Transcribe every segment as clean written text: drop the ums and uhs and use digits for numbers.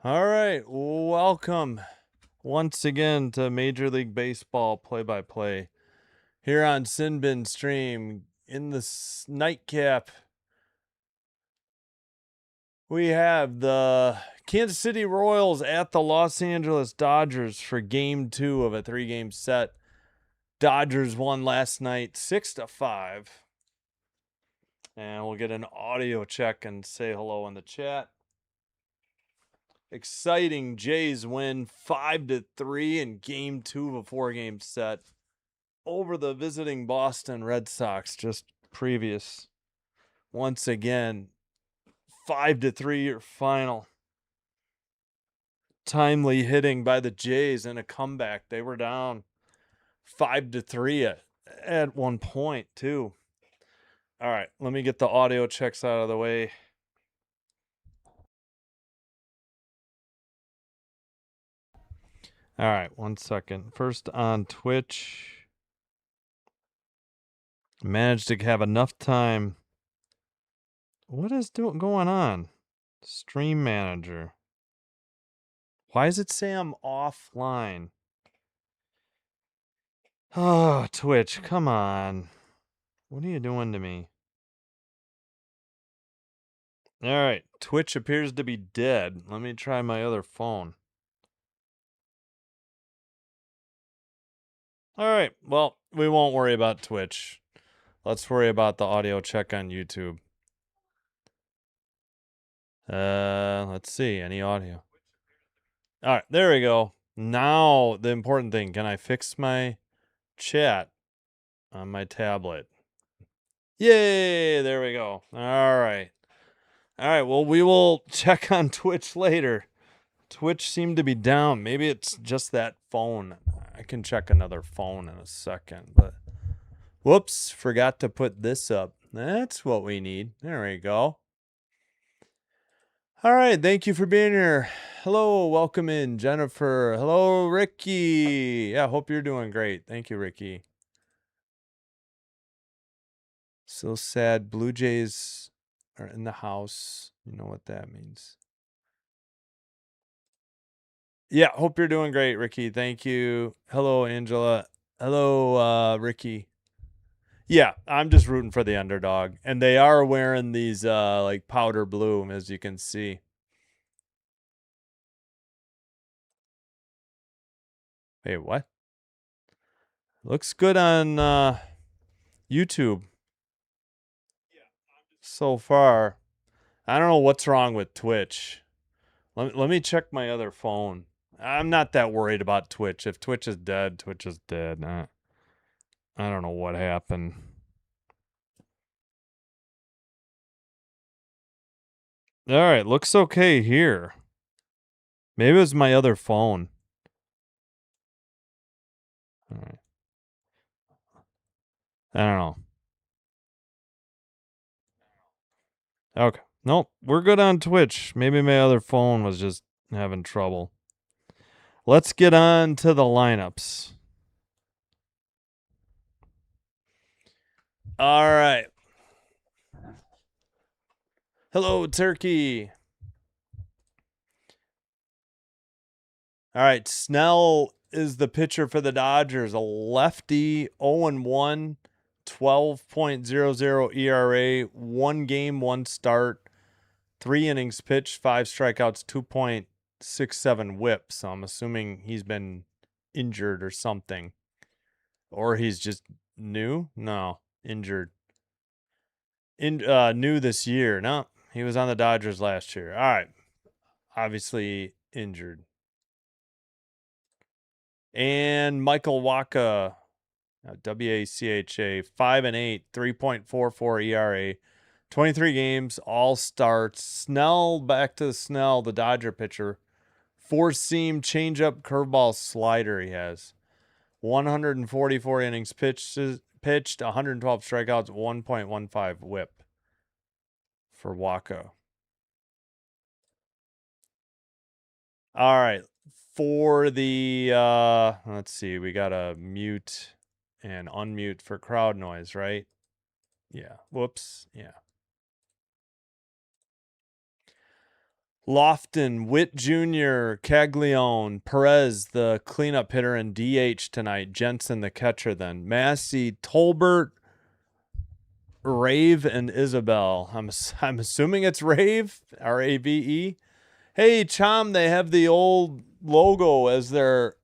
All right, welcome once again to Major League Baseball play-by-play here on Sinbin Stream. In the nightcap, we have the Kansas City Royals at the Los Angeles Dodgers for Game 2 of a 3-game set. Dodgers won last night 6-5. And we'll get an audio check and say hello in the chat. Exciting Jays win 5-3 in Game 2 of a 4-game set over the visiting Boston Red Sox just previous. Once again, 5-3 your final. Timely hitting by the Jays in a comeback. They were down 5-3 at one point too. All right, let me get the audio checks out of the way. All right, 1 second. First on Twitch. Managed to have enough time. What is going on? Stream manager. Why does it say I'm offline? Oh, Twitch, come on. What are you doing to me? All right, Twitch appears to be dead. Let me try my other phone. All right, well, we won't worry about Twitch. Let's worry about the audio check on YouTube. Let's see, any audio? All right, there we go. Now, the important thing, can I fix my chat on my tablet? Yay, there we go. All right. All right, well, we will check on Twitch later. Twitch seemed to be down. Maybe it's just that phone. I can check another phone in a second, but whoops, forgot to put this up. That's what we need. There we go. All right, thank you for being here. Hello, welcome in, Jennifer. Hello, Ricky. Yeah, hope you're doing great. Thank you, Ricky. So sad. Blue Jays are in the house. You know what that means. Yeah, hope you're doing great, Ricky. Thank you. Hello, Angela. Hello, Ricky. Yeah, I'm just rooting for the underdog. And they are wearing these like powder blue, as you can see. Hey, what? Looks good on YouTube so far. I don't know what's wrong with Twitch. Let me check my other phone. I'm not that worried about Twitch. If Twitch is dead, Twitch is dead. I don't know what happened. All right, looks okay here. Maybe it was my other phone. All right. I don't know. Okay. Nope, we're good on Twitch. Maybe my other phone was just having trouble. Let's get on to the lineups. All right. Hello, Turkey. All right, Snell is the pitcher for the Dodgers, a lefty, 0-1, 12.00 ERA, 1 game, 1 start, 3 innings pitched, 5 strikeouts, 2.67 whip. So I'm assuming he's been injured or something. Or he's just new? No, injured. New this year. No, he was on the Dodgers last year. All right. Obviously injured. And Michael Wacha, WACHA, 5-8, 3.44 ERA, 23 games, all starts. Snell, back to Snell, the Dodger pitcher. 4-seam, changeup, curveball, slider he has. 144 innings pitched, 112 strikeouts, 1.15 whip for Wacha. All right. For the let's see, we got to mute and unmute for crowd noise, right? Yeah. Whoops. Yeah. Lofton, Witt Jr., Caglione, Perez, the cleanup hitter and DH tonight. Jensen, the catcher then. Massey, Tolbert, Rave, and Isabel. I'm assuming it's Rave, R-A-V-E. Hey, Chom, they have the old logo as their...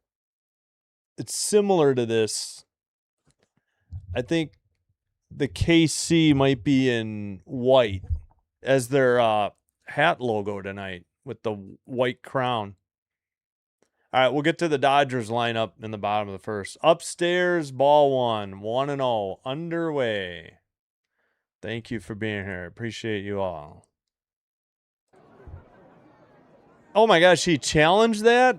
It's similar to this. I think the KC might be in white as their hat logo tonight with the white crown. All right, we'll get to the Dodgers lineup in the bottom of the first. Upstairs, ball one, 1-0, underway. Thank you for being here. Appreciate you all. Oh my gosh, he challenged that?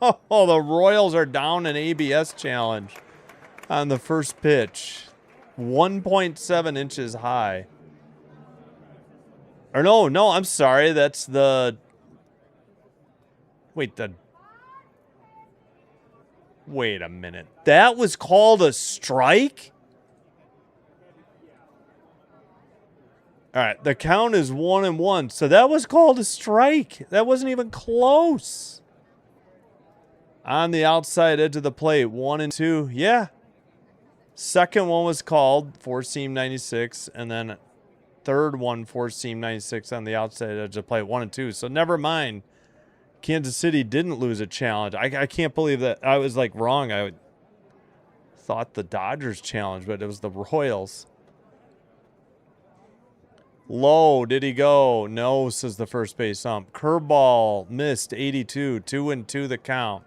Oh, the Royals are down an ABS challenge on the first pitch. 1.7 inches high. Or no, I'm sorry. That's the... Wait a minute. That was called a strike? All right, the count is 1-1. So that was called a strike. That wasn't even close. On the outside edge of the plate, 1-2. Yeah. Second one was called, four-seam 96, and then third one, four-seam 96 on the outside edge of the plate, 1-2. So never mind. Kansas City didn't lose a challenge. I can't believe that. I was like wrong. I thought the Dodgers challenged, but it was the Royals. Low, did he go? No, says the first base ump. Curveball, missed, 82, 2-2 the count.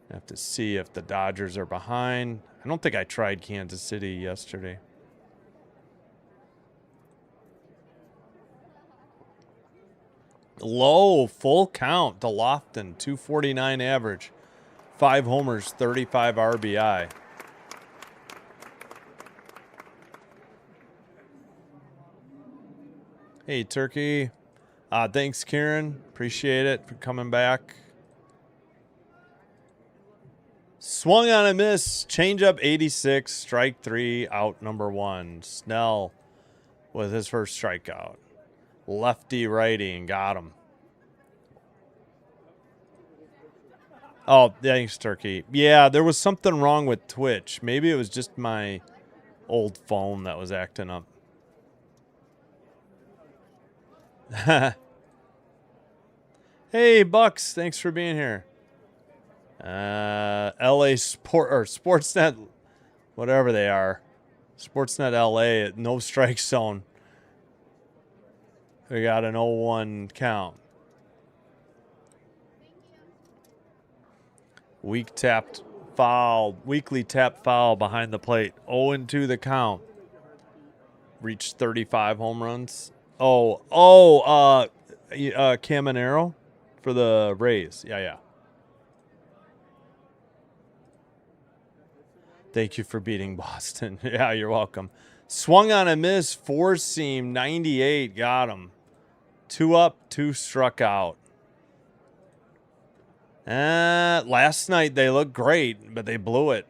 Have to see if the Dodgers are behind. I don't think I tried Kansas City yesterday. Low, full count to Lofton, 249 average. 5 homers, 35 RBI. Hey, Turkey. Thanks, Kieran. Appreciate it for coming back. Swung on a miss. Changeup 86. Strike 3. Out number 1. Snell with his first strikeout. Lefty righty and got him. Oh, thanks, Turkey. Yeah, there was something wrong with Twitch. Maybe it was just my old phone that was acting up. Hey, Bucks. Thanks for being here. LA Sport or Sportsnet, whatever they are. Sportsnet LA, no strike zone. We got an 0-1 count. Weekly tapped foul behind the plate. 0-2 the count. Reached 35 home runs. Caminero for the Rays. Yeah. Thank you for beating Boston. Yeah, you're welcome. Swung on a miss, four-seam, 98, got him. 2 up, 2 struck out. Last night they looked great, but they blew it.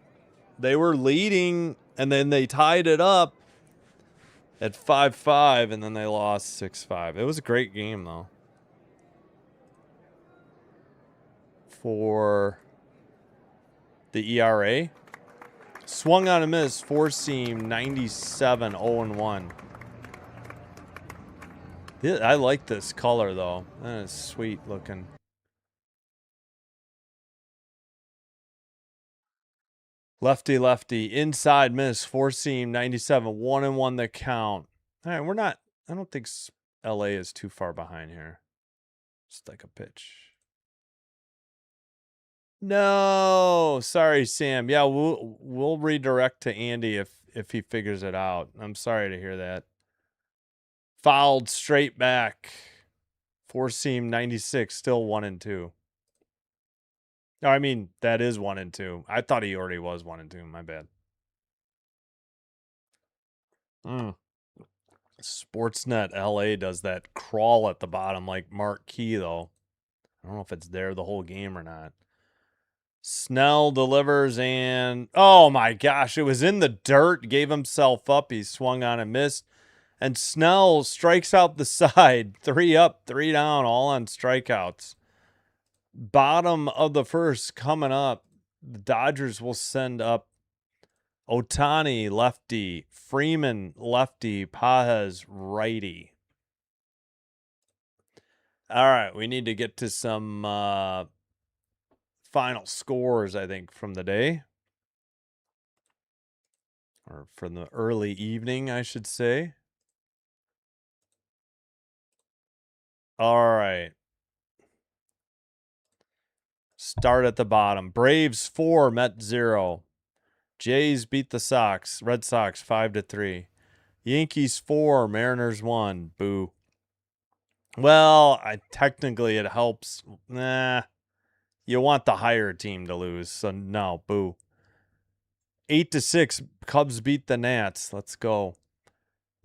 They were leading, and then they tied it up at 5-5, and then they lost 6-5. It was a great game, though. For the ERA, swung on a miss, four-seam, 97, 0-1. I like this color, though. That is sweet looking. Lefty, inside miss, four-seam, 97, 1-1 the count. All right, we're not, I don't think LA is too far behind here. Just like a pitch. No, sorry, Sam. Yeah, we'll redirect to Andy if he figures it out. I'm sorry to hear that. Fouled straight back. Four-seam, 96, still 1-2. No, I mean, that is 1-2. I thought he already was 1-2. My bad. Sportsnet LA does that crawl at the bottom like Mark Key, though. I don't know if it's there the whole game or not. Snell delivers and... Oh, my gosh. It was in the dirt. Gave himself up. He swung on and missed. And Snell strikes out the side. 3 up, 3 down, all on strikeouts. Bottom of the first coming up. The Dodgers will send up Ohtani, lefty. Freeman, lefty. Pages, righty. All right, we need to get to some final scores, I think, from the day. Or from the early evening, I should say. All right. Start at the bottom. Braves 4, Mets 0. Jays beat the Sox. Red Sox 5-3. Yankees 4, Mariners 1. Boo. Well, technically it helps. Nah. You want the higher team to lose, so no, boo. 8-6, Cubs beat the Nats. Let's go.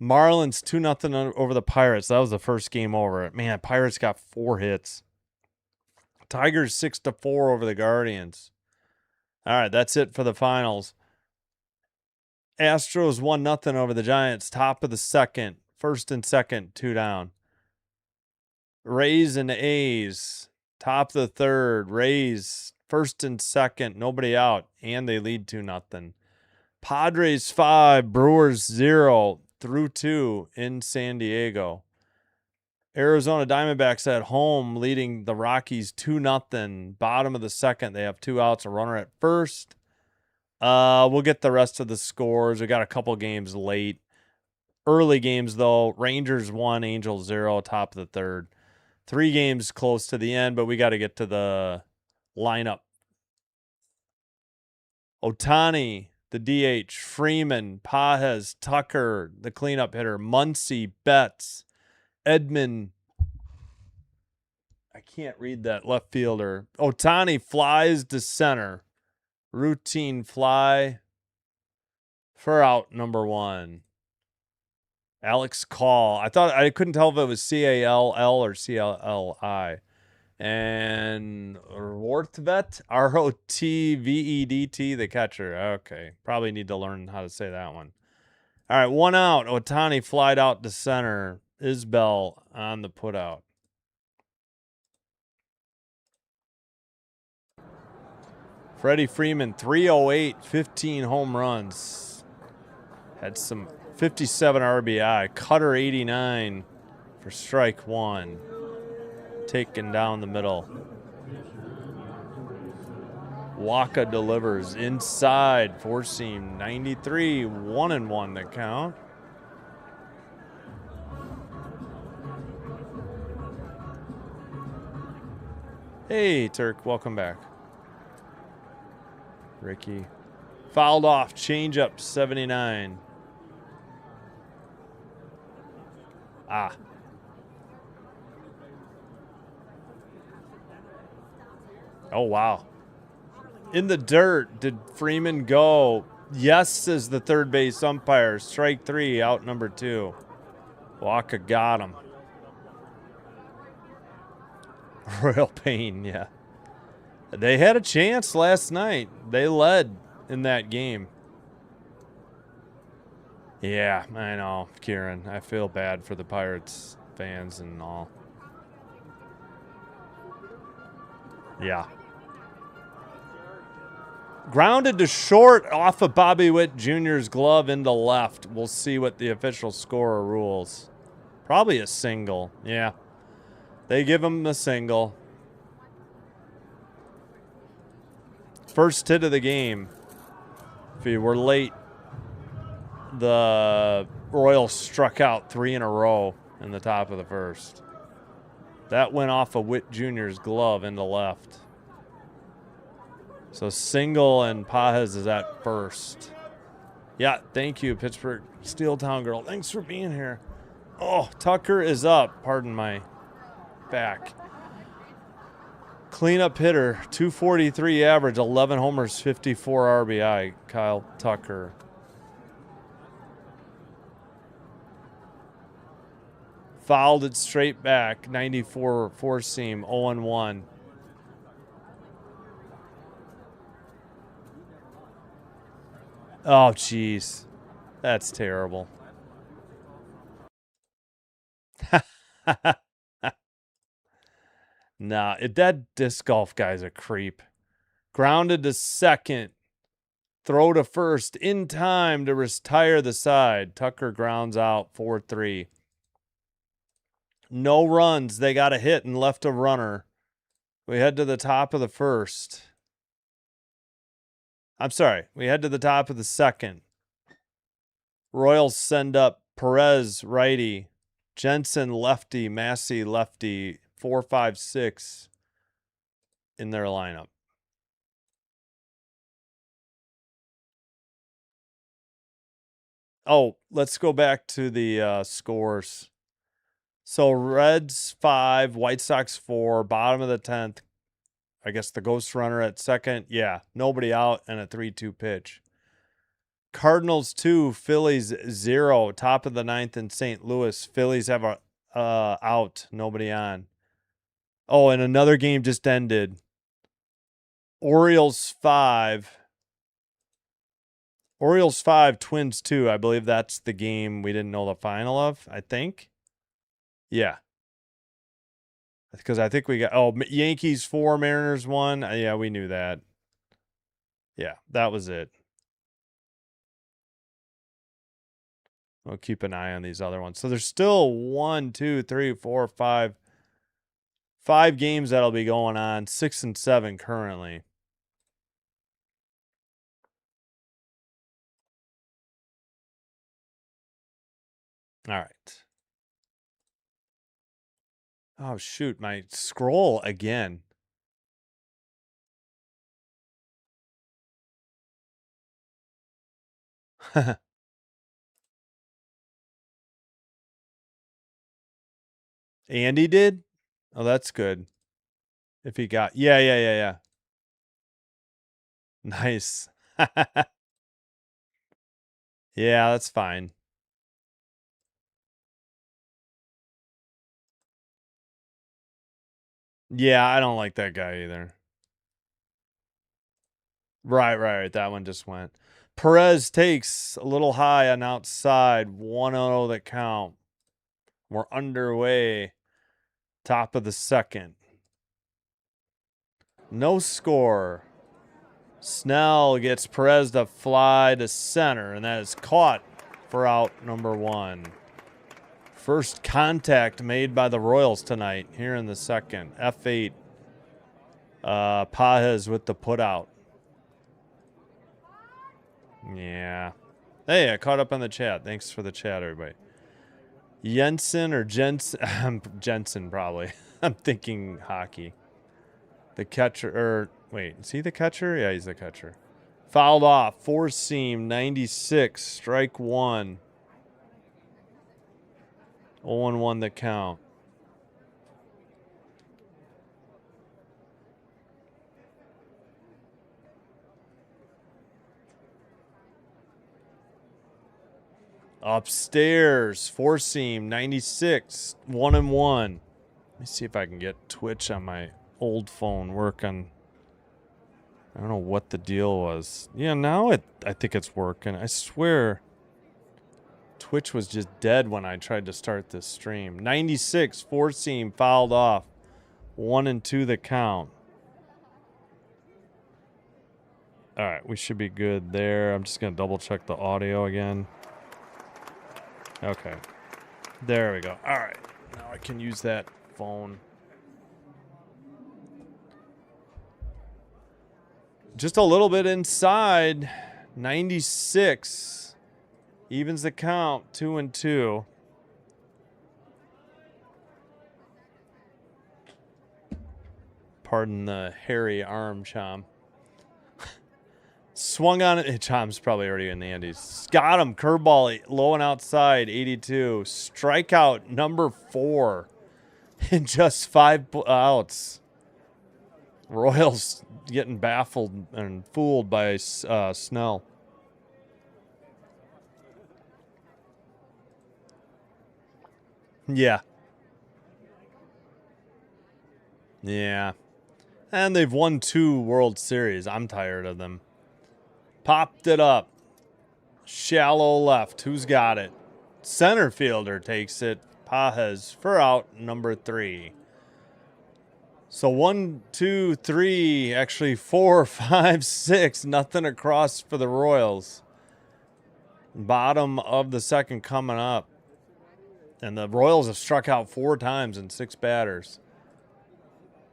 Marlins 2-0 over the Pirates. That was the first game over. Man, Pirates got 4 hits. Tigers 6-4 over the Guardians. All right, that's it for the finals. Astros 1-0 over the Giants. Top of the second. First and second, 2 down. Rays and A's. Top of the third. Rays first and second. Nobody out. And they lead 2-0. Padres 5. Brewers 0 through 2 in San Diego. Arizona Diamondbacks at home leading the Rockies 2-0. Bottom of the second. They have 2 outs. A runner at first. We'll get the rest of the scores. We got a couple games late. Early games, though. Rangers 1, Angels 0, top of the third. 3 games close to the end, but we got to get to the lineup. Ohtani, the DH. Freeman, Pages, Tucker, the cleanup hitter. Muncy, Betts, Edman. I can't read that left fielder. Ohtani flies to center. Routine fly for out number 1. Alex Call. I couldn't tell if it was C-A-L-L or C-L-L-I. And Rotvedt, R-O-T-V-E-D-T, the catcher. Okay. Probably need to learn how to say that one. All right, 1 out. Ohtani flied out to center. Isbell on the putout. Freddie Freeman, 308, 15 home runs. Had some 57 RBI. Cutter 89 for strike 1. Taken down the middle. Waka delivers inside. 4-seam 93. 1-1 the count. Hey, Turk. Welcome back. Ricky. Fouled off. Changeup 79. Ah. Oh, wow. In the dirt, did Freeman go? Yes, says the third base umpire. Strike 3, out number 2. Waka got him. Royal pain, yeah. They had a chance last night. They led in that game. Yeah, I know, Kieran. I feel bad for the Pirates fans and all. Yeah. Grounded to short off of Bobby Witt Jr.'s glove into left. We'll see what the official scorer rules. Probably a single. Yeah. They give him a single. First hit of the game. If you were late, the Royals struck out 3 in a row in the top of the first. That went off of Witt Jr.'s glove into left. So single and Pages is at first. Yeah, thank you, Pittsburgh Steel Town girl. Thanks for being here. Oh, Tucker is up. Pardon my back. Cleanup hitter, 243 average, 11 homers, 54 RBI. Kyle Tucker. Fouled it straight back, 94 four-seam, 0-1. Oh, jeez. That's terrible. Nah, that disc golf guy's a creep. Grounded to second. Throw to first in time to retire the side. Tucker grounds out 4-3. No runs. They got a hit and left a runner. We head to the top of the first. I'm sorry. We head to the top of the second. Royals send up Perez, righty. Jensen, lefty. Massey, lefty. 4, 5, 6 in their lineup. Oh, let's go back to the scores. So Reds 5, White Sox 4, bottom of the 10th. I guess the ghost runner at second. Yeah, nobody out and a 3-2 pitch. Cardinals 2, Phillies 0, top of the 9th in St. Louis. Phillies have a out, nobody on. Oh, and another game just ended. Orioles 5. Orioles 5, Twins 2. I believe that's the game we didn't know the final of, I think. Yeah. Because I think we got, Yankees 4, Mariners 1. Yeah, we knew that. Yeah, that was it. We'll keep an eye on these other ones. So there's still 1, 2, 3, 4, 5 games that'll be going on. 6 and 7 currently. All right. Oh, shoot. My scroll again. Andy did? Oh, that's good. If he got... Yeah. Nice. Yeah, that's fine. Yeah, I don't like that guy either. Right. That one just went. Perez takes a little high on outside. 1-0 the count. We're underway. Top of the second. No score. Snell gets Perez to fly to center, and that is caught for out number 1. First contact made by the Royals tonight here in the second. F8. Pajes with the putout. Yeah. Hey, I caught up on the chat. Thanks for the chat, everybody. Jensen or Jensen? Jensen, probably. I'm thinking hockey. The catcher, wait, is he the catcher? Yeah, he's the catcher. Fouled off, 4-seam, 96, strike 1. 0-1 the count. Upstairs, 4-seam, 96, 1-1. Let me see if I can get Twitch on my old phone working. I don't know what the deal was. Yeah, now I think it's working. I swear Twitch was just dead when I tried to start this stream. 96, 4-seam, fouled off. 1-2 the count. All right, we should be good there. I'm just going to double check the audio again. Okay. There we go. All right. Now I can use that phone. Just a little bit inside. 96. Evens the count. 2-2. Pardon the hairy arm, Chom. Swung on it. Chom's probably already in the Andes. Got him. Curveball low and outside. 82. Strikeout number 4 in just 5 outs. Royals getting baffled and fooled by Snell. Yeah. And they've won 2 World Series. I'm tired of them. Popped it up. Shallow left. Who's got it? Center fielder takes it. Pajes for out number 3. So 1, 2, 3, actually 4, 5, 6, nothing across for the Royals. Bottom of the second coming up. And the Royals have struck out 4 times in 6 batters.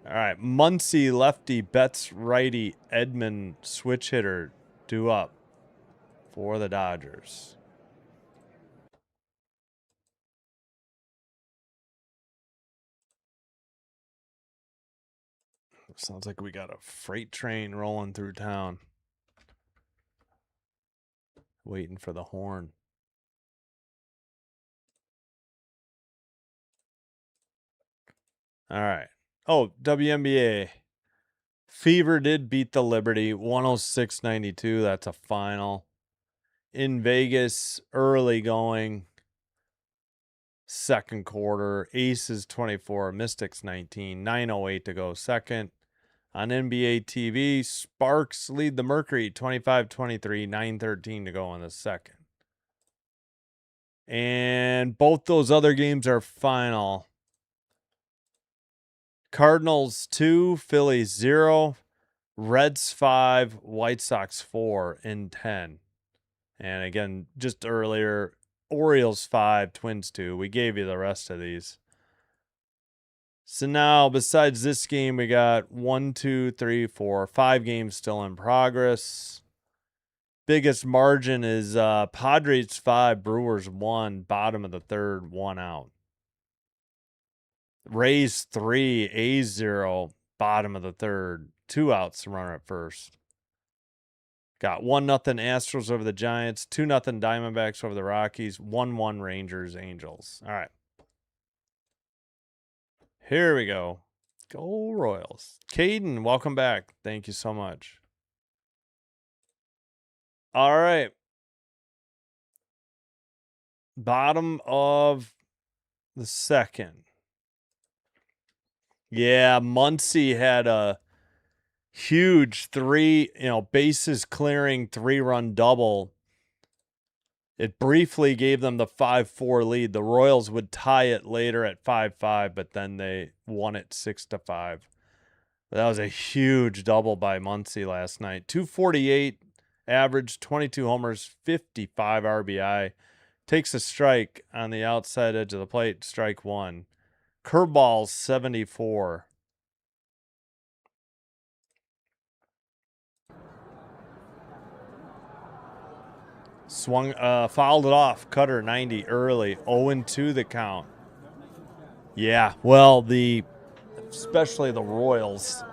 All right, Muncy lefty, Betts righty, Edmund switch hitter due up for the Dodgers. Sounds like we got a freight train rolling through town. Waiting for the horn. All right. Oh, WNBA. Fever did beat the Liberty 106-92. That's a final. In Vegas, early going. Second quarter. Aces 24, Mystics 19, 9:08 to go second. On NBA TV, Sparks lead the Mercury 25-23, 9:13 to go in the second. And both those other games are final. Cardinals 2, Phillies 0, Reds 5, White Sox 4 in 10. And again, just earlier, Orioles 5, Twins 2. We gave you the rest of these. So now, besides this game, we got 1, 2, 3, 4, 5 games still in progress. Biggest margin is Padres 5, Brewers 1, bottom of the third, 1 out. Rays 3, A's 0, bottom of the third, 2 outs, runner at first. Got 1-0 Astros over the Giants, 2-0 Diamondbacks over the Rockies, 1-1 Rangers, Angels. All right. Here we go. Go Royals. Caden, welcome back. Thank you so much. All right. Bottom of the second. Yeah, Muncy had a huge bases clearing 3-run double. It briefly gave them the 5-4 lead. The Royals would tie it later at 5-5, but then they won it 6-5. That was a huge double by Muncy last night. 248 average, 22 homers, 55 RBI. Takes a strike on the outside edge of the plate, strike 1. Curveball 74. Swung, fouled it off. Cutter 90 early. 0-2 the count. Yeah, well, especially the Royals.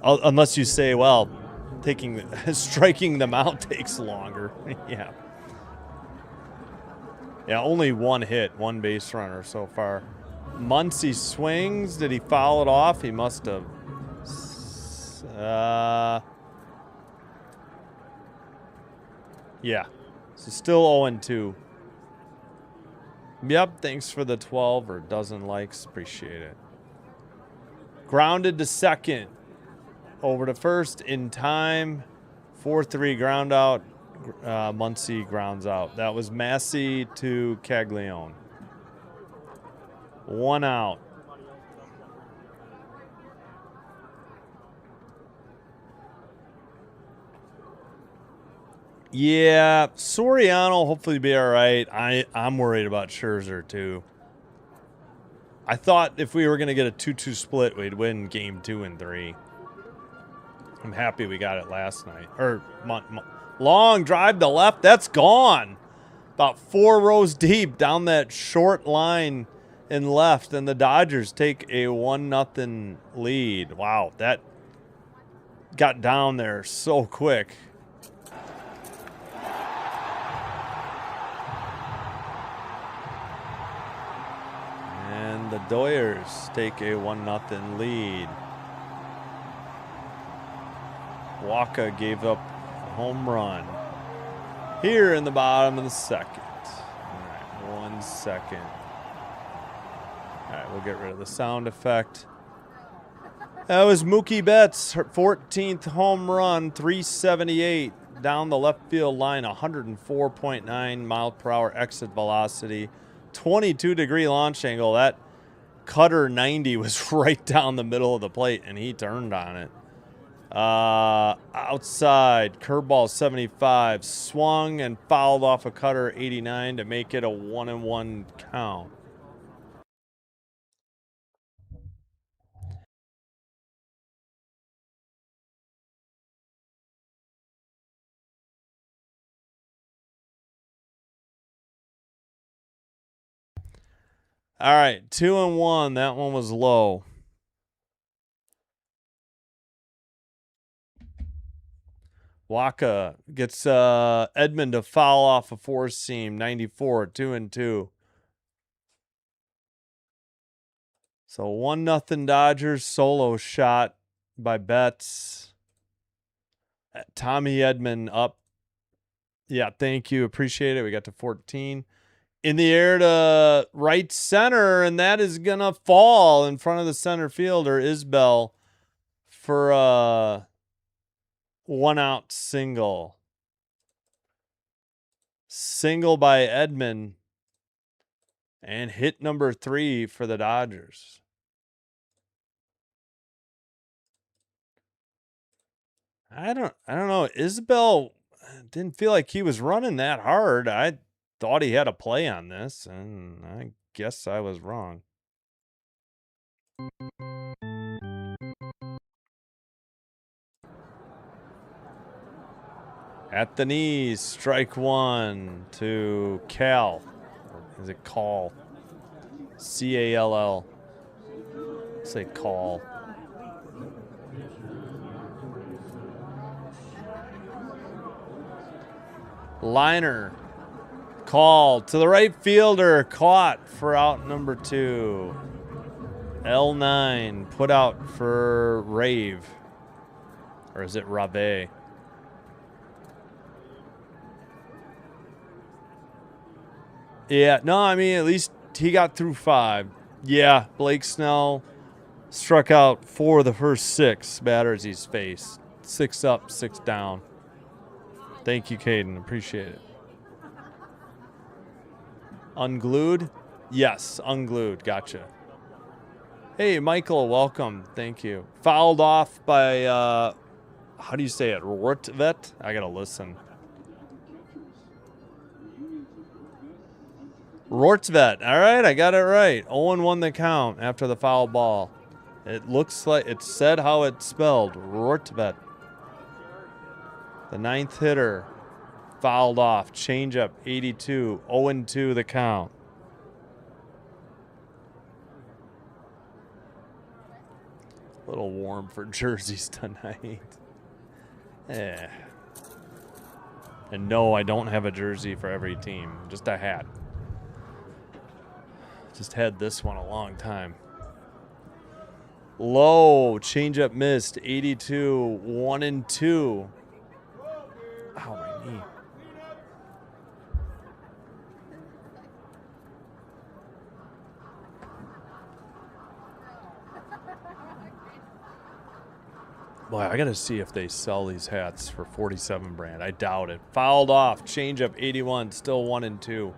Unless you say, well, striking them out takes longer. Yeah. Yeah, only 1 hit, 1 base runner so far. Muncy swings. Did he foul it off? He must have. Yeah. So still 0-2. Yep, thanks for the 12 or dozen likes. Appreciate it. Grounded to second. Over to first in time. 4-3 ground out. Muncy grounds out. That was Massey to Caglione. 1 out. Yeah, Soriano hopefully be all right. I'm worried about Scherzer too. I thought if we were going to get a 2-2 split, we'd win game 2 and 3. I'm happy we got it last night. Long drive to left. That's gone. About 4 rows deep down that short line in left, and the Dodgers take a 1-0 lead. Wow, that got down there so quick. And the Dodgers take a 1-0 lead. Waka gave up a home run here in the bottom of the second. All right, 1 second. All right, we'll get rid of the sound effect. That was Mookie Betts, her 14th home run, 378 down the left field line, 104.9 mile per hour exit velocity, 22-degree launch angle. That cutter 90 was right down the middle of the plate, and he turned on it. Outside, curveball 75, swung and fouled off a cutter 89 to make it a 1-1 count. All right, 2-1. That one was low. Waka gets Edmund to foul off a four seam, 94, 2-2. So 1-0 Dodgers, solo shot by Betts. Tommy Edmund up. Yeah, thank you. Appreciate it. We got to 14. In the air to right center, and that is going to fall in front of the center fielder, Isbell, for a 1-out single. Single by Edmund, and hit number 3 for the Dodgers. I don't know. Isbell didn't feel like he was running that hard. I thought he had a play on this, and I guess I was wrong. At the knees, strike 1 to Cal. Or is it Call? C-A-L-L. Say Call. Liner. Call to the right fielder. Caught for out number 2. L9 put out for Rave. Or is it Rave? Yeah, no, I mean, at least he got through 5. Yeah, Blake Snell struck out 4 of the first 6 batters he's faced. 6 up, 6 down. Thank you, Caden. Appreciate it. Unglued? Yes, unglued. Gotcha. Hey, Michael, welcome. Thank you. Fouled off by, how do you say it? Rortvet? I gotta listen. Rortvet. All right, I got it right. 0-1 the count after the foul ball. It looks like it said how it's spelled. Rortvet. The 9th hitter. Fouled off. Changeup, 82. 0-2 the count. A little warm for jerseys tonight. Yeah. And no, I don't have a jersey for every team. Just a hat. Just had this one a long time. Low. Changeup missed. 82. 1-2. Ow, my knee. Boy, I got to see if they sell these hats for 47 brand. I doubt it. Fouled off. Changeup 81. Still 1-2.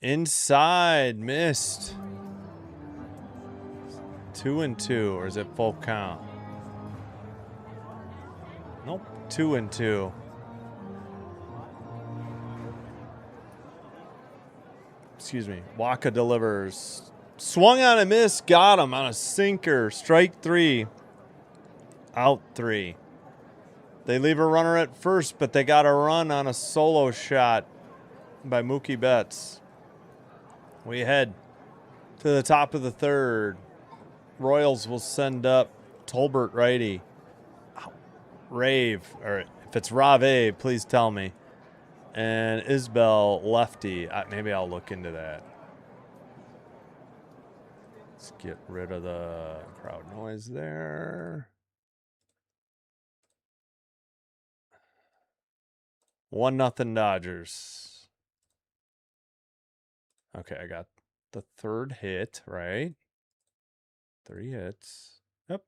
Inside. Missed. 2-2, or is it full count? Nope. 2-2. Excuse me. Waka delivers. Swung on a miss. Got him on a sinker. Strike 3. Out 3. They leave a runner at first, but they got a run on a solo shot by Mookie Betts. We head to the top of the 3rd. Royals will send up Tolbert righty. Rave, or if it's Rave, please tell me. And Isbell lefty. Maybe I'll look into that. Let's get rid of the crowd noise there. 1-0 Dodgers. Okay, I got the third hit, right? 3 hits. Yep.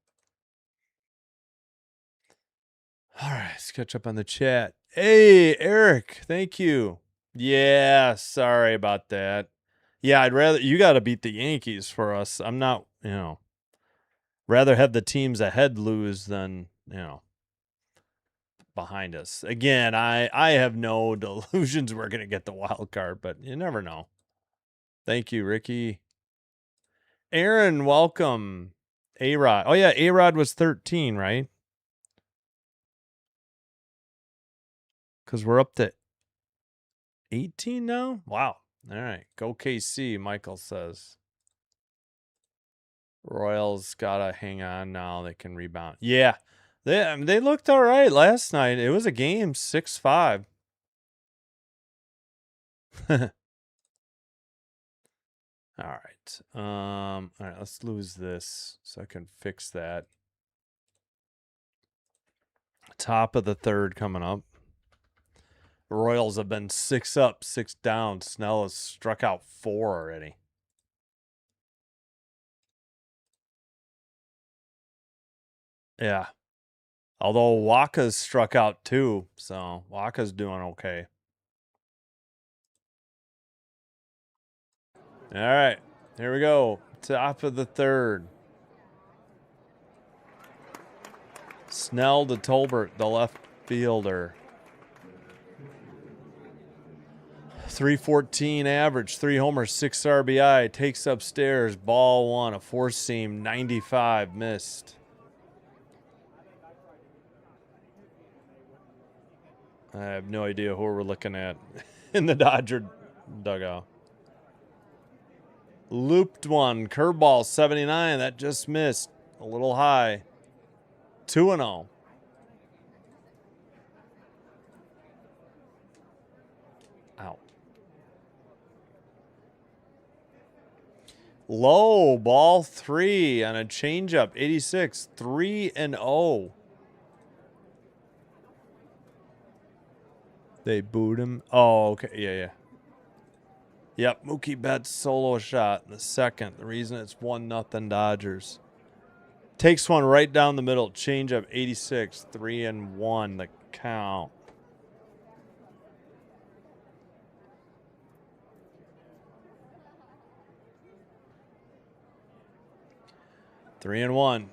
All right, let's catch up on the chat. Hey, Eric, thank you. Yeah, sorry about that. Yeah, I'd rather you got to beat the Yankees for us. I'm not, rather have the teams ahead lose than, behind us. Again, I have no delusions we're going to get the wild card, but you never know. Thank you, Ricky. Aaron, welcome. A-Rod. Oh yeah, A-Rod was 13, right? Cuz we're up to 18 now? Wow. All right. Go KC, Michael says. Royals gotta hang on now. They can rebound. Yeah. They looked all right last night. It was a game, 6-5. All right. All right, let's lose this so I can fix that. Top of the third coming up. Royals have been 6 up, 6 down. Snell has struck out 4 already. Yeah. Although Waka's struck out 2, so Waka's doing okay. All right. Here we go. Top of the third. Snell to Tolbert, the left fielder. 314 average, 3 homers, 6 RBI. Takes upstairs, ball 1, a 4-seam, 95, missed. I have no idea who we're looking at in the Dodger dugout. Looped one, curveball 79, that just missed. A little high. 2-0. Out. Low, ball 3 on a changeup, 86, 3-0. They booed him. Oh, okay. Yeah. Yep, Mookie Betts solo shot in the second. The reason it's 1-0 Dodgers. Takes one right down the middle. Changeup, 86, 3-1 the count. Three and one.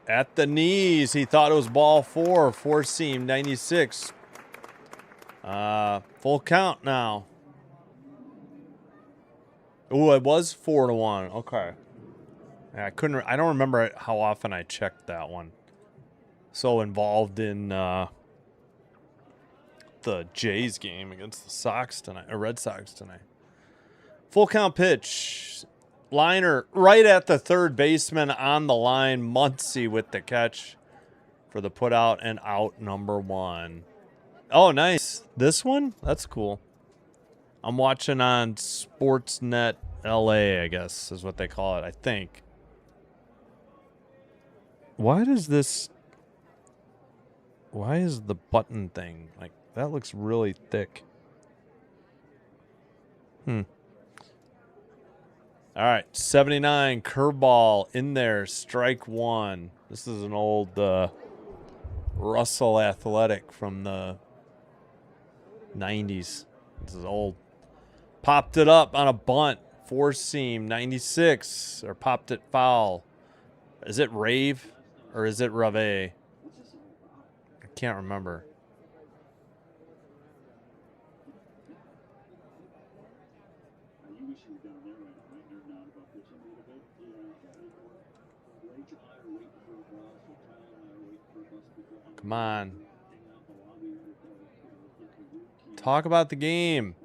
At the knees. He thought it was ball 4. 4-seam, 96. Full count now. Ooh, it was 4-1. Okay. I don't remember how often I checked that one. So involved in the Jays game against the Sox tonight, or Red Sox tonight. Full count pitch. Liner right at the third baseman on the line. Muncy with the catch for the put out and out number 1. Oh, nice. This one? That's cool. I'm watching on Sportsnet LA, I guess is what they call it, I think. Why is the button thing like that? Looks really thick. All right, 79 curveball in there, strike 1. This is an old Russell Athletic from the 90s. This is old. Popped it up on a bunt, 4-seam, 96, or popped it foul. Is it Rave or is it Rave? I can't remember. Come on. Talk about the game.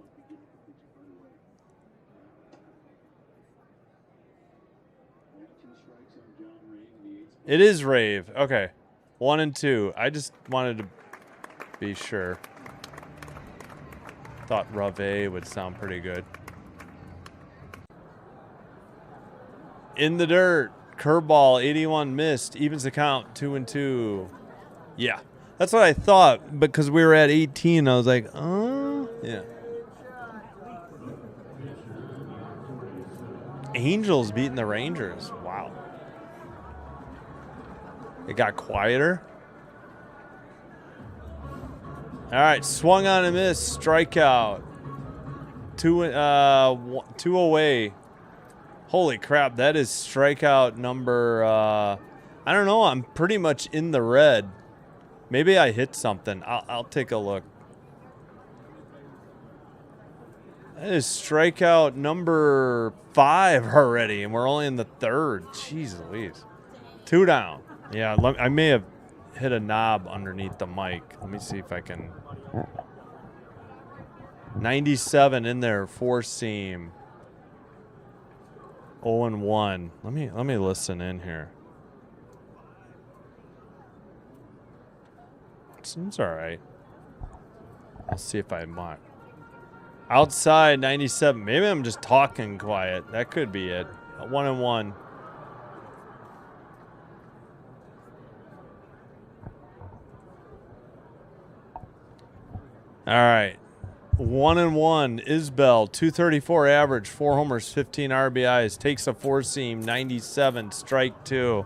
It is Rave. Okay. 1 and 2. I just wanted to be sure. Thought Rave would sound pretty good. In the dirt. Curveball, 81 missed. Evens the count, 2 and 2. Yeah. That's what I thought, because we were at 18. I was like, oh, yeah. Angels beating the Rangers. Wow. It got quieter. All right, swung on and missed. Strikeout. Two away. Holy crap, that is strikeout number, I don't know, I'm pretty much in the red. Maybe I hit something. I'll take a look. That is strikeout number 5 already, and we're only in the 3rd. Jeez Louise. 2 down. Yeah, I may have hit a knob underneath the mic. Let me see if I can. 97 in there, 4-seam. 0-1. Let me listen in here. Seems all right. I'll see if I might. Outside 97. Maybe I'm just talking quiet. That could be it. 1-1. All right. 1-1. Isbell, 234 average, 4 homers, 15 RBIs. Takes a 4-seam, 97, strike 2.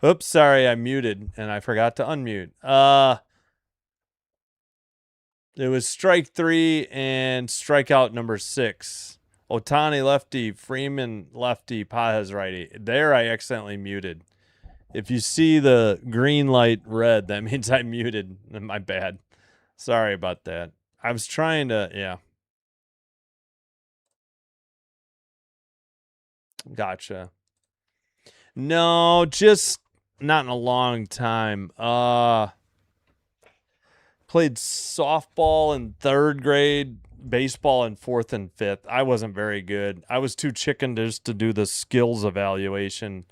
Oops, sorry, I muted and I forgot to unmute. It was strike 3 and strikeout number 6. Otani lefty, Freeman lefty, Pajes righty. There I accidentally muted. If you see the green light red, that means I muted. My bad. Sorry about that. I was trying to, yeah. Gotcha. No, just not in a long time. Played softball in 3rd grade, baseball in 4th and 5th. I wasn't very good. I was too chicken just to do the skills evaluation.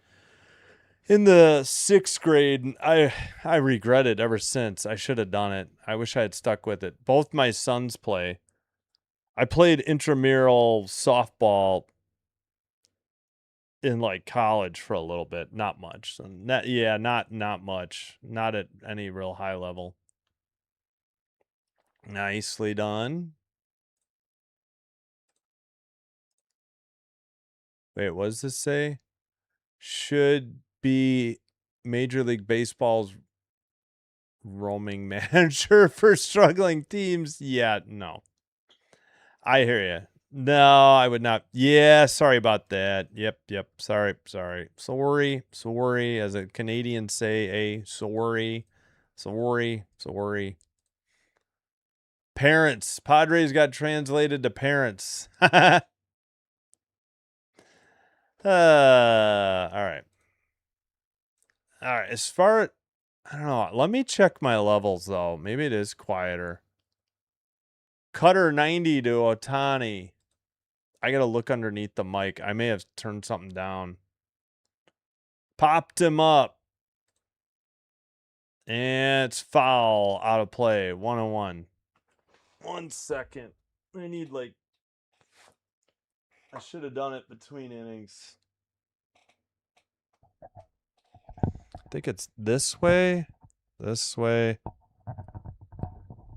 In the 6th grade, I regret it ever since. I should have done it. I wish I had stuck with it. Both my sons play. I played intramural softball in like college for a little bit, not much. So not much. Not at any real high level. Nicely done. Wait, what does this say? Should be Major League Baseball's roaming manager for struggling teams. Yeah, no. I hear you. No, I would not. Yeah, sorry about that. Yep. Sorry. Sorry. As a Canadian say, sorry. Parents. Padres got translated to parents. All right. As far, I don't know. Let me check my levels though. Maybe it is quieter. Cutter 90 to Otani. I gotta look underneath the mic. I may have turned something down. Popped him up. And it's foul, out of play. 1-1. 1 second. I need I should have done it between innings. I think it's this way. This way.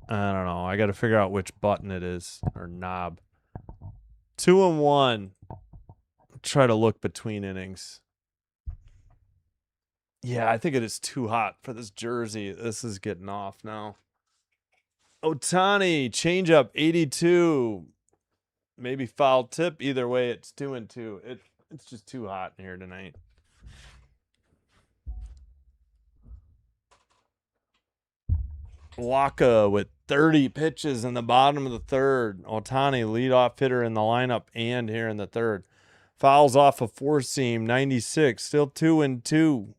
I don't know. I got to figure out which button it is or knob. 2-1. Try to look between innings. Yeah, I think it is too hot for this jersey. This is getting off now. Otani, changeup, 82. Maybe foul tip. Either way, it's 2-2. It's just too hot in here tonight. Waka with 30 pitches in the bottom of the third. Otani, leadoff hitter in the lineup and here in the third. Fouls off a four-seam, 96. Still 2-2.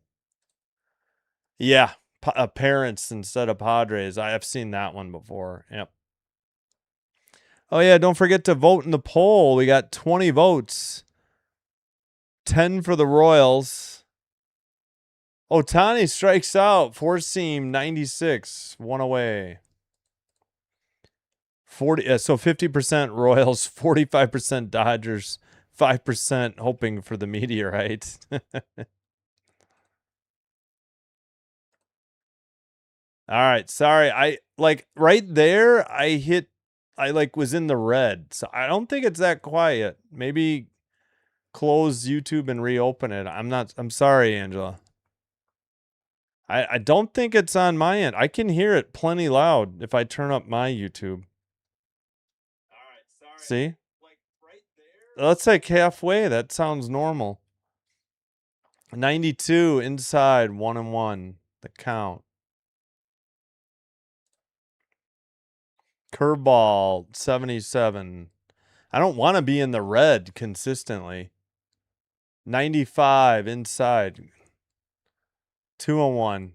Yeah, parents instead of Padres. I have seen that one before. Yep. Oh, yeah, don't forget to vote in the poll. We got 20 votes. 10 for the Royals. Otani strikes out. Four-seam, 96. One away. 40. So 50% Royals, 45% Dodgers, 5% hoping for the meteorite. All right, sorry. I like right there. I like was in the red, so I don't think it's that quiet. Maybe close YouTube and reopen it. I'm sorry, Angela. I don't think it's on my end. I can hear it plenty loud if I turn up my YouTube. All right, sorry. See? Like right there. Let's say halfway. That sounds normal. 92 inside, 1-1. The count. Curveball, 77. I don't want to be in the red consistently. 95 inside. 2-1.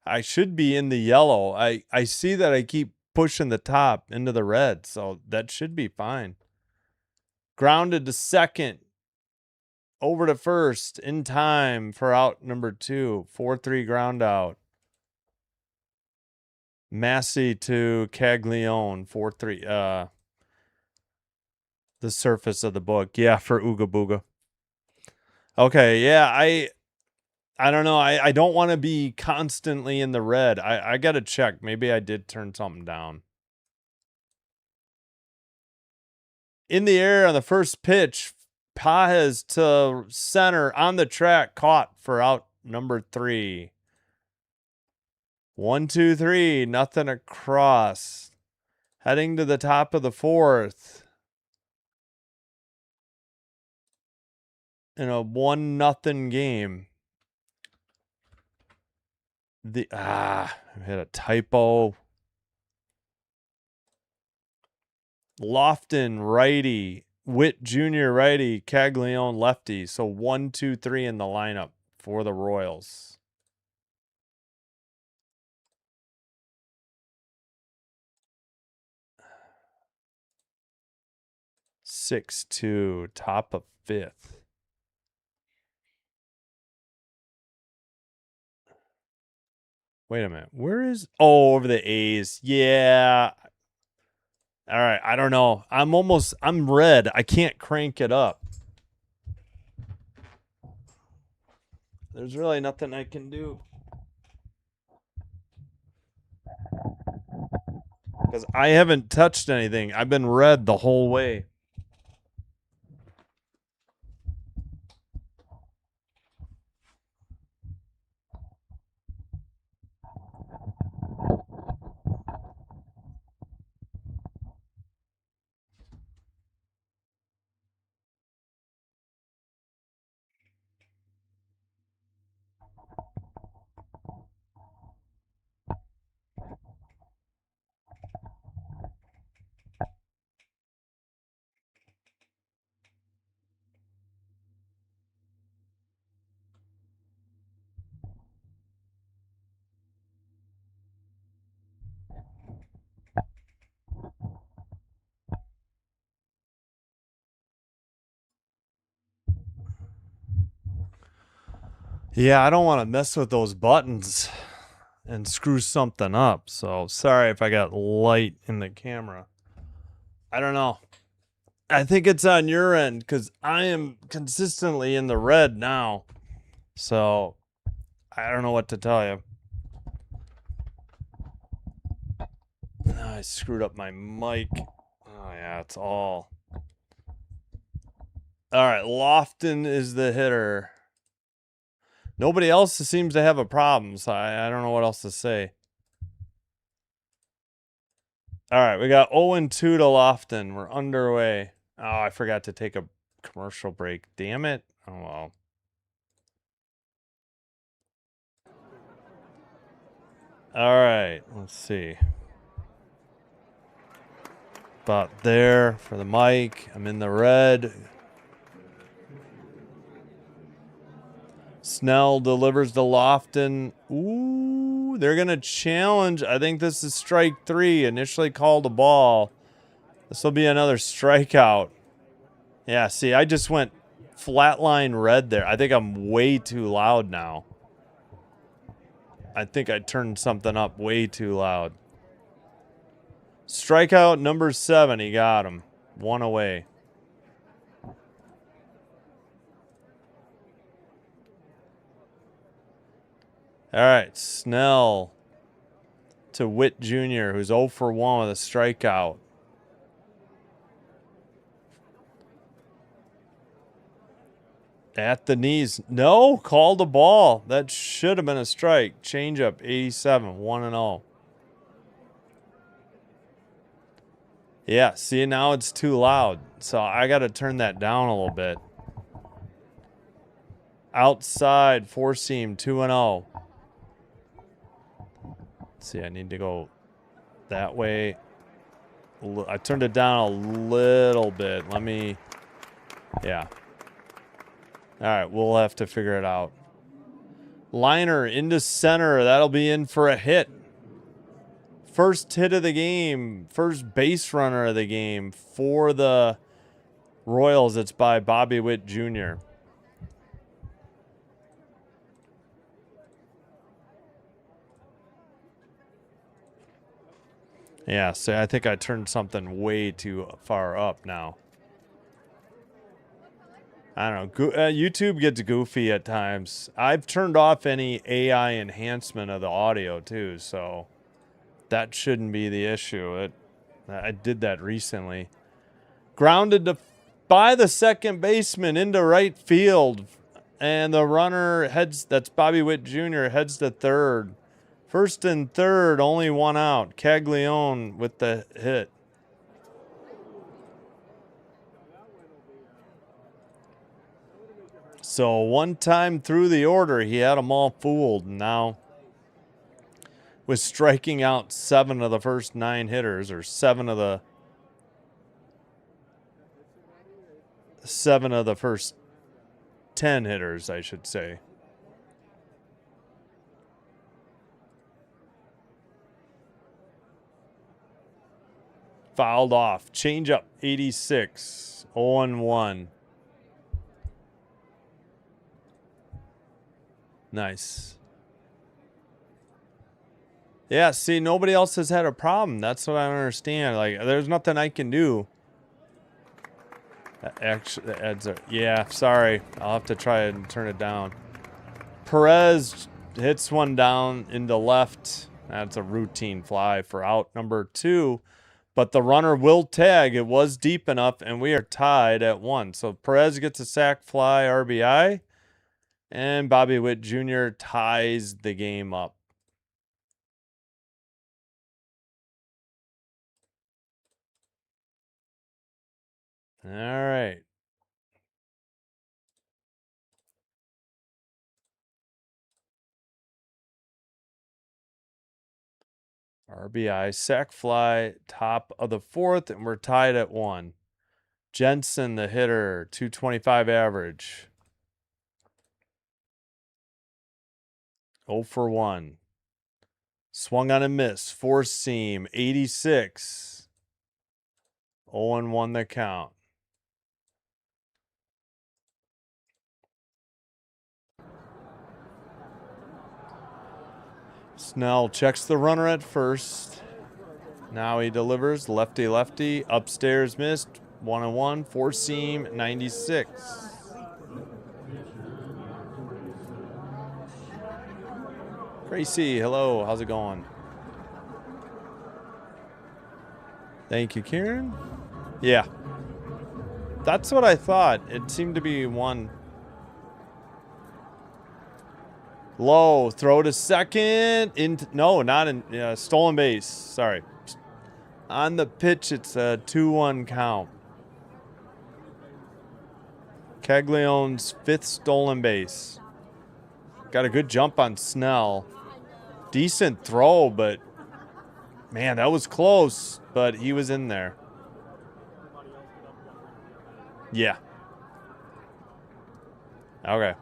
I should be in the yellow. I see that I keep pushing the top into the red, so that should be fine. Grounded to second. Over to first in time for out number 2. 4-3 ground out. Massey to Caglione. 4-3. The surface of the book. Yeah, for Ooga Booga. Okay, yeah, I don't know. I don't want to be constantly in the red. I got to check. Maybe I did turn something down. In the air on the first pitch, Pajes to center on the track, caught for out number 3. 1-2-3, nothing across. Heading to the top of the fourth. In a 1-0 game. I hit a typo. Lofton righty, Witt Jr. righty, Caglione lefty. So 1-2-3 in the lineup for the Royals. Six two, top of fifth. Wait a minute. Where is? Oh, over the A's. Yeah. All right. I don't know. I'm red. I can't crank it up. There's really nothing I can do. Because I haven't touched anything. I've been red the whole way. Yeah, I don't want to mess with those buttons and screw something up. So sorry if I got light in the camera. I don't know. I think it's on your end because I am consistently in the red now. So I don't know what to tell you. I screwed up my mic. Oh, yeah, it's all. All right, Lofton is the hitter. Nobody else seems to have a problem, so I don't know what else to say. All right, we got 0-2 to Lofton. We're underway. Oh, I forgot to take a commercial break. Damn it. Oh, well. All right, let's see. About there for the mic. I'm in the red. Snell delivers to Lofton. Ooh, they're going to challenge. I think this is strike 3. Initially called a ball. This will be another strikeout. Yeah, see, I just went flatline red there. I think I'm way too loud now. I think I turned something up way too loud. Strikeout number 7. He got him. 1 away. All right, Snell to Witt Jr., who's 0 for 1 with a strikeout. At the knees. No, called a ball. That should have been a strike. Changeup, 87, 1-0. Yeah, see, now it's too loud. So I got to turn that down a little bit. Outside, 4-seam, 2-0. See, I need to go that way. I turned it down a little bit. Let me, yeah. All right, we'll have to figure it out. Liner into center. That'll be in for a hit. First hit of the game. First base runner of the game for the Royals. It's by Bobby Witt Jr. Yeah, so I think I turned something way too far up now. I don't know. YouTube gets goofy at times. I've turned off any AI enhancement of the audio too, so that shouldn't be the issue. I did that recently. Grounded by the second baseman into right field, and the runner heads. That's Bobby Witt Jr. heads to third. First and third, only 1 out. Caglione with the hit. So one time through the order, he had them all fooled. Now, with striking out 7 of the first 9 hitters, or 7 of the first 10 hitters, I should say. Fouled off. Changeup, 86. 0-1. Nice. Yeah, see, nobody else has had a problem. That's what I don't understand. Like, there's nothing I can do. Actually, yeah, sorry. I'll have to try and turn it down. Perez hits one down into left. That's a routine fly for out number 2. But the runner will tag. It was deep enough, and we are tied at 1. So Perez gets a sac fly RBI. And Bobby Witt Jr. ties the game up. All right. RBI, sac fly, top of the 4th, and we're tied at 1. Jensen, the hitter, 225 average. 0 for 1. Swung on a miss. 4-seam, 86. 0-1 the count. Snell checks the runner at first. Now he delivers. Lefty, lefty. Upstairs missed. 1-1. 4-seam, 96. Gracie, hello. How's it going? Thank you, Kieran. Yeah. That's what I thought. It seemed to be one. Low. Throw to second. No, not in. Stolen base. Sorry. On the pitch, it's a 2-1 count. Caglianone's 5th stolen base. Got a good jump on Snell. Decent throw, but man, that was close, but he was in there. Yeah. Okay.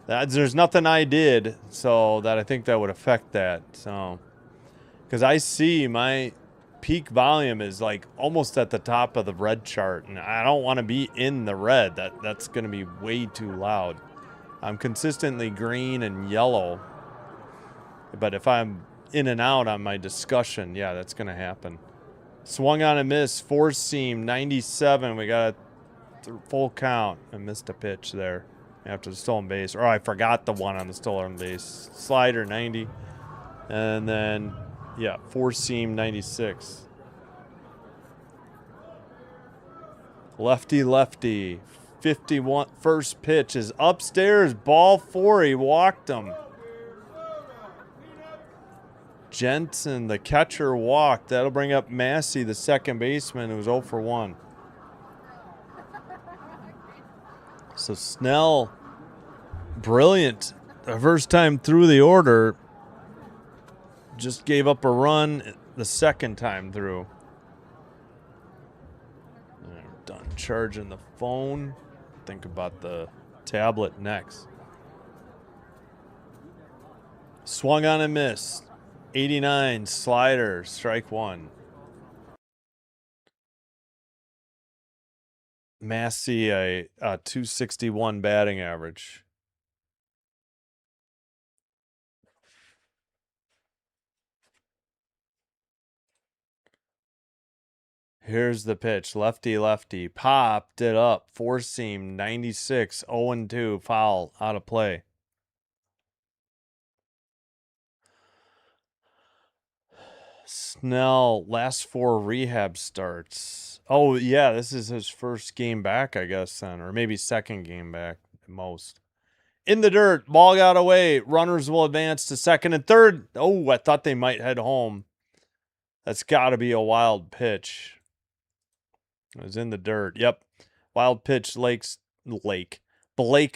There's nothing I did, so that I think that would affect that. So, because I see my peak volume is like almost at the top of the red chart, and I don't want to be in the red. That's going to be way too loud. I'm consistently green and yellow, but if I'm in and out on my discussion, yeah, that's going to happen. Swung on a miss, 4-seam, 97. We got a full count. I missed a pitch there after the stolen base. Or I forgot the one on the stolen base. Slider, 90. And then, yeah, 4-seam, 96. Lefty, lefty. 51. First pitch is upstairs. Ball 4. He walked him. Jensen, the catcher, walked. That'll bring up Massey, the second baseman, who was 0 for 1. So Snell, brilliant. The first time through the order, just gave up a run the second time through. I'm done charging the phone. Think about the tablet next. Swung on and missed. 89, slider, strike 1. Massey, a 261 batting average. Here's the pitch. Lefty, lefty. Popped it up. 4-seam, 96, 0-2. Foul, out of play. Snell, last 4 rehab starts. Oh, yeah, this is his first game back, I guess, then. Or maybe second game back at most. In the dirt. Ball got away. Runners will advance to second and third. Oh, I thought they might head home. That's got to be a wild pitch. It was in the dirt. Yep. Wild pitch, Blake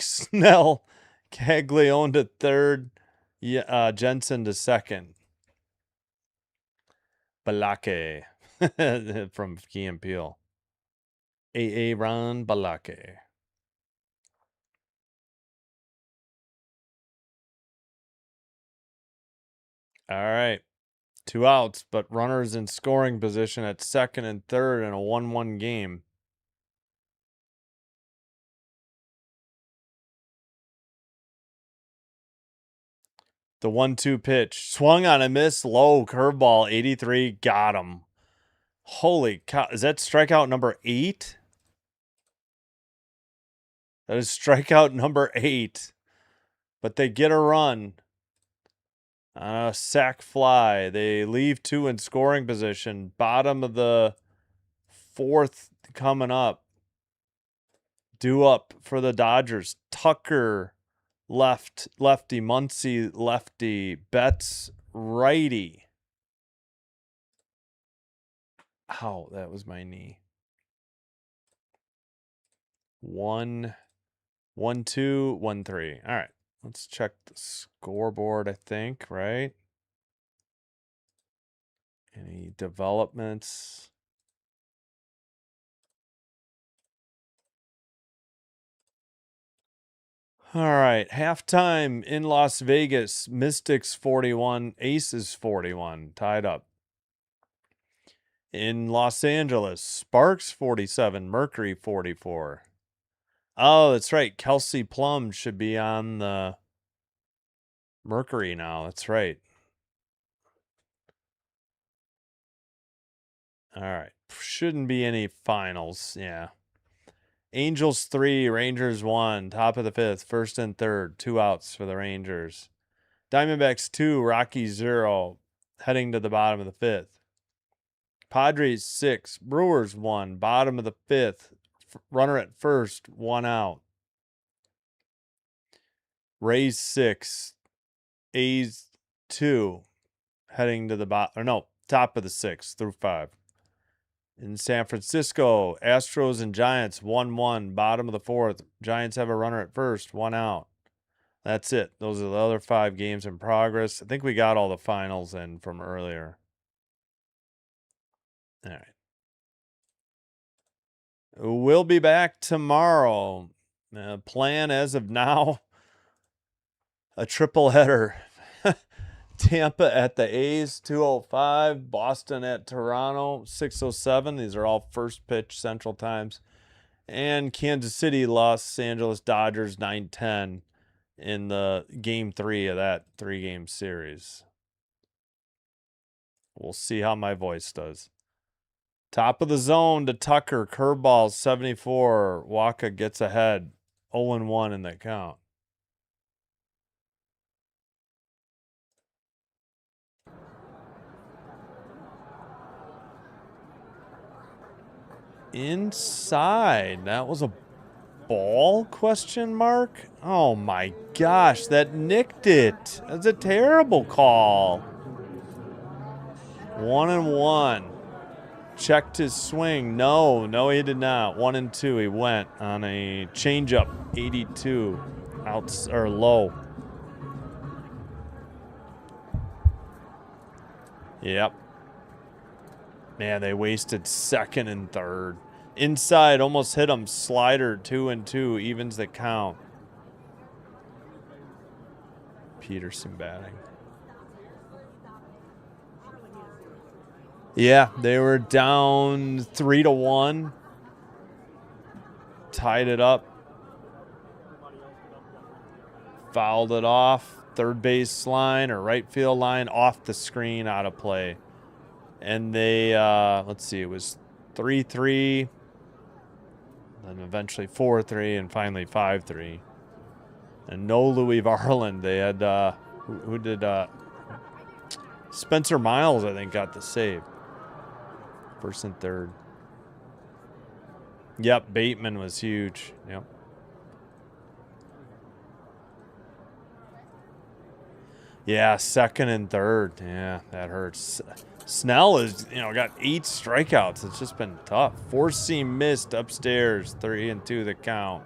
Snell. Caglione to third. Yeah, Jensen to second. Balake from Key and Peele. Aaron Balake. All right. 2 outs, but runners in scoring position at second and third in a 1-1 game. The 1-2 pitch. Swung on a miss. Low curveball. 83. Got him. Holy cow. Is that strikeout number 8? That is strikeout number 8. But they get a run. Sack fly. They leave 2 in scoring position. Bottom of the 4th coming up. Due up for the Dodgers. Tucker lefty. Muncy lefty. Betts righty. Ow, that was my knee. 1, 2, 1, 3. All right. Let's check the scoreboard, I think, right? Any developments? All right. Halftime in Las Vegas. Mystics 41, Aces 41. Tied up. In Los Angeles, Sparks 47, Mercury 44. Oh, that's right. Kelsey Plum should be on the Mercury now. That's right. All right. Shouldn't be any finals. Yeah. Angels 3, Rangers 1. Top of the 5th, first and third. 2 outs for the Rangers. Diamondbacks 2, Rockies 0. Heading to the bottom of the 5th. Padres 6, Brewers 1. Bottom of the 5th. Runner at first, 1 out. Rays 6, A's 2. Heading to the bottom. Or no, Top of the 6th through 5. In San Francisco, Astros and Giants 1-1, bottom of the 4th. Giants have a runner at first, 1 out. That's it. Those are the other 5 games in progress. I think we got all the finals in from earlier. All right. We'll be back tomorrow. Plan as of now, a triple header. Tampa at the A's, 2:05. Boston at Toronto, 6:07. These are all first pitch Central Times. And Kansas City, Los Angeles Dodgers, 9:10 in the game 3 of that 3-game series. We'll see how my voice does. Top of the zone to Tucker, curveball, 74. Waka gets ahead, 0-1 in that count. Inside. That was a ball, question mark? Oh my gosh, that nicked it. That's a terrible call. 1-1. Checked his swing. No, he did not. 1-2. He went on a changeup, 82, outs or low. Yep. Man, they wasted 2nd and 3rd. Inside, almost hit him. Slider, 2-2, evens the count. Peterson batting. Yeah, they were down 3-1. Tied it up. Fouled it off. Third base line or right field line, off the screen, out of play. And they, let's see, it was 3-3. Then eventually 4-3 and finally 5-3. And no Louis Varland. They had, who did, Spencer Miles, I think, got the save. 1st and 3rd. Yep, Bateman was huge. Yep. Yeah, 2nd and 3rd. Yeah, that hurts. Snell is, got 8 strikeouts. It's just been tough. 4-seam missed upstairs. 3-2 the count.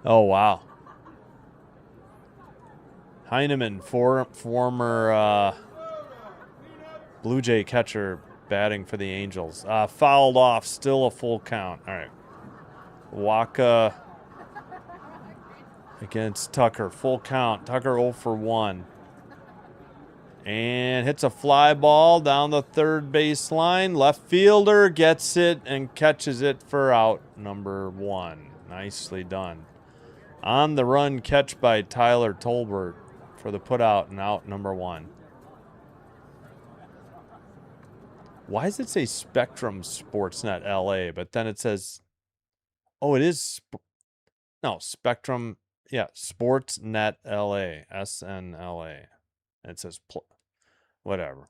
Oh, wow. Heineman, former Blue Jay catcher, batting for the Angels. Fouled off, still a full count. All right. Waka against Tucker, full count. Tucker 0 for 1. And hits a fly ball down the third base line. Left fielder gets it and catches it for out number 1. Nicely done. On the run catch by Tyler Tolbert for the putout and out number 1. Why does it say Spectrum Sportsnet LA, but then it says, oh, it is, no, Spectrum, yeah, Sportsnet LA, SNLA. And it says, whatever.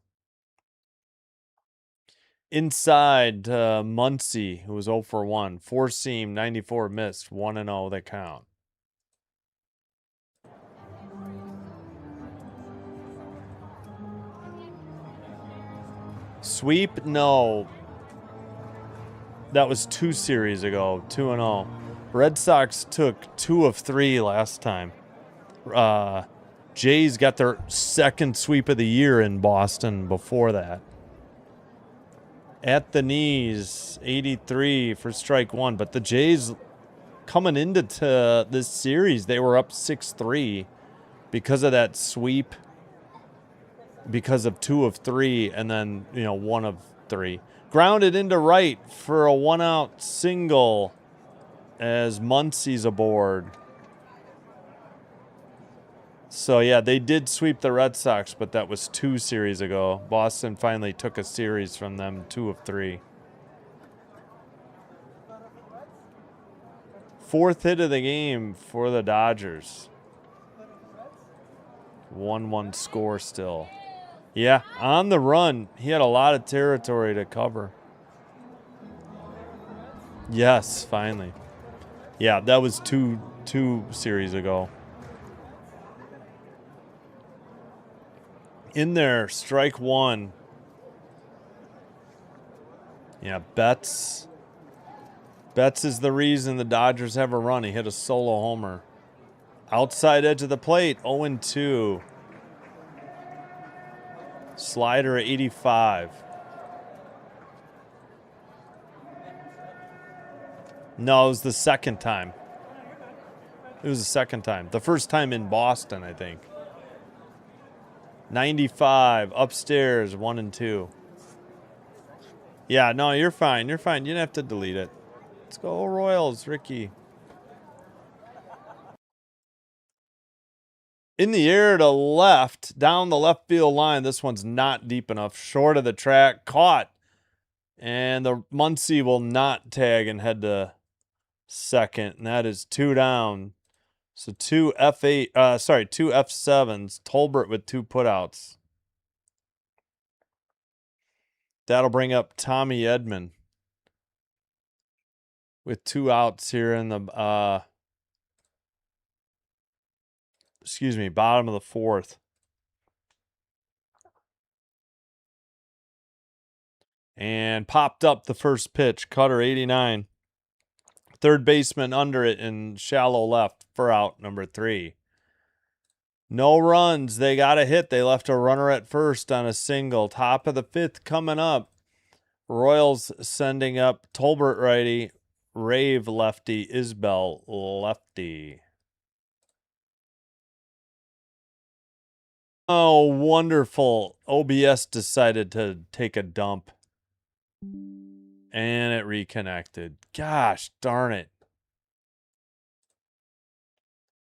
Inside, Muncy, who was 0 for 1. 4-seam, 94 missed, 1-0 the count. Sweep? No. That was 2 series ago, 2-0. Red Sox took 2 of 3 last time. Jays got their 2nd sweep of the year in Boston before that. At the knees, 83 for strike 1. But the Jays, coming into this series, they were up 6-3 because of that sweep, because of 2 of 3, and then, 1 of 3. Grounded into right for a 1-out single as Muncy's aboard. So, yeah, they did sweep the Red Sox, but that was 2 series ago. Boston finally took a series from them, 2 of 3. 4th hit of the game for the Dodgers. 1-1 score still. Yeah, on the run. He had a lot of territory to cover. Yes, finally. Yeah, that was two series ago. In there, strike one. Yeah, Betts. Betts is the reason the Dodgers have a run. He hit a solo homer. Outside edge of the plate, 0-2. Slider at 85. No, it was the second time. It was the second time. The first time in Boston, I think. 95, upstairs, 1-2. Yeah, no, you're fine. You're fine. You didn't have to delete it. Let's go Royals, Ricky. In the air to left, down the left field line. This one's not deep enough. Short of the track, caught. And the Muncie will not tag and head to second. And that is 2 down. So two F7s. Tolbert with 2 putouts. That'll bring up Tommy Edman with 2 outs here in the bottom of the 4th. And popped up the first pitch. Cutter 89. Third baseman under it in shallow left for out number 3. No runs. They got a hit. They left a runner at first on a single. Top of the 5th coming up. Royals sending up Tolbert righty, Rave lefty, Isbell lefty. Oh, wonderful. OBS decided to take a dump. And it reconnected. Gosh darn it.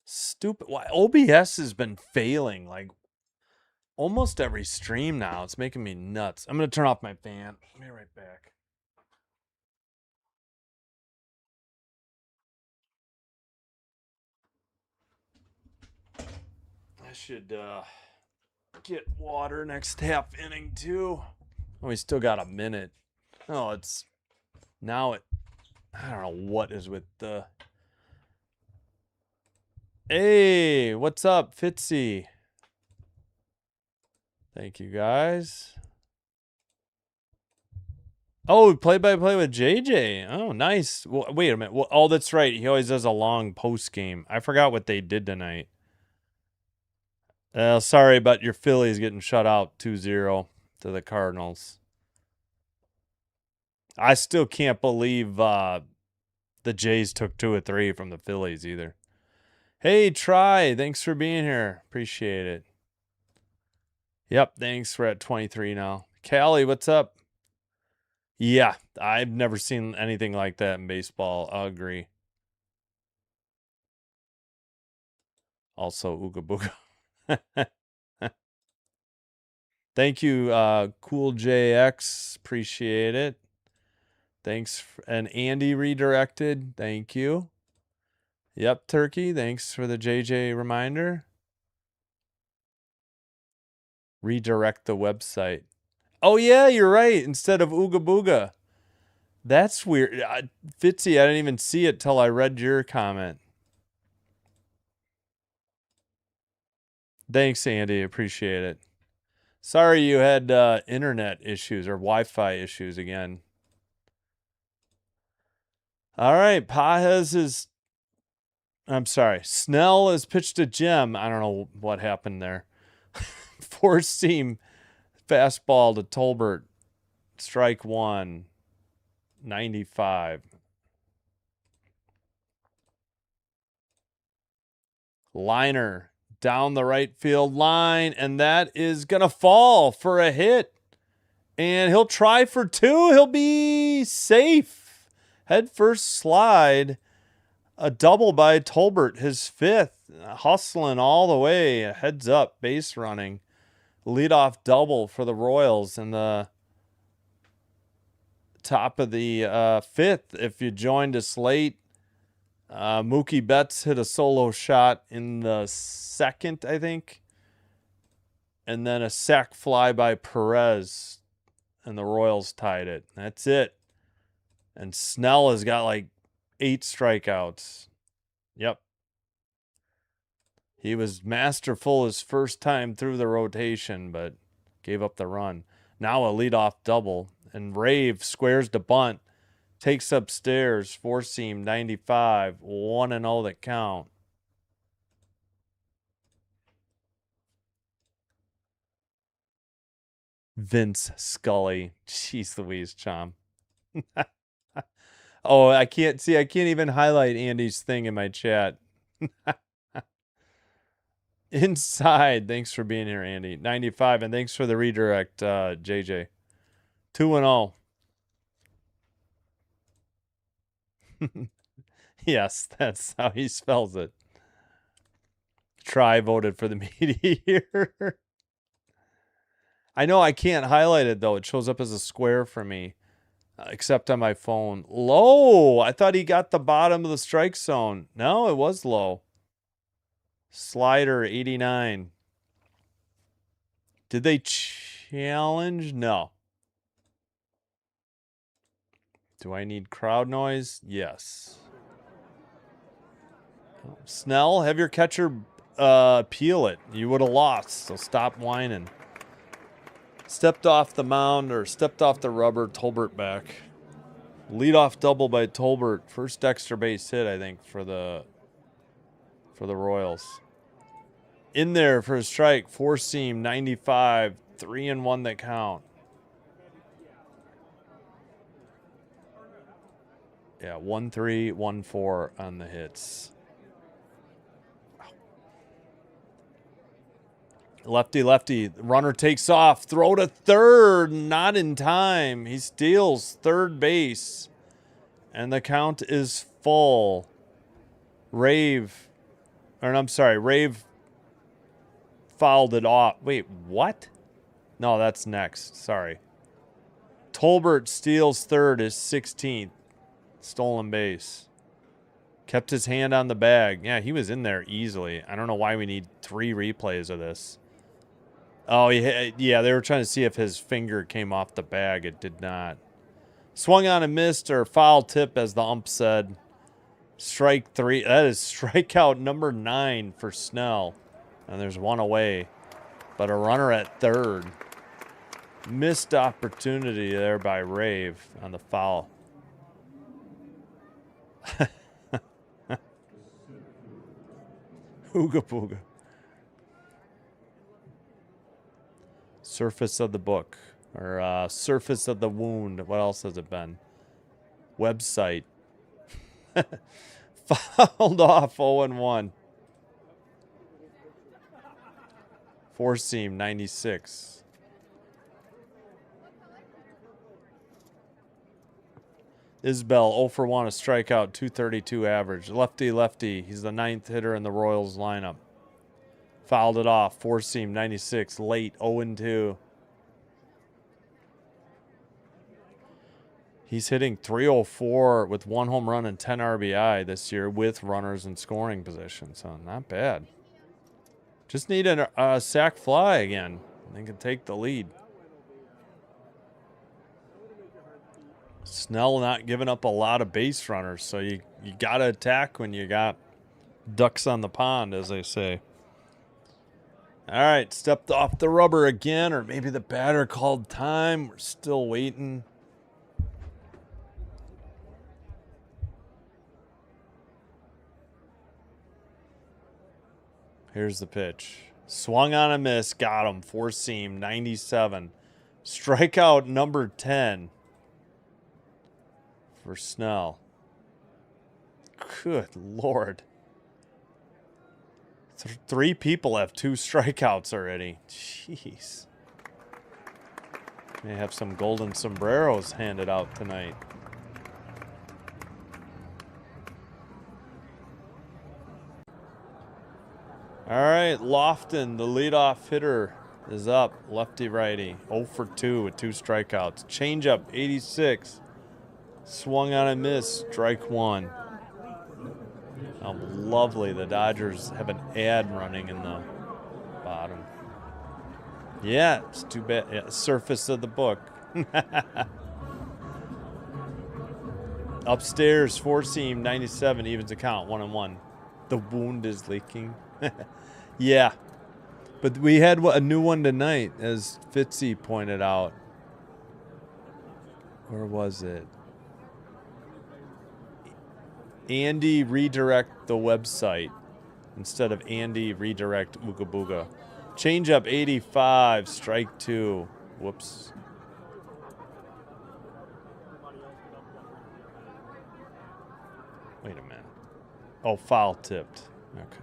Stupid. Why OBS has been failing like almost every stream now. It's making me nuts. I'm going to turn off my fan. I'll be right back. I should get water next half inning too. Oh, we still got a minute. Oh, it's now it. I don't know what is with the. Hey, what's up, Fitzy? Thank you, guys. Oh, play-by-play with JJ. Oh, nice. Well, wait a minute. Well, oh, that's right. He always does a long post game. I forgot what they did tonight. Sorry, but your Phillies getting shut out 2-0 to the Cardinals. I still can't believe the Jays took 2 or 3 from the Phillies either. Hey, Try. Thanks for being here. Appreciate it. Yep, thanks. We're at 23 now. Callie, what's up? Yeah, I've never seen anything like that in baseball. I'll agree. Also, Ooga Booga. Thank you, Cool JX. Appreciate it. Thanks. And Andy redirected. Thank you. Yep, Turkey. Thanks for the JJ reminder. Redirect the website. Oh, yeah, you're right. Instead of Ooga Booga. That's weird. Fitzy, I didn't even see it till I read your comment. Thanks, Andy. Appreciate it. Sorry you had internet issues or Wi-Fi issues again. All right, Pajes is... I'm sorry. Snell has pitched a gem. I don't know what happened there. Four-seam fastball to Tolbert. Strike 1. 95. Liner down the right field line, and that is going to fall for a hit. And he'll try for 2. He'll be safe. Head first slide. A double by Tolbert, his 5th. Hustling all the way. Heads up, base running. Leadoff double for the Royals in the top of the 5th. If you joined us late, Mookie Betts hit a solo shot in the 2nd, I think. And then a sac fly by Perez. And the Royals tied it. That's it. And Snell has got like 8 strikeouts. Yep. He was masterful his first time through the rotation, but gave up the run. Now a leadoff double, and Rave squares the bunt, takes upstairs, four-seam 95, 1-0 that count. Vince Scully. Jeez Louise, Chom. Oh, I can't even highlight Andy's thing in my chat. Inside. Thanks for being here, Andy. 95, and thanks for the redirect, JJ. 2-0. Yes, that's how he spells it. Try voted for the meteor. I know I can't highlight it, though. It shows up as a square for me, except on my phone. Low. I thought he got the bottom of the strike zone. No, it was low. Slider, 89. Did they challenge? No. Do I need crowd noise? Yes. Snell, have your catcher peel it. You would have lost, so stop whining. Stepped off the mound, or stepped off the rubber, Tolbert back. Leadoff double by Tolbert. First extra base hit, I think, for the Royals. In there for a strike, four-seam, 95, 3-1 that count. Yeah, 1-3, 1-4 on the hits. Lefty, lefty. Runner takes off. Throw to third. Not in time. He steals third base. And the count is full. Rave fouled it off. Wait, what? No, that's next. Sorry. Tolbert steals third, his 16th. Stolen base. Kept his hand on the bag. Yeah, he was in there easily. I don't know why we need 3 replays of this. Oh, yeah, they were trying to see if his finger came off the bag. It did not. Swung on and missed, or foul tip, as the ump said. Strike 3. That is strikeout number 9 for Snell. And there's one away. But a runner at third. Missed opportunity there by Rave on the foul. Ooga booga. Surface of the book. Or surface of the wound. What else has it been? Website. Fouled off 0-1. Four-seam 96. Isbell 0 for 1, a strikeout, 232 average. Lefty, lefty. He's the 9th hitter in the Royals lineup. Fouled it off. Four-seam 96. Late 0-2. He's hitting .304 with 1 home run and 10 RBI this year with runners in scoring position. So not bad. Just need a sac fly again. They can take the lead. Snell not giving up a lot of base runners, so you got to attack when you got ducks on the pond, as they say. All right, stepped off the rubber again, or maybe the batter called time. We're still waiting. Here's the pitch. Swung on a miss, got him. Four-seam, 97. Strikeout number 10 for Snell. Good Lord. 3 people have 2 strikeouts already. Jeez. May have some golden sombreros handed out tonight. All right, Lofton, the leadoff hitter, is up. Lefty-righty, 0 for 2 with 2 strikeouts. Changeup, 86. Swung on a miss, strike 1. Oh, lovely. The Dodgers have an ad running in the bottom. Yeah, it's too bad. Yeah, surface of the book. Upstairs, four-seam, 97, evens the count, 1-1. The wound is leaking. Yeah. But we had a new one tonight, as Fitzy pointed out. Where was it? Andy redirect the website instead of Andy redirect Ooga Booga. Change up 85, strike 2. Whoops. Wait a minute. Oh, foul tipped. Okay.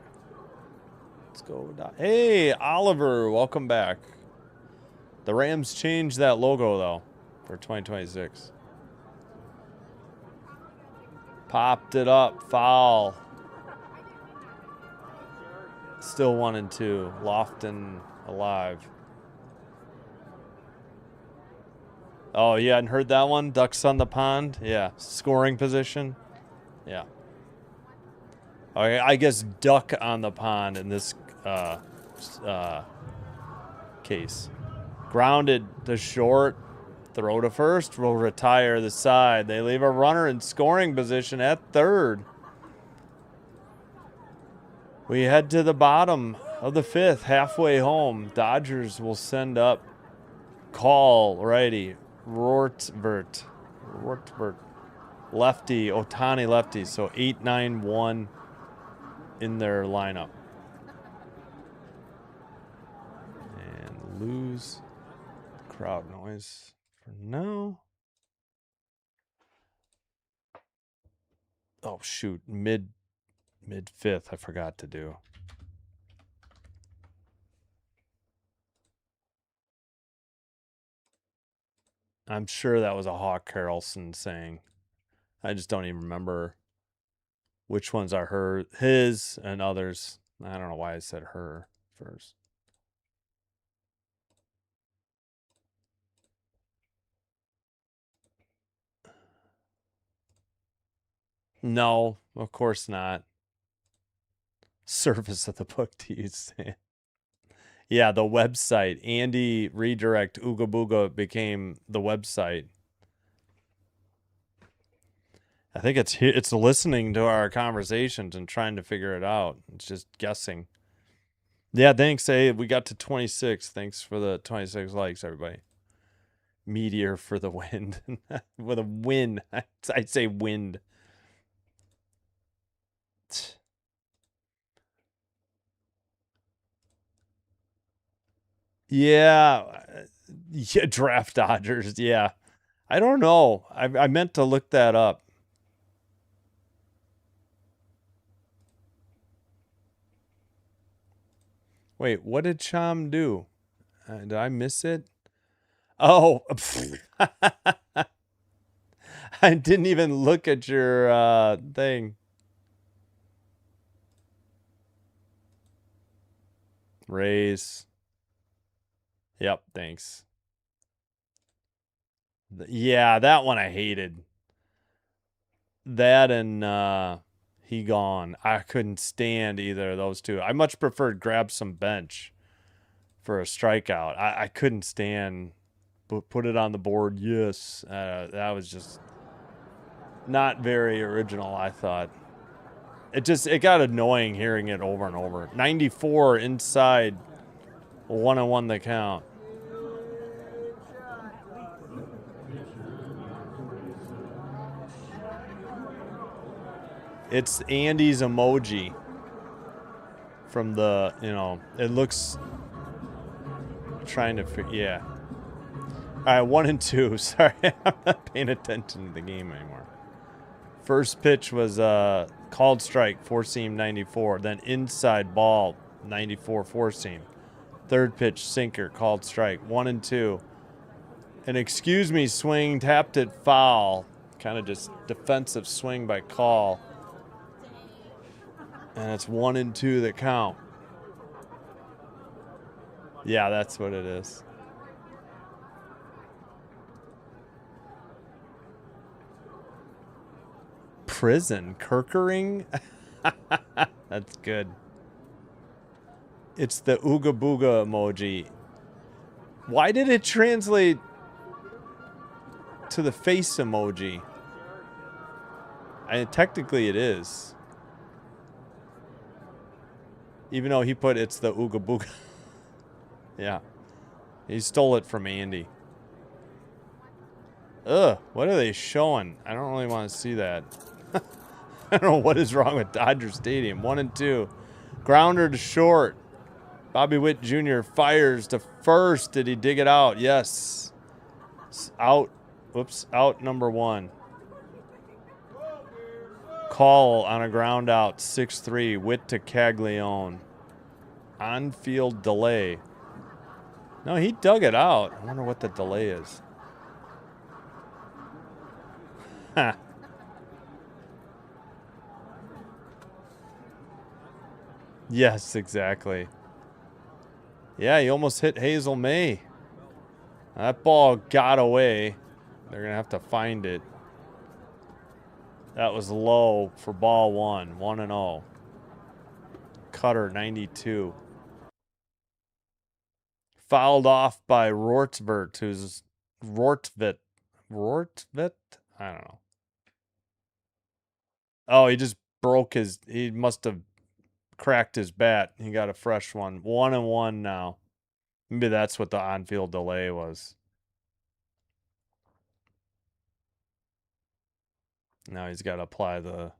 Let's go. Hey, Oliver, welcome back. The Rams changed that logo, though, for 2026. Popped it up. Foul. Still 1-2. Lofton alive. Oh, you hadn't heard that one? Ducks on the pond? Yeah. Scoring position? Yeah. Okay, I guess duck on the pond in this case. Grounded to short. Throw to first. Will retire the side. They leave a runner in scoring position at third. We head to the bottom of the fifth, halfway home. Dodgers will send up call righty. Rortvert. Lefty. Otani lefty. So 8-9-1 in their lineup. And lose crowd noise for now. Oh shoot, mid fifth I forgot to do. I'm sure that was a Hawk Harrelson saying. I just don't even remember which ones are his and others. I don't know why I said her first. No, of course not. Service of the book to use. Yeah, the website. Andy redirect Ooga Booga became the website. I think it's listening to our conversations and trying to figure it out. It's just guessing. Yeah, thanks. Hey, we got to 26. Thanks for the 26 likes, everybody. Meteor for the wind. With a win. I'd say wind. Yeah. Yeah, draft Dodgers. Yeah. I don't know. I meant to look that up. Wait, what did Cham do? Did I miss it? Oh, I didn't even look at your thing. Raise. Yep, thanks. Yeah, that one I hated. That and He Gone. I couldn't stand either of those two. I much preferred Grab Some Bench for a strikeout. I couldn't stand put it on the board. Yes. That was just not very original, I thought. It got annoying hearing it over and over. 94 inside, 1-1 the count. It's Andy's emoji from the, it looks trying to figure, yeah. All right, 1-2. Sorry, I'm not paying attention to the game anymore. First pitch was called strike, four-seam 94. Then inside ball, 94 four-seam. Third pitch, sinker, called strike, 1-2. An excuse me swing, tapped it foul. Kind of just defensive swing by Call. And it's 1-2 that count. Yeah, that's what it is. Prison Kirkering? That's good. It's the Ooga Booga emoji. Why did it translate to the face emoji? Technically it is. Even though he put it's the Ooga Booga. Yeah. He stole it from Andy. Ugh, what are they showing? I don't really want to see that. I don't know what is wrong with Dodger Stadium. 1 and 2. Grounder to short. Bobby Witt Jr. fires to first. Did he dig it out? Yes. Out. Whoops. Out number 1. Call on a ground out. 6-3. Witt to Caglione. On-field delay. No, he dug it out. I wonder what the delay is. Huh. Yes, exactly. Yeah, he almost hit Hazel May. That ball got away. They're going to have to find it. That was low for ball 1. 1-0. Cutter, 92. Fouled off by Rortvert, who's Rortvet. Rortvet? I don't know. Oh, he just broke his... He must have cracked his bat. He got a fresh one. 1-1 now. Maybe that's what the on-field delay was. Now he's got to apply the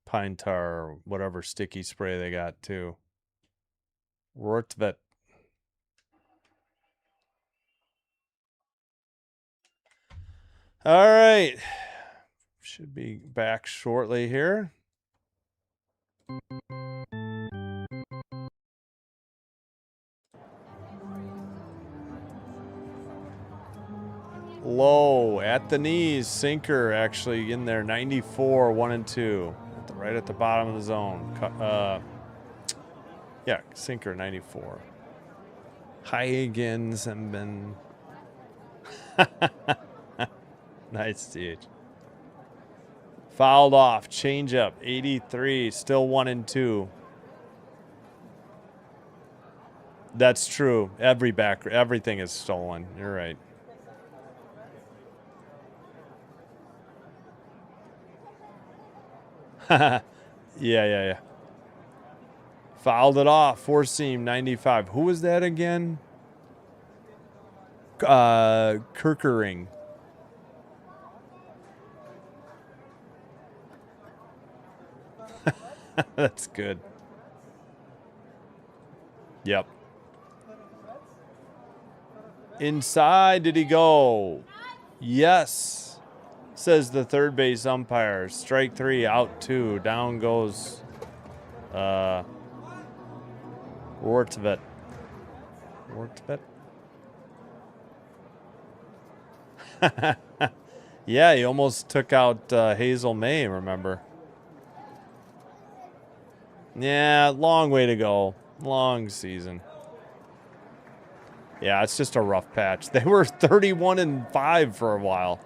pine tar or whatever sticky spray they got too. Rortvet. All right. Should be back shortly here. Low at the knees, sinker actually in there, 94, 1 and 2, right at the bottom of the zone. Yeah, sinker 94. Huygens and been nice, CH. Fouled off, change up, 83, still 1 and 2. That's true. Everything is stolen. You're right. Yeah. Fouled it off. Four seam 95. Who was that again? Kirkering. That's good. Yep. Inside did he go? Yes. Says the third base umpire. Strike 3, out 2. Down goes Rortvet. Yeah, he almost took out Hazel May, remember? Yeah, long way to go. Long season. Yeah, it's just a rough patch. They were 31-5 for a while.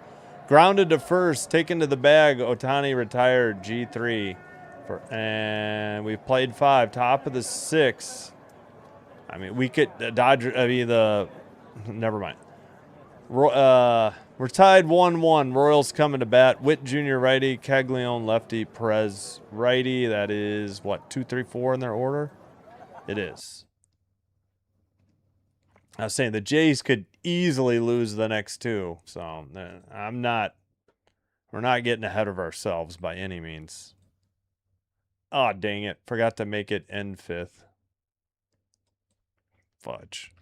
Grounded to first, taken to the bag. Otani retired, G3. And we played 5, top of the 6. I mean, we could never mind. We're tied 1-1. Royals coming to bat. Witt Jr. righty, Caglione lefty, Perez righty. That is what, 2, 3, 4 in their order? It is. I was saying the Jays could easily lose the next 2, so we're not getting ahead of ourselves by any means. Oh, dang it. Forgot to make it end 5th. Fudge.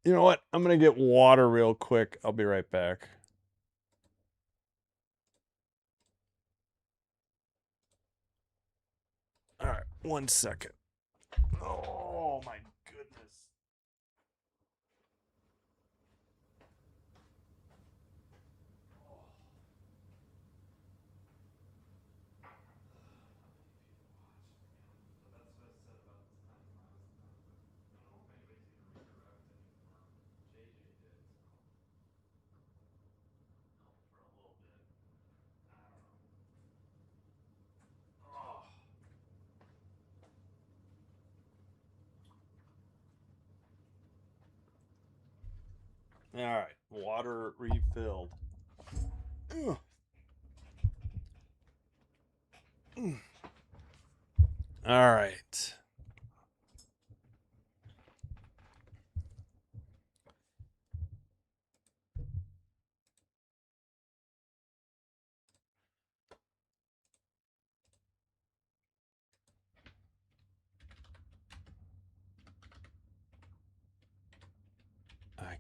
You know what? I'm going to get water real quick. I'll be right back. All right, 1 second. Oh, my goodness. All right, water refilled. All right.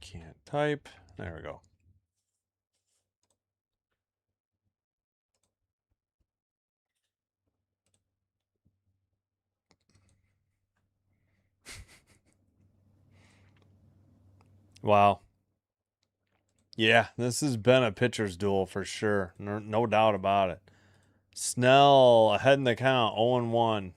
can't type. There we go. Wow. Yeah, this has been a pitcher's duel for sure. No doubt about it. Snell ahead in the count, 0-1.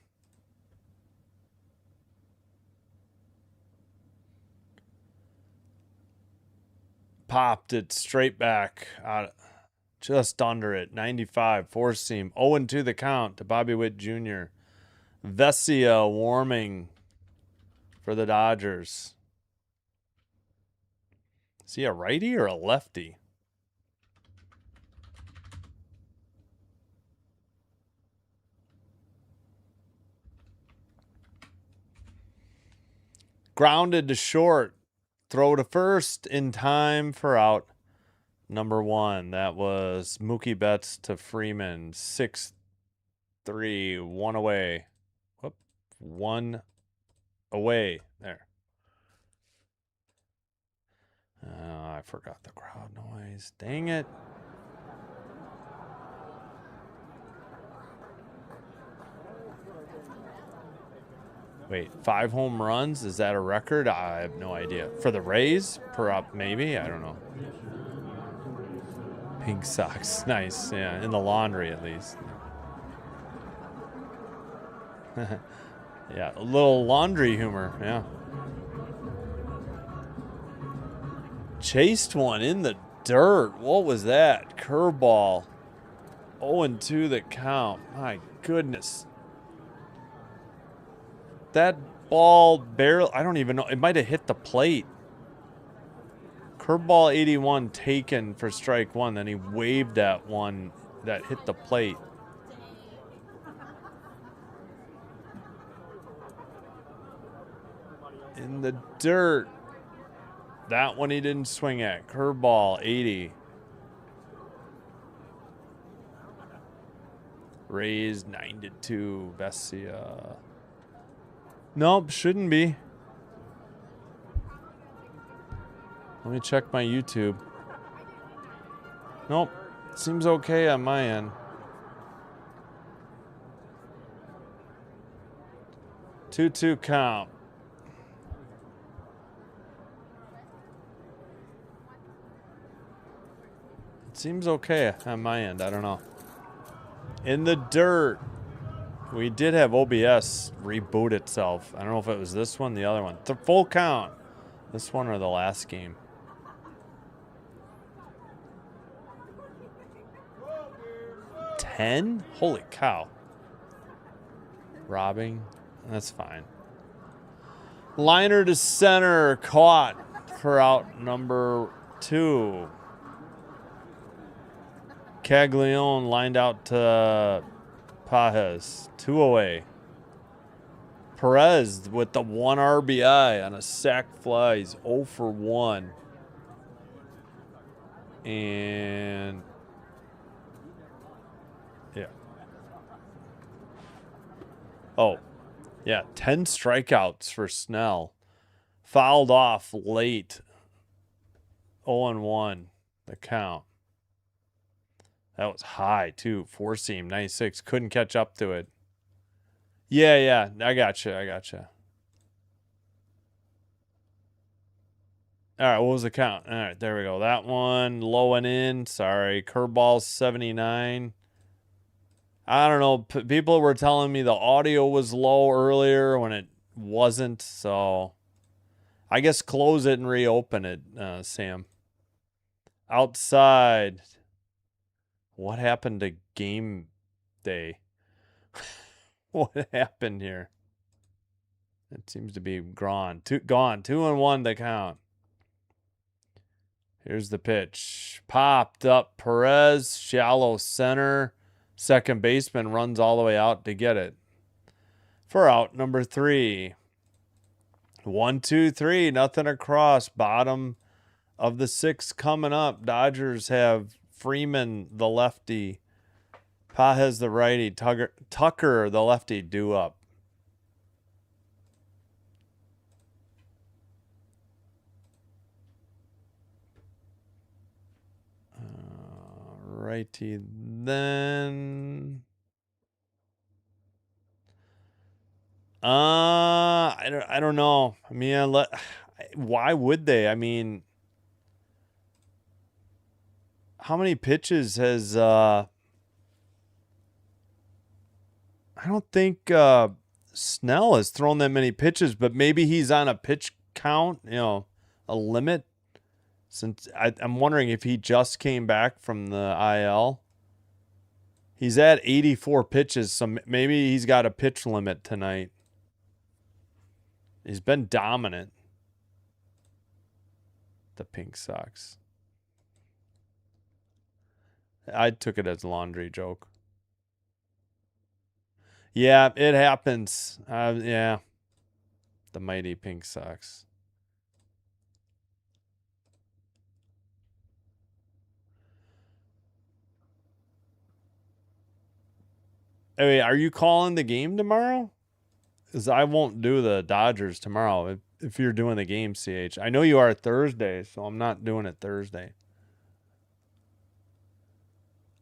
Popped it straight back, just under it, 95, four seam, 0-2 the count to Bobby Witt Jr. Vesia warming for the Dodgers. Is he a righty or a lefty? Grounded to short. Throw to first in time for out number 1. That was Mookie Betts to Freeman. 6-3, 1 away. Whoop, 1 away. There. I forgot the crowd noise. Dang it. Wait, 5 home runs? Is that a record? I have no idea. For the Rays? Maybe? I don't know. Pink socks. Nice. Yeah, in the laundry at least. Yeah, a little laundry humor. Yeah. Chased one in the dirt. What was that? Curveball. 0-2 the count. My goodness. That ball barely, I don't even know. It might have hit the plate. Curveball 81 taken for strike 1. Then he waved at one that hit the plate. In the dirt. That one he didn't swing at. Curveball 80. Rays 9-2. Vesia. Nope, shouldn't be. Let me check my YouTube. Nope, seems okay on my end. 2-2 count. It seems okay on my end. I don't know. In the dirt. We did have OBS reboot itself. I don't know if it was this one, the other one. The full count. This one or the last game. $10? Holy cow. Robbing. That's fine. Liner to center. Caught for out number 2. Caglione lined out to Pajes. 2 away. Perez with the 1 RBI on a sac fly. He's 0 for 1. And yeah. Oh, yeah. 10 strikeouts for Snell. Fouled off late. 0-1 the count. That was high, too. 4 seam, 96. Couldn't catch up to it. Yeah. I gotcha. All right, what was the count? All right, there we go. That one low and in. Sorry. Curveball 79. I don't know. People were telling me the audio was low earlier when it wasn't. So I guess close it and reopen it, Sam. Outside. What happened to game day? What happened here? It seems to be gone. 2-1 the count. Here's the pitch. Popped up. Perez, shallow center. Second baseman runs all the way out to get it. For out number 3. 1-2-3. Nothing across. Bottom of the 6th coming up. Dodgers have Freeman, the lefty. Pajes, the righty. Tucker, the lefty, due up. righty then. I don't know. I mean, why would they? I mean, how many pitches has I don't think Snell has thrown that many pitches, but maybe he's on a pitch count, a limit. Since I'm wondering if he just came back from the IL. He's at 84 pitches, so maybe he's got a pitch limit tonight. He's been dominant. The Pink Sox. I took it as a laundry joke. Yeah, it happens. Yeah. The mighty Pink Sox. Hey, are you calling the game tomorrow? Because I won't do the Dodgers tomorrow if you're doing the game, CH. I know you are Thursday, so I'm not doing it Thursday.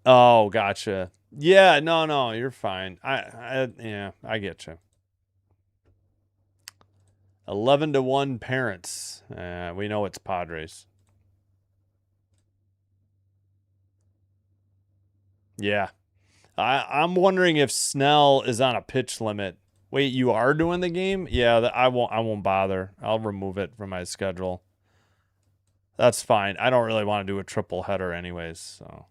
Oh, gotcha. Yeah, no, you're fine. Yeah, I get you. 11-1 parents. We know it's Padres. Yeah. I'm wondering if Snell is on a pitch limit. Wait, you are doing the game? Yeah, I won't bother. I'll remove it from my schedule. That's fine. I don't really want to do a triple header anyways, so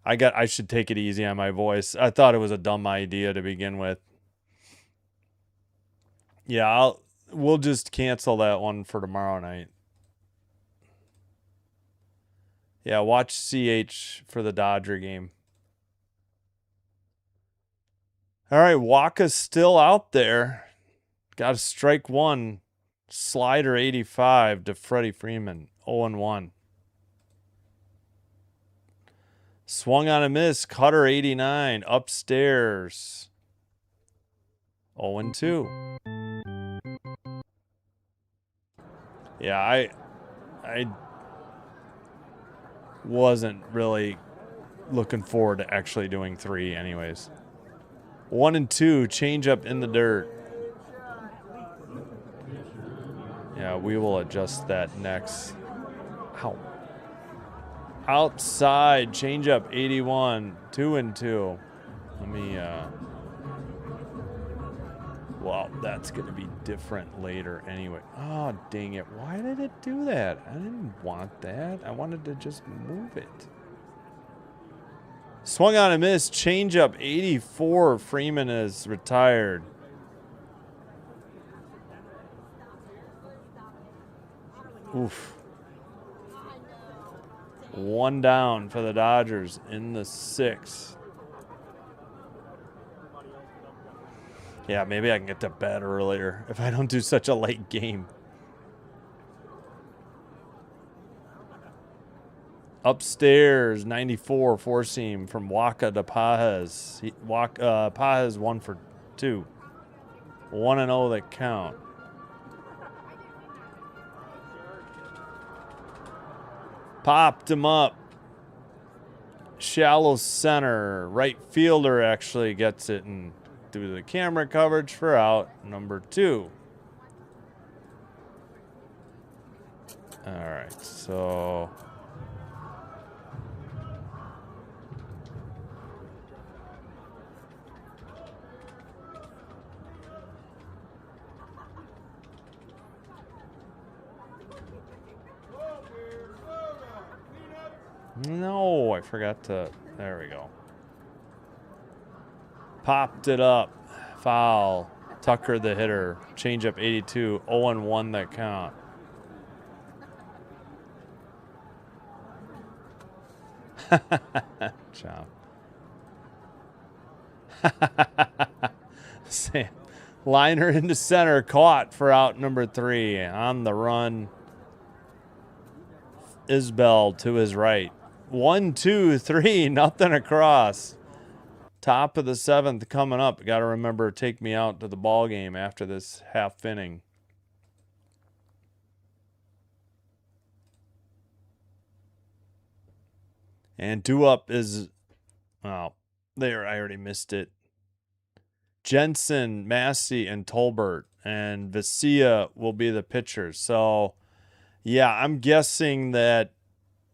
I should take it easy on my voice. I thought it was a dumb idea to begin with. Yeah, we'll just cancel that one for tomorrow night. Yeah, watch CH for the Dodger game. All right, Waka's still out there. Got a strike one. Slider 85 to Freddie Freeman. 0-1. Swung on a miss. Cutter 89. Upstairs. 0-2. Yeah, I wasn't really looking forward to actually doing 3 anyways. 1-2. Changeup in the dirt. Yeah, we will adjust that next. Ow. Outside, changeup 81, 2-2. Let me, well, that's going to be different later anyway. Oh, dang it. Why did it do that? I didn't want that. I wanted to just move it. Swung on a miss, changeup 84. Freeman is retired. Oof. 1 down for the Dodgers in the 6th. Yeah, maybe I can get to bed earlier if I don't do such a late game. Upstairs, 94 four-seam from Waka to Pajes. Pajes 1 for 2. 1-0 that count. Popped him up. Shallow center. Right fielder actually gets it and through the camera coverage for out number 2. All right, so no, I forgot to. There we go. Popped it up. Foul. Tucker the hitter. Changeup 82. 0-1 that count. Chop. Sam. Liner into center. Caught for out number 3. On the run. Isbell to his right. 1, 2, 3. Nothing across. Top of the 7th coming up. Got to remember, take me out to the ball game after this half inning. And Dewup is, oh, there, I already missed it. Jensen, Massey, and Tolbert, and Vesia will be the pitchers. So, yeah, I'm guessing that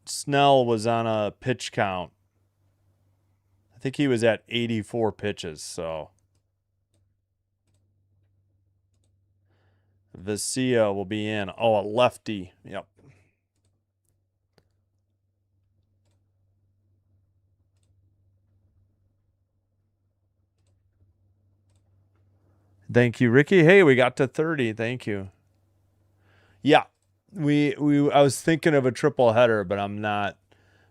Snell was on a pitch count. I think he was at 84 pitches, so. Vesia will be in. Oh, a lefty. Yep. Thank you, Ricky. Hey, we got to 30. Thank you. Yeah. I was thinking of a triple header, but I'm not.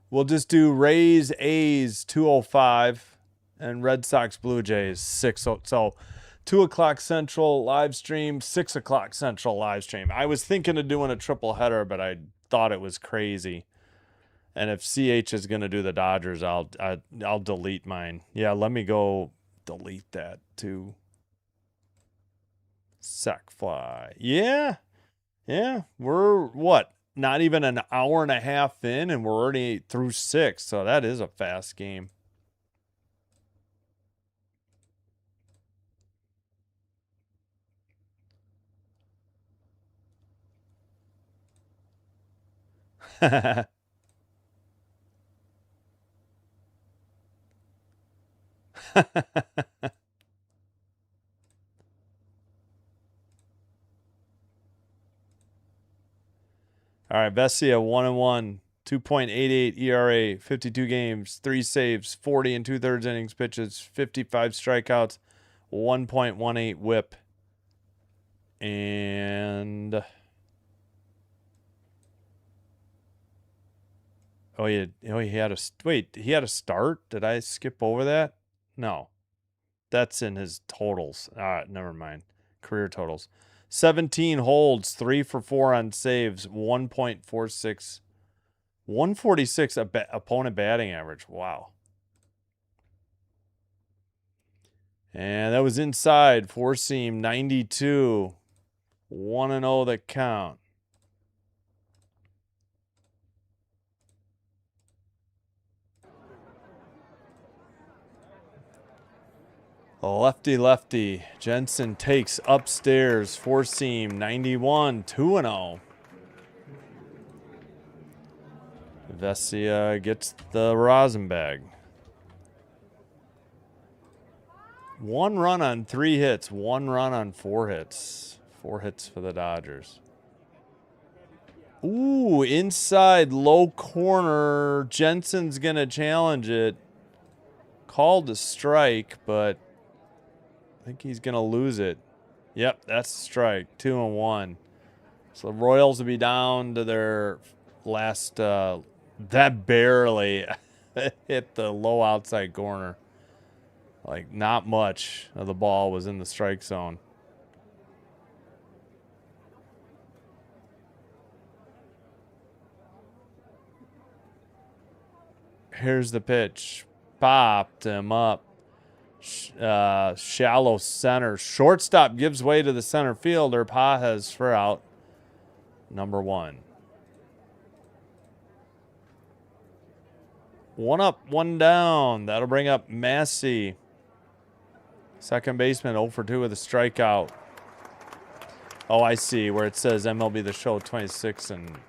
We'll just do Rays, A's 205 and Red Sox, Blue Jays 6. So 2 o'clock Central live stream, 6 o'clock Central live stream. I was thinking of doing a triple header, but I thought it was crazy. And if CH is going to do the Dodgers, I'll delete mine. Yeah, let me go delete that too. Sack fly. Yeah. Yeah. We're what? Not even an hour and a half in, and we're already through 6. So that is a fast game. All right, Vesia 1-1, 2.88 ERA, 52 games, 3 saves, 40 and 2/3 innings pitches, 55 strikeouts, 1.18 WHIP, and he had a he had a start. Did I skip over that? No, that's in his totals. Never mind. Career totals. 17 holds, 3 for 4 on saves, 1.46, 146 opponent batting average. Wow. And that was inside, 4-seam, 92, 1-0 the count. Lefty. Jensen takes upstairs, 4-seam, 91, 2-0. Vesia gets the rosin bag. 1 run on 3 hits, 1 run on 4 hits. 4 hits for the Dodgers. Ooh, inside low corner. Jensen's going to challenge it. Called a strike, but I think he's going to lose it. Yep, that's a strike. 2-1. So the Royals will be down to their last. That barely hit the low outside corner. Like, not much of the ball was in the strike zone. Here's the pitch. Popped him up. Shallow center. Shortstop gives way to the center fielder. Pages for out. Number 1. 1 up, 1 down. That'll bring up Massey. Second baseman 0 for 2 with a strikeout. Oh, I see where it says MLB The Show 26 and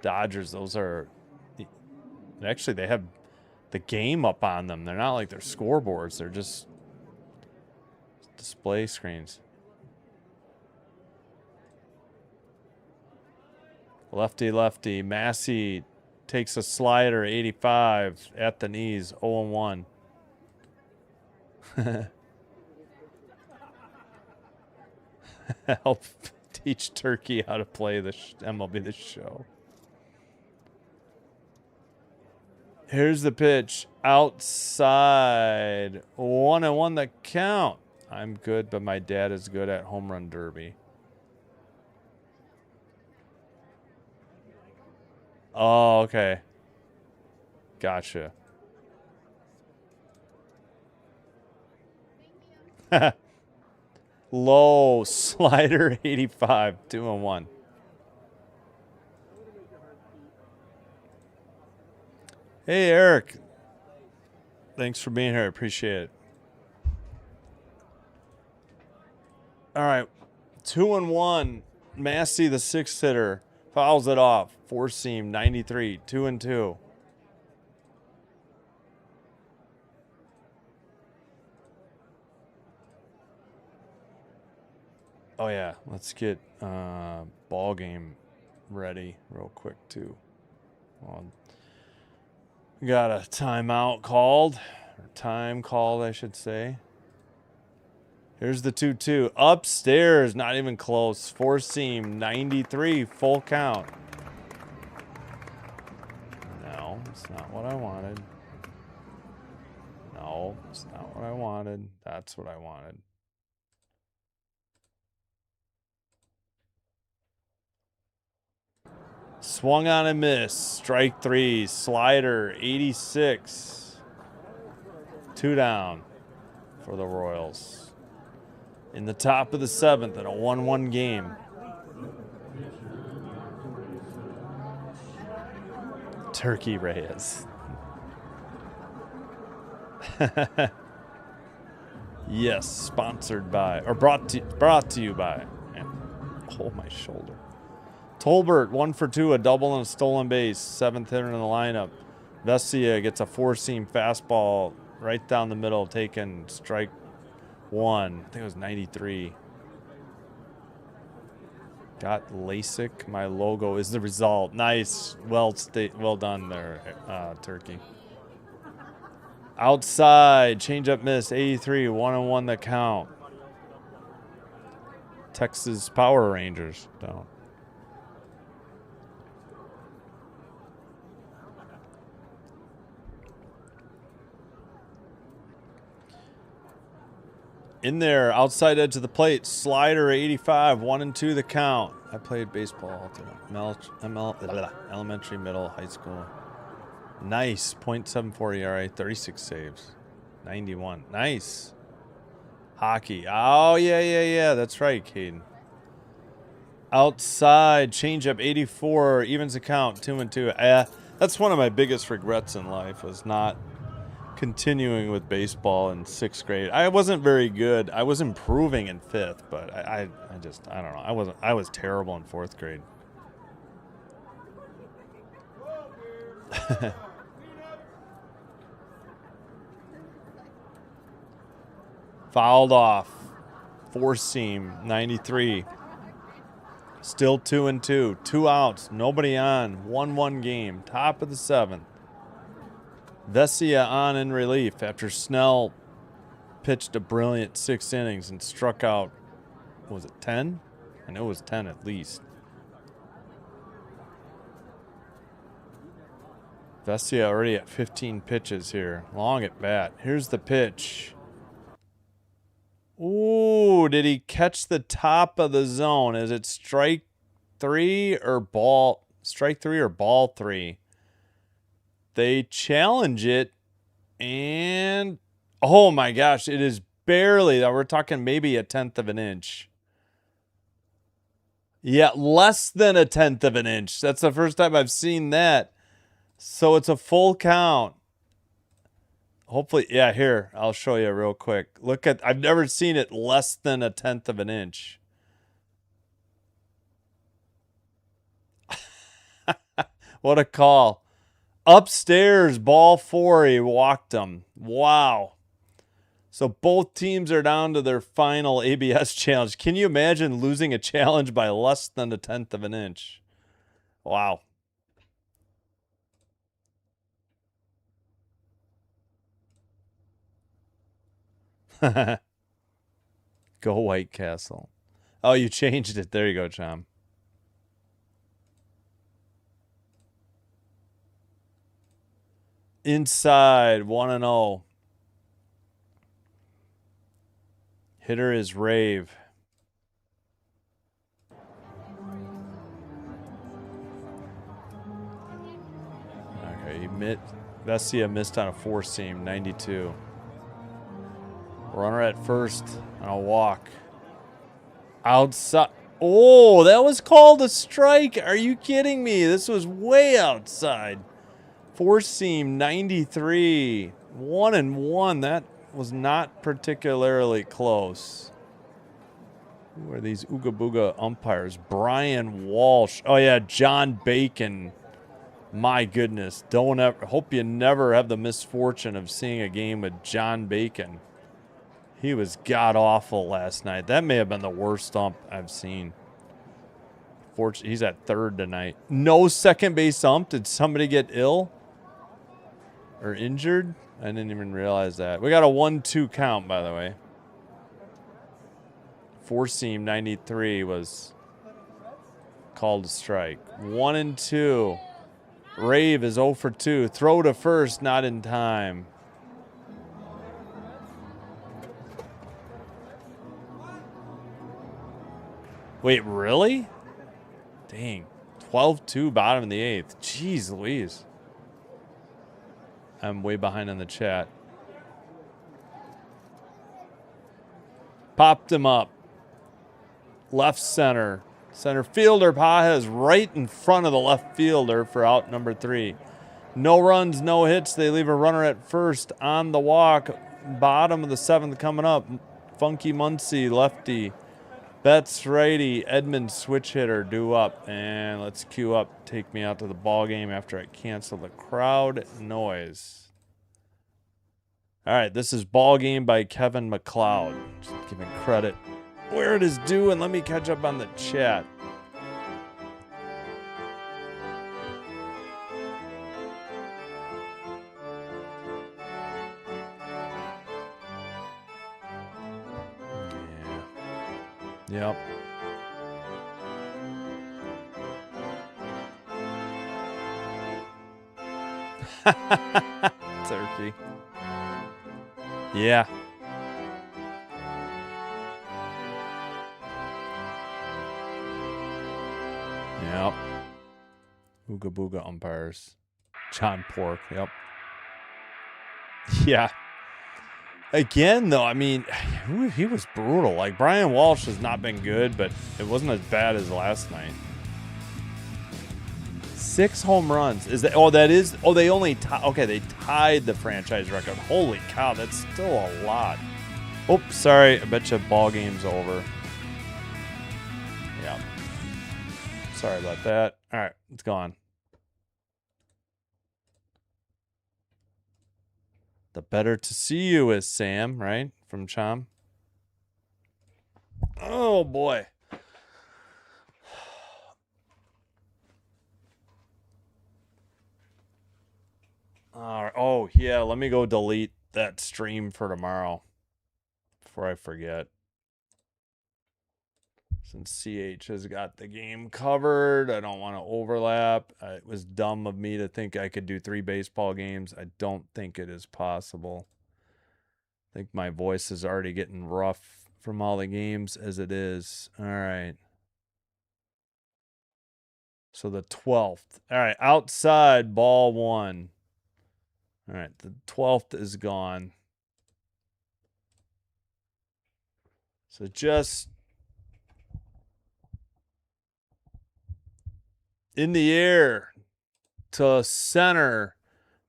Dodgers. Those are actually, they have the game up on them. They're not like their scoreboards. They're just display screens. Lefty. Massey takes a slider, 85 at the knees, 0-1. Help teach Turkey how to play the MLB The Show. Here's the pitch. Outside. 1-1 the count. I'm good, but my dad is good at home run derby. Oh, okay. Gotcha. Low slider, 85, 2-1. Hey, Eric. Thanks for being here. Appreciate it. All right. 2-1. Massey, the sixth hitter, fouls it off. Four seam, 93. 2-2. Oh, yeah. Let's get ball game ready real quick, too. Well, we got a timeout called. Or time called, I should say. Here's the 2-2. Upstairs, not even close. Four seam, 93. Full count. No, it's not what I wanted. No, it's not what I wanted. That's what I wanted. Swung on and missed. Strike three. Slider, 86. 2 down for the Royals. In the top of the seventh in a 1-1 game. Turkey Reyes. Yes, sponsored by, or brought to you by. Oh, my shoulder. Tolbert, 1 for 2, a double and a stolen base. Seventh hitter in the lineup. Vesia gets a four-seam fastball right down the middle, taken strike one. I think it was 93. Got LASIK. My logo is the result. Nice. Well done there, Turkey. Outside. Changeup missed. 83. 1-1 the count. Texas Power Rangers down. In there, outside edge of the plate, slider 85, 1-2 the count. I played baseball, elementary, middle, high school. Nice, .74 ERA, 36 saves, 91. Nice. Hockey. Oh, yeah. That's right, Caden. Outside, changeup 84, evens the count, 2-2. That's one of my biggest regrets in life, was not continuing with baseball in sixth grade. I wasn't very good. I was improving in fifth, but I don't know. I was terrible in fourth grade. Fouled off. Four seam, 93. Still 2-2. 2 outs. Nobody on. 1-1 game. Top of the seventh. Vesia on in relief after Snell pitched a brilliant 6 innings and struck out, was it 10? I know it was 10 at least. Vesia already at 15 pitches here. Long at bat. Here's the pitch. Ooh, did he catch the top of the zone? Is it strike 3 or ball? Strike 3 or ball 3? They challenge it, and oh my gosh, it is barely. We're talking maybe 1/10 of an inch. Yeah, less than 1/10 of an inch. That's the first time I've seen that. So it's a full count. Hopefully, yeah, here, I'll show you real quick. Look at, I've never seen it less than 1/10 of an inch. What a call. Upstairs, ball 4, he walked him. Wow. So both teams are down to their final ABS challenge. Can you imagine losing a challenge by less than 1/10 of an inch? Wow. Go White Castle. Oh, you changed it. There you go, Chom. Inside, 1-0. Hitter is Rave. Okay, Vesia missed on a 4-seam, 92. Runner at first on a walk. Outside. Oh, that was called a strike. Are you kidding me? This was way outside. Four seam 93. 1-1. That was not particularly close. Who are these Ooga Booga umpires? Brian Walsh. Oh yeah, John Bacon. My goodness. Don't ever, hope you never have the misfortune of seeing a game with John Bacon. He was god-awful last night. That may have been the worst ump I've seen. He's at third tonight. No second base ump. Did somebody get ill or injured? I didn't even realize that. We got a 1-2 count, by the way. Four seam 93 was called a strike. 1-2. Rave is 0 for 2. Throw to first, not in time. Wait, really? Dang. 12-2, bottom of the 8th. Jeez Louise. I'm way behind on the chat. Popped him up. Left center. Center fielder Paja is right in front of the left fielder for out number 3. No runs, no hits. They leave a runner at first on the walk. Bottom of the 7th coming up. Funky Muncie, lefty. Betts, righty. Edmund, switch hitter, due up. And let's cue up. Take me out to the ball game after I cancel the crowd noise. All right, this is Ball Game by Kevin McLeod. Just giving credit where it is due, and let me catch up on the chat. Yep. Turkey. Yeah. Yep. Ooga Booga umpires. John Pork. Yep. Yeah. Again, though, I mean, he was brutal. Like, Brian Walsh has not been good, but it wasn't as bad as last night. 6 home runs. Is that? Oh, that is. Oh, they only. Okay, they tied the franchise record. Holy cow, that's still a lot. Oops, sorry. I bet you ball game's over. Yeah. Sorry about that. All right, it's gone. The better to see you is Sam, right? From Chom. Oh, boy. All right. Oh, yeah. Let me go delete that stream for tomorrow before I forget. Since CH has got the game covered, I don't want to overlap. It was dumb of me to think I could do 3 baseball games. I don't think it is possible. I think my voice is already getting rough from all the games as it is. All right. So the 12th. All right. Outside, ball 1. All right. The 12th is gone. So just in the air to center,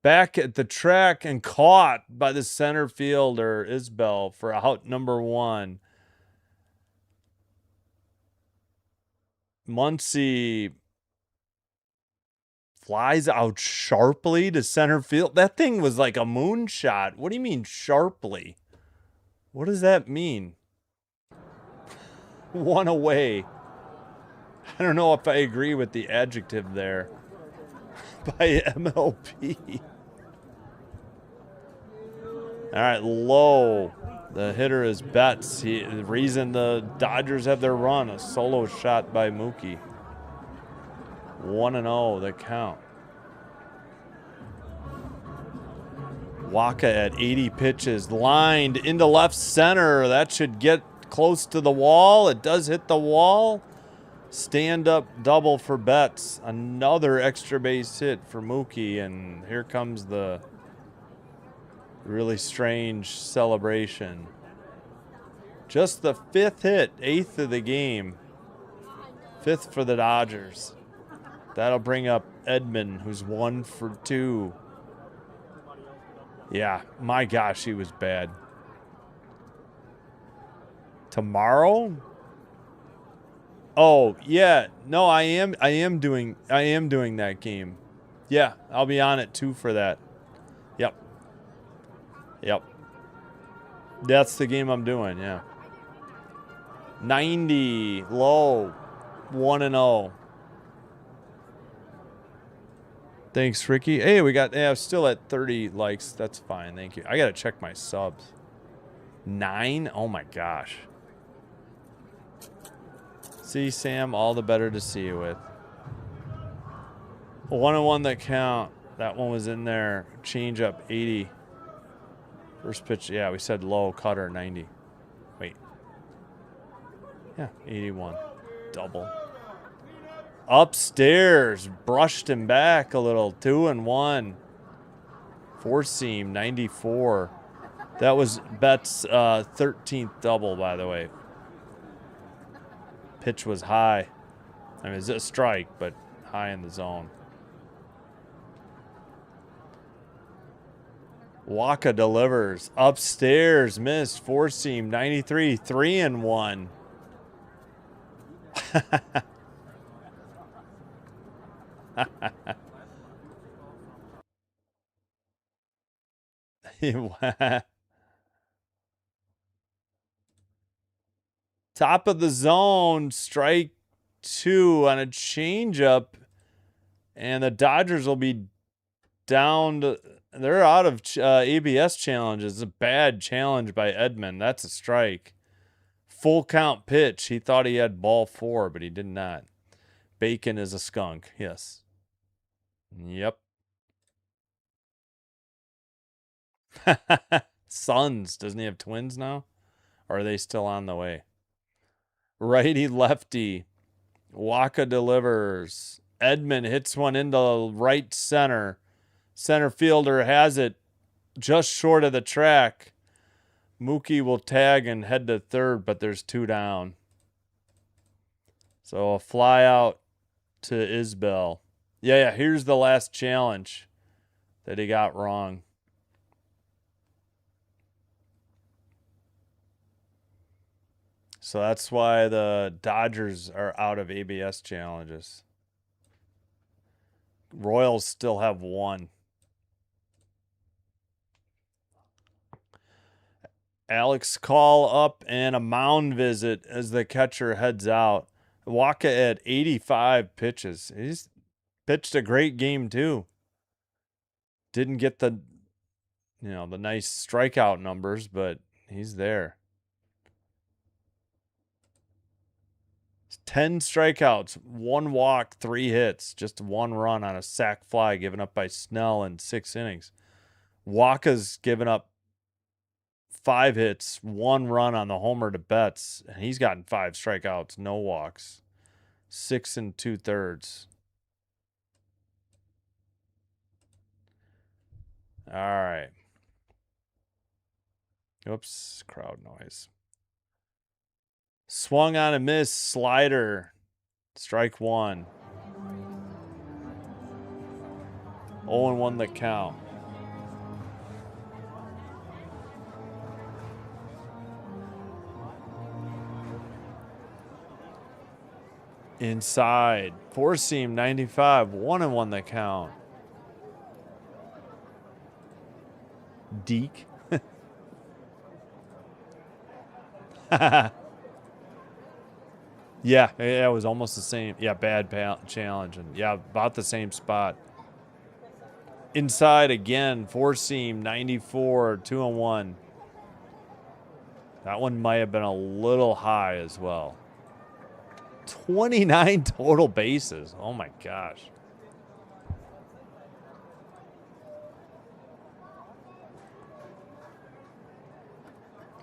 back at the track, and caught by the center fielder, Isbell, for out number 1. Muncie flies out sharply to center field. That thing was like a moonshot. What do you mean sharply? What does that mean? 1 away. I don't know if I agree with the adjective there. By MLB. All right, low. The hitter is Betts. The reason the Dodgers have their run, a solo shot by Mookie. 1-0, the count. Waka at 80 pitches, lined into left center. That should get close to the wall. It does hit the wall. Stand-up double for Betts. Another extra base hit for Mookie, and here comes the really strange celebration. Just the 5th hit, 8th of the game. 5th for the Dodgers. That'll bring up Edmund, who's 1 for 2. Yeah, my gosh, he was bad. Tomorrow? Oh, yeah. No, I am doing that game. Yeah, I'll be on it too for that. Yep. Yep. That's the game I'm doing, yeah. 90 low. 1-0. Thanks, Ricky. Hey, we got still at 30 likes. That's fine. Thank you. I got to check my subs. 9? Oh my gosh. See, Sam, all the better to see you with. 1-1 that count. That one was in there. Change up 80. First pitch. Yeah, we said low. Cutter 90. Wait. Yeah, 81. Double. Upstairs. Brushed him back a little. 2-1. Four seam 94. That was Bet's 13th double, by the way. Pitch was high. I mean, it's a strike, but high in the zone. Waka delivers. Upstairs. Missed. Four seam 93. 3-1. Top of the zone, strike 2 on a changeup, and the Dodgers will be down to, they're out of ABS challenges. It's a bad challenge by Edmund. That's a strike. Full count pitch. He thought he had ball 4, but he did not. Bacon is a skunk. Yes. Yep. Sons. Doesn't he have twins now? Or are they still on the way? Righty lefty. Waka delivers. Edmund hits one into right center. Center fielder has it just short of the track. Mookie will tag and head to third, but there's 2 down. So a fly out to Isbell. Yeah, here's the last challenge that he got wrong. So that's why the Dodgers are out of ABS challenges. Royals still have 1. Alex call up and a mound visit as the catcher heads out. Waka at 85 pitches. He's pitched a great game too. Didn't get the nice strikeout numbers, but he's there. 10 strikeouts, 1 walk, 3 hits, just 1 run on a sac fly given up by Snell in 6 innings. Waka's given up 5 hits, 1 run on the homer to Betts, and he's gotten 5 strikeouts, no walks. 6 2/3. All right. Oops, crowd noise. Swung on a miss, slider, strike 1. 0-1 the count. Inside, 4 seam 95, 1-1 the count. Deke. Yeah, it was almost the same. Yeah, bad challenge. And yeah, about the same spot. Inside again, 4 seam, 94, 2-1. That one might have been a little high as well. 29 total bases. Oh my gosh.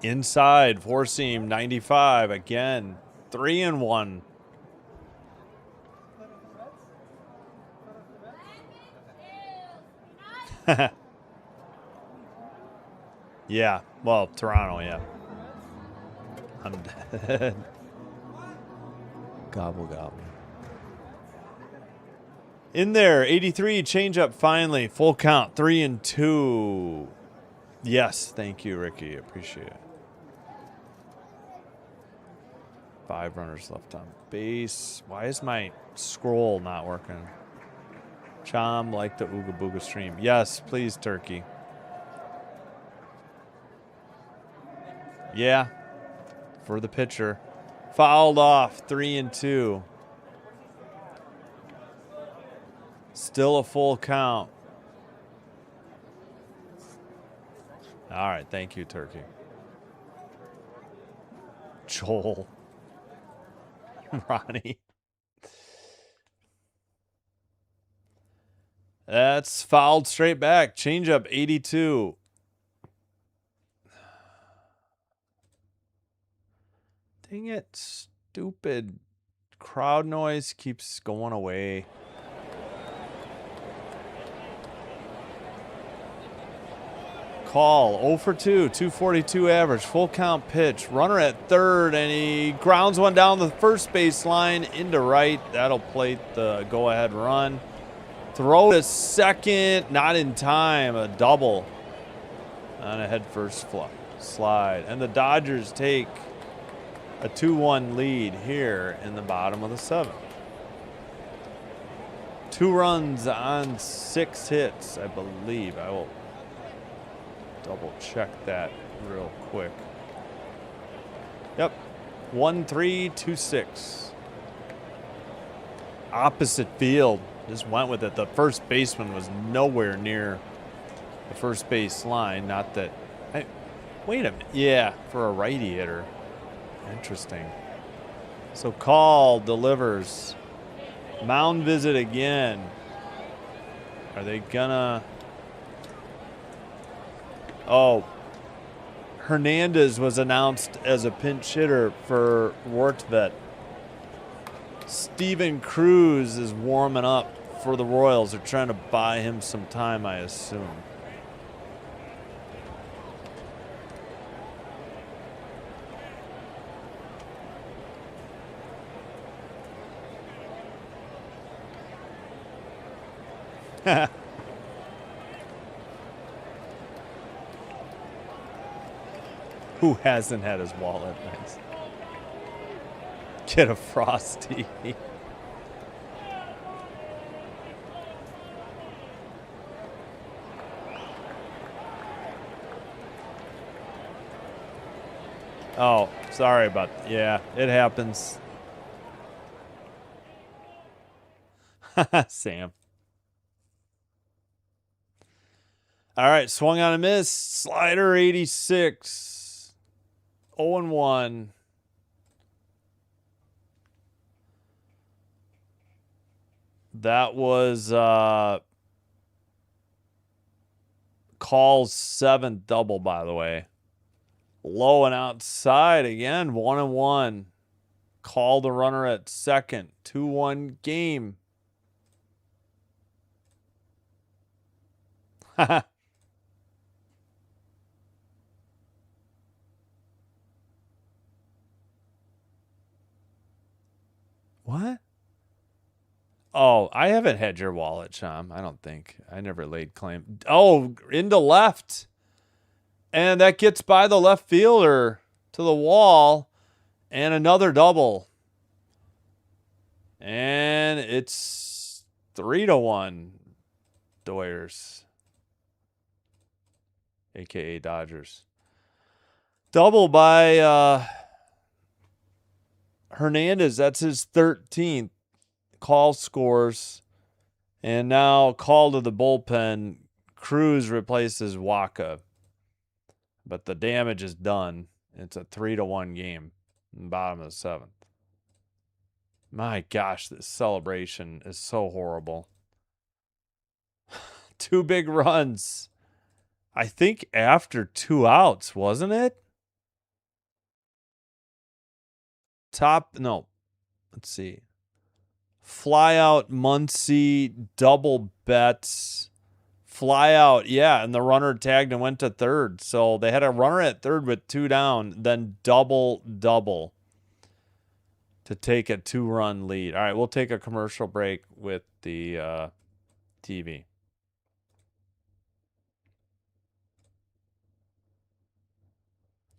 Inside, 4 seam, 95 again. 3-1. Yeah, well, Toronto, yeah. I'm dead. Gobble, gobble. In there, 83, change up finally. Full count, 3-2. Yes, thank you, Ricky. Appreciate it. 5 runners left on base. Why is my scroll not working? Chom, like the Ooga Booga stream. Yes, please, Turkey. Yeah, for the pitcher. Fouled off, 3-2. Still a full count. All right, thank you, Turkey. Joel. Ronnie. That's fouled straight back. Change up, 82. Dang it, stupid crowd noise keeps going away. Call, 0 for 2, 242 average, full count pitch. Runner at third, and he grounds one down the first base line into right. That'll plate the go-ahead run. Throw to second, not in time. A double on a head-first slide. And the Dodgers take a 2-1 lead here in the bottom of the 7th. 2 runs on 6 hits, I believe. I will double check that real quick. Yep. 1-3-2-6. Opposite field. Just went with it. The first baseman was nowhere near the first base line. Not that. Wait a minute. Yeah, for a righty hitter. Interesting. So call, delivers. Mound visit again. Are they gonna? Oh, Hernandez was announced as a pinch hitter for Wartvet. Steven Cruz is warming up for the Royals. They're trying to buy him some time, I assume. Who hasn't had his wallet? Nice. Get a Frosty. Oh, sorry about that. Yeah, it happens. Sam. All right, swung on a miss. Slider 86. 0-1. That was Call's 7th double, by the way. Low and outside again, 1-1. Call the runner at second. 2-1 game. What? Oh, I haven't had your wallet, Sham. I don't think. I never laid claim. Oh, into left. And that gets by the left fielder to the wall. And another double. And it's 3-1. Doyers. A.K.A. Dodgers. Double by Hernandez. That's his 13th. Call scores. And now call to the bullpen. Cruz replaces Waka. But the damage is done. It's a 3-1 game in the bottom of the 7th. My gosh, this celebration is so horrible. 2 big runs. I think after 2 outs, wasn't it? No. Let's see. Fly out Muncie, double bets. Fly out, yeah, and the runner tagged and went to third. So they had a runner at third with 2 down, then double. to take a 2-run lead. All right, we'll take a commercial break with the TV.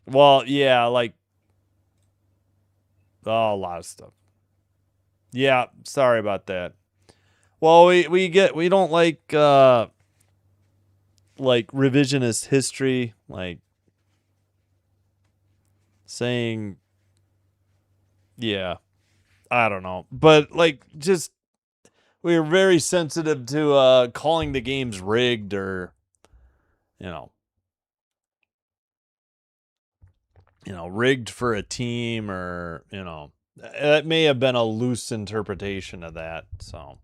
Well, yeah, like a lot of stuff. Yeah, sorry about that. Well, we don't like revisionist history, like saying, yeah, I don't know. But like just we are very sensitive to calling the games rigged or you know, rigged for a team or, that may have been a loose interpretation of that. So,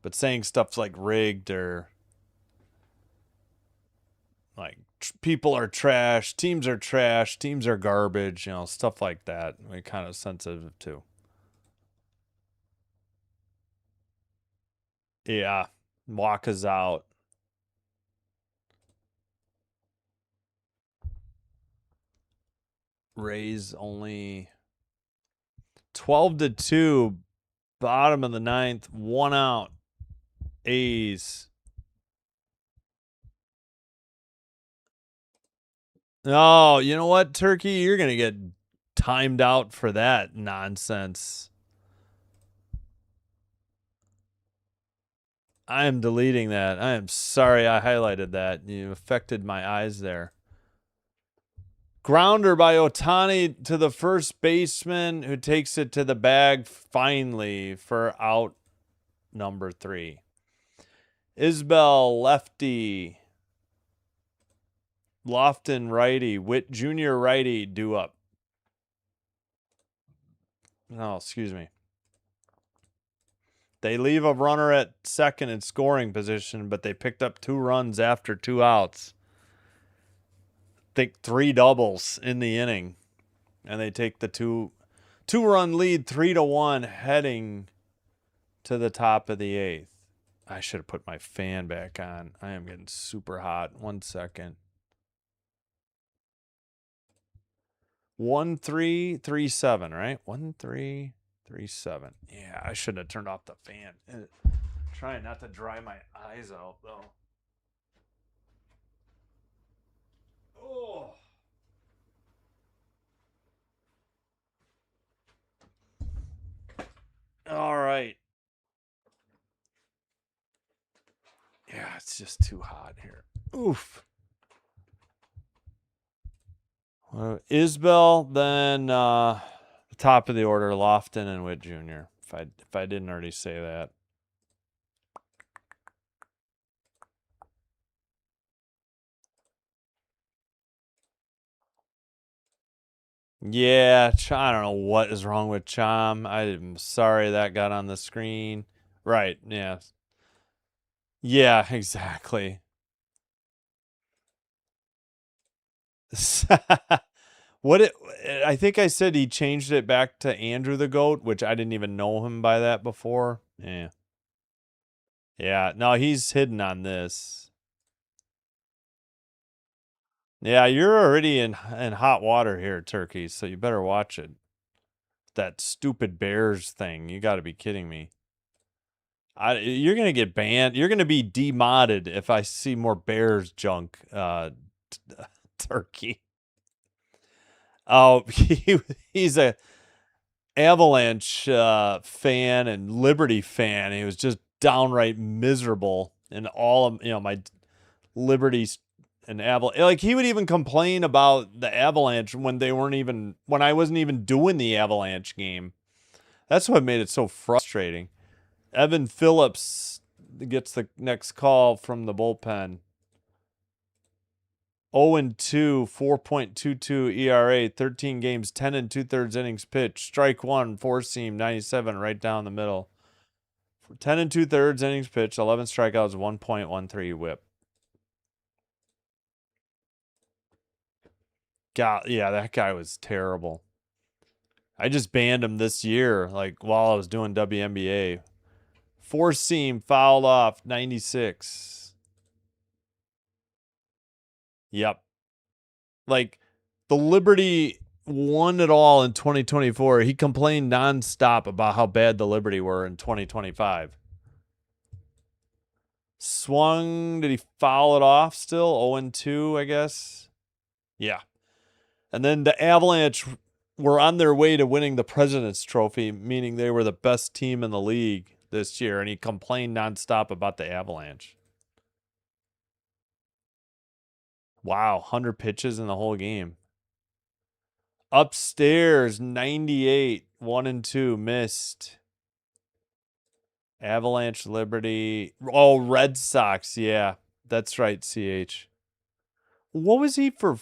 but saying stuff like rigged or like people are trash, teams are garbage, stuff like that. We're kind of sensitive to. Yeah. Waka's out. Rays only 12-2, bottom of the ninth, 1 out. A's. Oh, you know what, Turkey? You're going to get timed out for that nonsense. I am deleting that. I am sorry I highlighted that. You affected my eyes there. Grounder by Ohtani to the first baseman who takes it to the bag finally for out number 3. Isbell lefty. Lofton righty. Witt Jr. righty. Due up. Oh, excuse me. They leave a runner at second in scoring position, but they picked up 2 runs after 2 outs. I think 3 doubles in the inning. And they take the 2-run lead 3-1 heading to the top of the 8th. I should have put my fan back on. I am getting super hot. 1 second. 1-3-3-7, right? 1-3-3-7. Yeah, I shouldn't have turned off the fan. Trying not to dry my eyes out though. Oh. All right. Yeah, it's just too hot here. Oof. Isbell, then the top of the order, Lofton and Witt Jr. If I didn't already say that. Yeah, I don't know what is wrong with Chom. I'm sorry that got on the screen. Right, yeah. Yeah, exactly. I think I said he changed it back to Andrew the Goat, which I didn't even know him by that before. Yeah. Yeah, no, he's hidden on this. Yeah, you're already in hot water here, Turkey, so you better watch it. That stupid Bears thing. You got to be kidding me. You're going to get banned. You're going to be demodded if I see more Bears junk, Turkey. Oh, he's a Avalanche fan and Liberty fan. He was just downright miserable in all of my Liberties and Avalanche. Like he would even complain about the Avalanche when I wasn't even doing the Avalanche game. That's what made it so frustrating. Evan Phillips gets the next call from the bullpen. 0-2, 4.22 ERA, 13 games, 10 2/3 innings pitched. Strike 1, 4-seam, 97, right down the middle. 10 2/3 innings pitched, 11 strikeouts, 1.13 whip. God, yeah, that guy was terrible. I just banned him this year, like while I was doing WNBA. 4-seam, fouled off, 96. Yep. Like the Liberty won it all in 2024. He complained nonstop about how bad the Liberty were in 2025. Swung. Did he foul it off still? 0-2, I guess. Yeah. And then the Avalanche were on their way to winning the President's Trophy, meaning they were the best team in the league this year. And he complained nonstop about the Avalanche. Wow. 100 pitches in the whole game. Upstairs, 98. 1-2. Missed. Avalanche, Liberty. Oh, Red Sox. Yeah, that's right, CH. What was he for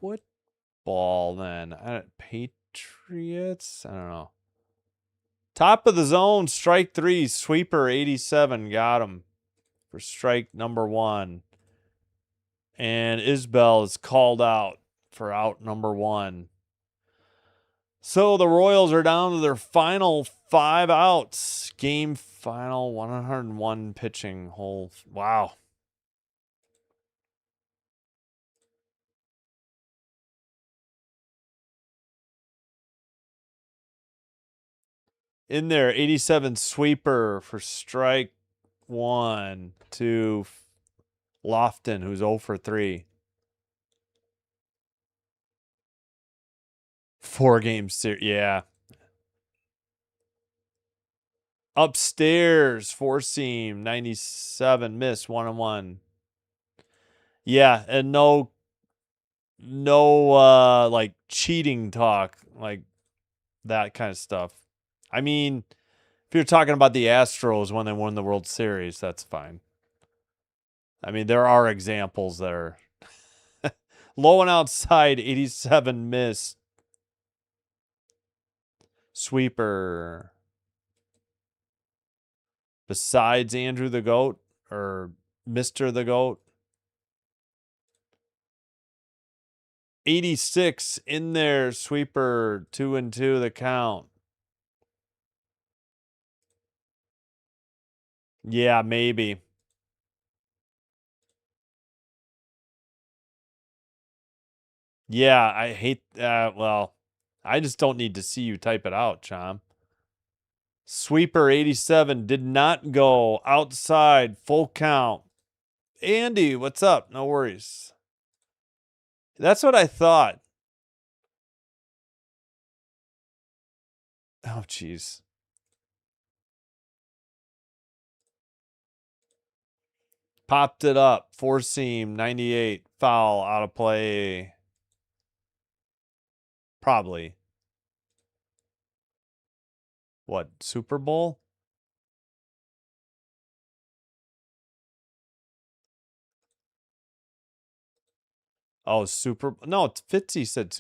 football then? Patriots? I don't know. Top of the zone, strike 3, sweeper 87. Got him for strike number 1. And Isbell is called out for out number 1. So the Royals are down to their final 5 outs. Game final 101 pitching hole. Wow. In there, 87 sweeper for strike 1 to Lofton, who's 0 for 3. 4-game series. Yeah. Upstairs, 4-seam, 97, miss, 1-1. Yeah, and no like cheating talk, like that kind of stuff. I mean, if you're talking about the Astros when they won the World Series, that's fine. I mean, there are examples that are low and outside, 87 miss. Sweeper. Besides Andrew the Goat or Mr. the Goat. 86 in there. Sweeper. 2-2 the count. Yeah, maybe. Yeah, I hate well, I just don't need to see you type it out, Chom. Sweeper 87 did not go outside, full count. Andy, what's up? No worries. That's what I thought. Oh, jeez. Popped it up. 4-seam, 98. Foul, out of play. Probably. What, Super Bowl? Oh, No, Fitzy said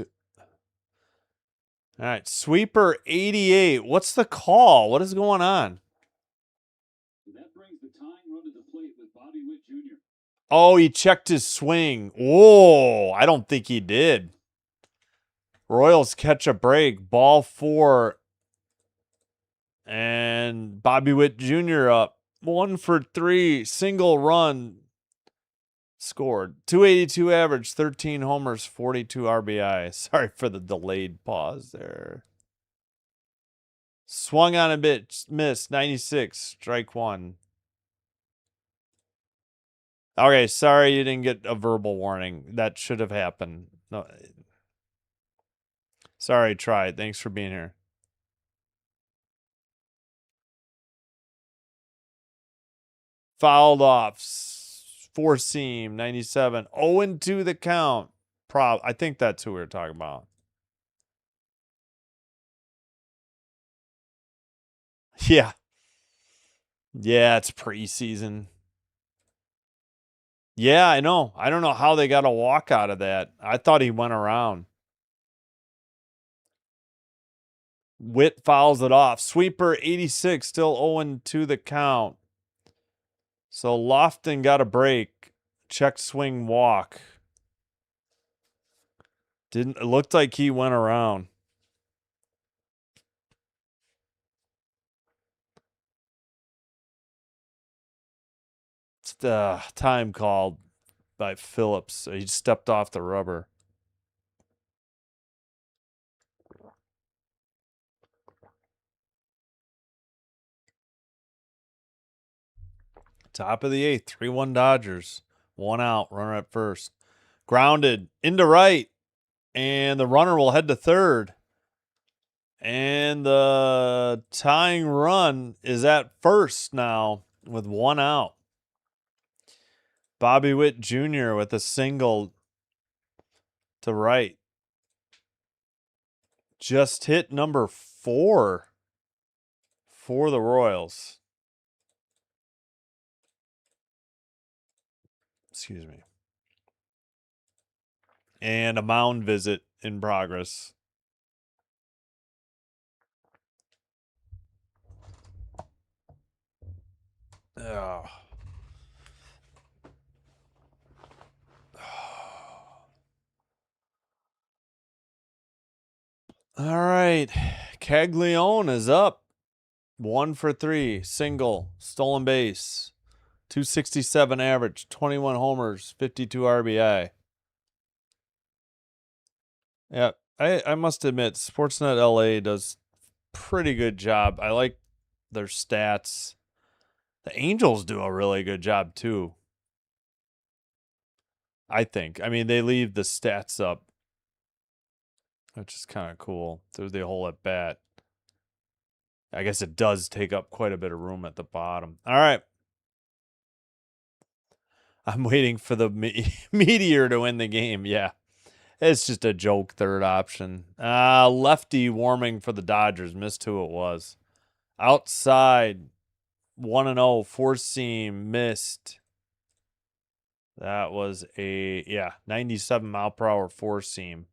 All right, sweeper 88. What's the call? What is going on? That brings the tying run to the plate with Bobby Witt Jr. Oh, he checked his swing. Whoa, I don't think he did. Royals catch a break. Ball 4. And Bobby Witt Jr. up. 1 for 3. Single run. Scored. 282 average. 13 homers. 42 RBI. Sorry for the delayed pause there. Swung on a bit. Missed. 96. Strike 1. Okay, sorry you didn't get a verbal warning. That should have happened. No. Sorry, tried. Thanks for being here. Fouled off. 4-seam, 97. 0-2 the count. I think that's who we were talking about. Yeah. Yeah, it's preseason. Yeah, I know. I don't know how they got a walk out of that. I thought he went around. Witt fouls it off. Sweeper 86, still 0-2 the count. So Lofton got a break. Check swing walk. It looked like he went around. It's the time called by Phillips. He stepped off the rubber. Top of the eighth, 3-1 Dodgers. 1 out, runner at first. Grounded into right, and the runner will head to third. And the tying run is at first now with 1 out. Bobby Witt Jr. with a single to right. Just hit number 4 for the Royals. Excuse me. And a mound visit in progress. Oh. All right. Caglione is up. 1 for 3. Single. Stolen base. 267 average. 21 homers. 52 RBI. Yeah. I must admit, Sportsnet LA does pretty good job. I like their stats. The Angels do a really good job too. I think. I mean, they leave the stats up, which is kind of cool. Through the whole at bat. I guess it does take up quite a bit of room at the bottom. All right. I'm waiting for the Meteor to win the game. Yeah. It's just a joke third option. Lefty warming for the Dodgers. Missed who it was. Outside 1-0 four seam missed. That was a 97 mile per hour four seam.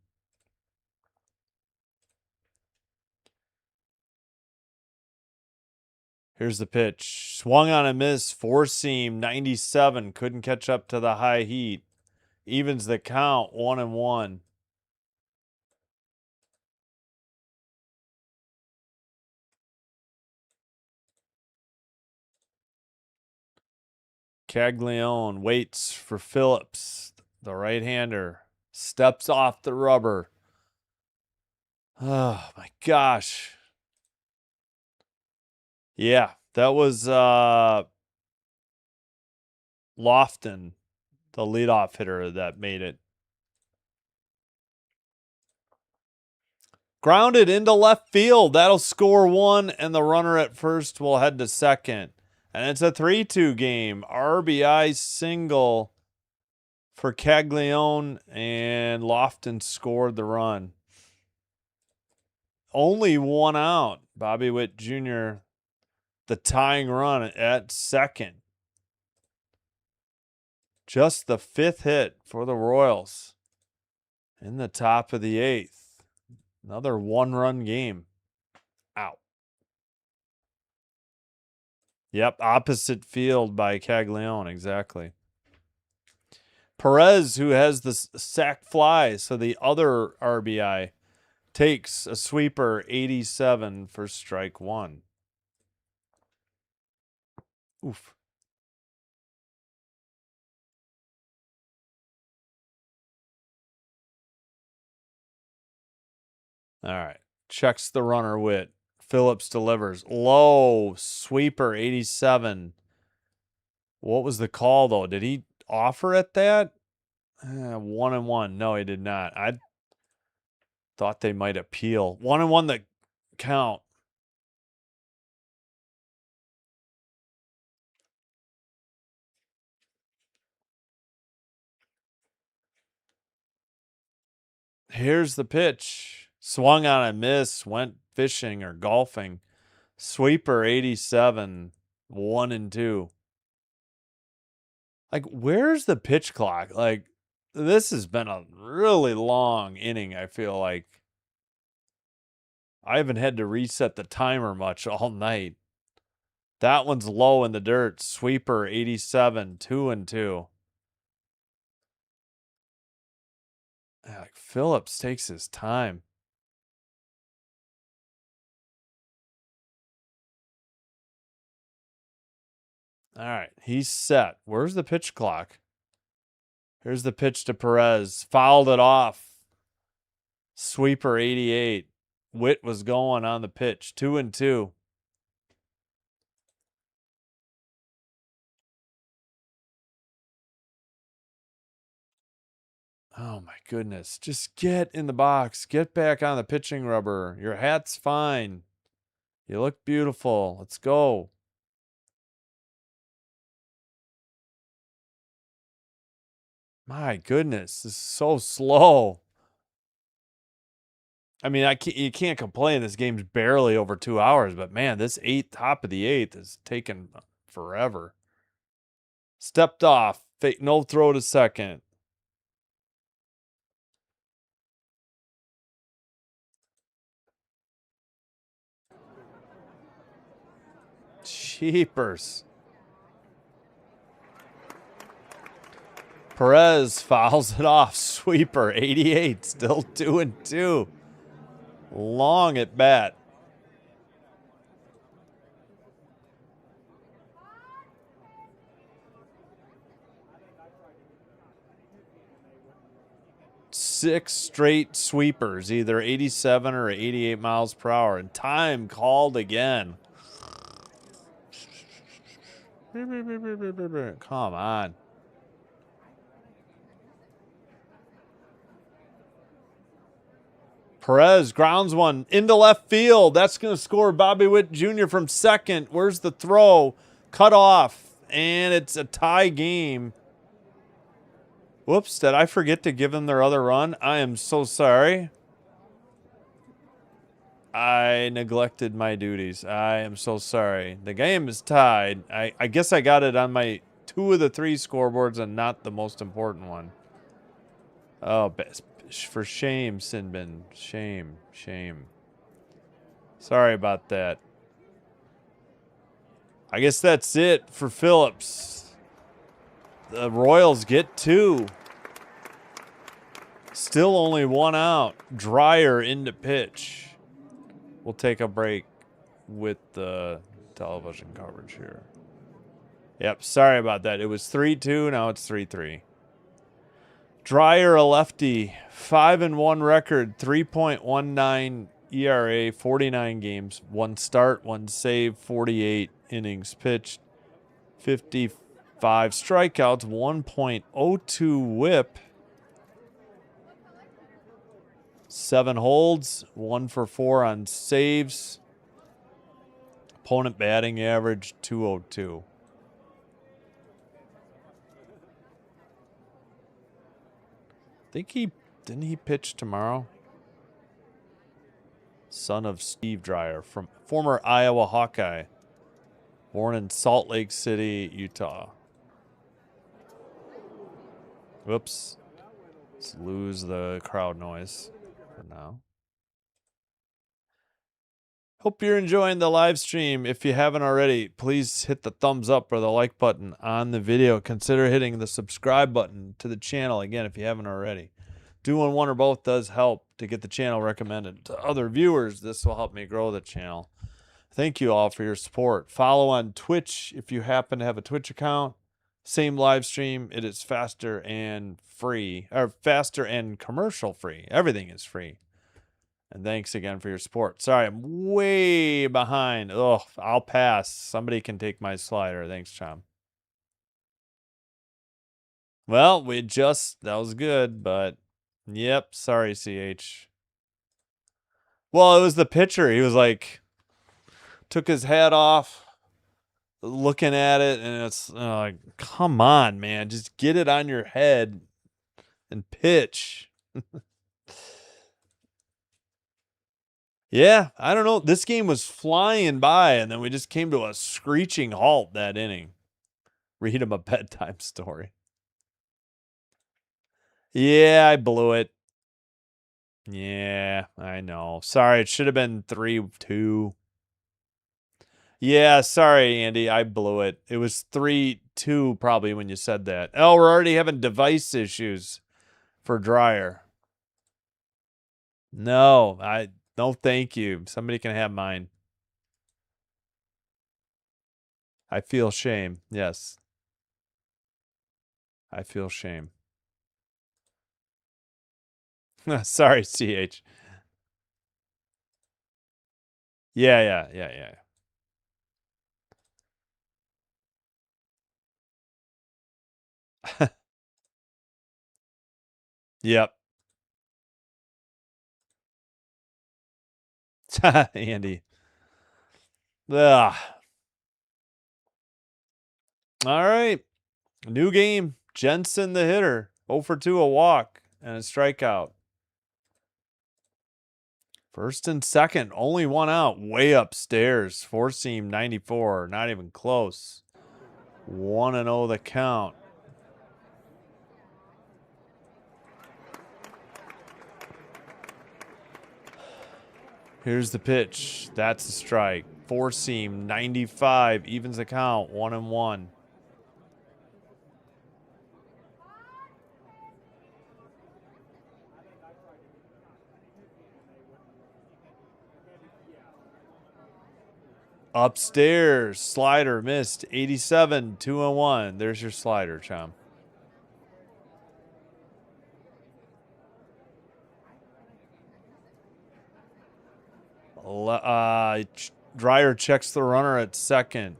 Here's the pitch. Swung on a miss, four seam, 97. Couldn't catch up to the high heat. Evens the count, 1-1. Caglione waits for Phillips, the right-hander. Steps off the rubber. Oh, my gosh. Yeah, that was Lofton, the leadoff hitter that made it. Grounded into left field. That'll score 1, and the runner at first will head to second. And it's a 3-2 game. RBI single for Caglione, and Lofton scored the run. Only 1 out. Bobby Witt Jr., the tying run at second. Just the 5th hit for the Royals in the top of the 8th. Another 1-run game. Out. Yep, opposite field by Caglione, exactly. Perez, who has the sac fly, so the other RBI, takes a sweeper, 87 for strike 1. Oof. All right. Checks the runner, Witt. Phillips delivers. Low. Sweeper, 87. What was the call, though? Did he offer at that? 1-1. No, he did not. I thought they might appeal. 1-1 the count. Here's the pitch. Swung on a miss. Went fishing or golfing. Sweeper, 87. 1-2. Like, where's the pitch clock? Like, this has been a really long inning, I feel like. I haven't had to reset the timer much all night. That one's low in the dirt. Sweeper, 87, 2-2. Like, Phillips takes his time. All right, he's set. Where's the pitch clock? Here's the pitch to Perez. Fouled it off. Sweeper, 88. Witt was going on the pitch. 2-2. Oh my goodness. Just get in the box. Get back on the pitching rubber. Your hat's fine. You look beautiful. Let's go. My goodness. This is so slow. I mean, you can't complain. This game's barely over 2 hours, but man, this top of the eighth is taking forever. Stepped off. No throw to second. Cheapers. Perez fouls it off. Sweeper, 88. Still 2-2. Long at bat. Six straight sweepers, either 87 or 88 miles per hour. And time called again. Come on. Perez grounds one into left field. That's going to score Bobby Witt Jr. from second. Where's the throw? Cut off. And it's a tie game. Whoops, did I forget to give them their other run? I am so sorry. I neglected my duties. I am so sorry. The game is tied. I guess I got it on my 2 of the 3 scoreboards and not the most important one. Oh, for shame, Sinbin. Shame, shame. Sorry about that. I guess that's it for Phillips. The Royals get 2. Still only 1 out. Dreyer into pitch. We'll take a break with the television coverage here. Yep, sorry about that. It was 3-2, now it's 3-3. Dreyer, a lefty, 5-1 record, 3.19 ERA, 49 games, 1 start, 1 save, 48 innings pitched, 55 strikeouts, 1.02 whip, 7 holds, 1 for 4 on saves. Opponent batting average, 202. Didn't he pitch tomorrow? Son of Steve Dreyer, from former Iowa Hawkeye, born in Salt Lake City, Utah. Whoops. Let's lose the crowd noise for now. Hope you're enjoying the live stream. If you haven't already, please hit the thumbs up or the like button on the video. Consider hitting the subscribe button to the channel, again, if you haven't already. Doing one or both does help to get the channel recommended to other viewers. This will help me grow the channel. Thank you all for your support. Follow on Twitch if you happen to have a Twitch account. Same live stream. It is faster and free, or faster and commercial free. Everything is free. And thanks again for your support. Sorry, I'm way behind. Oh, I'll pass. Somebody can take my slider. Thanks, Chom. Well, that was good, but yep, sorry, CH. Well, it was the pitcher. He was like, took his hat off, looking at it, and it's like, come on, man. Just get it on your head and pitch. Yeah, I don't know. This game was flying by, and then we just came to a screeching halt that inning. Read him a bedtime story. Yeah, I blew it. Yeah, I know. Sorry, it should have been 3-2. Yeah, sorry, Andy. I blew it. It was 3-2 probably when you said that. Oh, we're already having device issues for Dreyer. No, thank you. Somebody can have mine. I feel shame. Yes. I feel shame. Sorry, CH. Yeah. Yep. Andy. Ugh. All right. New game. Jensen the hitter. 0 for 2, a walk, and a strikeout. First and second. Only one out. Way upstairs. Four seam 94. Not even close. 1-0 the count. Here's the pitch. That's a strike. Four seam 95. Evens the count. 1-1. Upstairs, slider missed. 87, 2-1. There's your slider, chum. Dreyer checks the runner at second.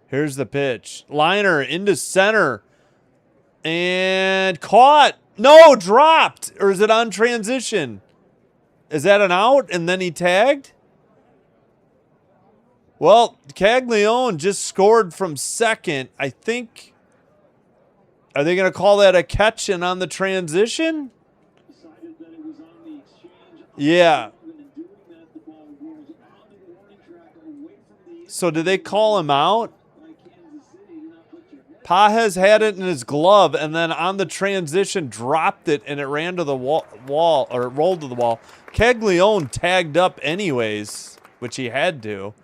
Here's the pitch. Liner into center. And caught. No, dropped. Or is it on transition? Is that an out and then he tagged? Well, Caglione just scored from second. I think. Are they going to call that a catch and on the transition? Yeah. So did they call him out? Pages had it in his glove, and then on the transition dropped it, and it ran to the wall or it rolled to the wall. Caglione tagged up anyways, which he had to,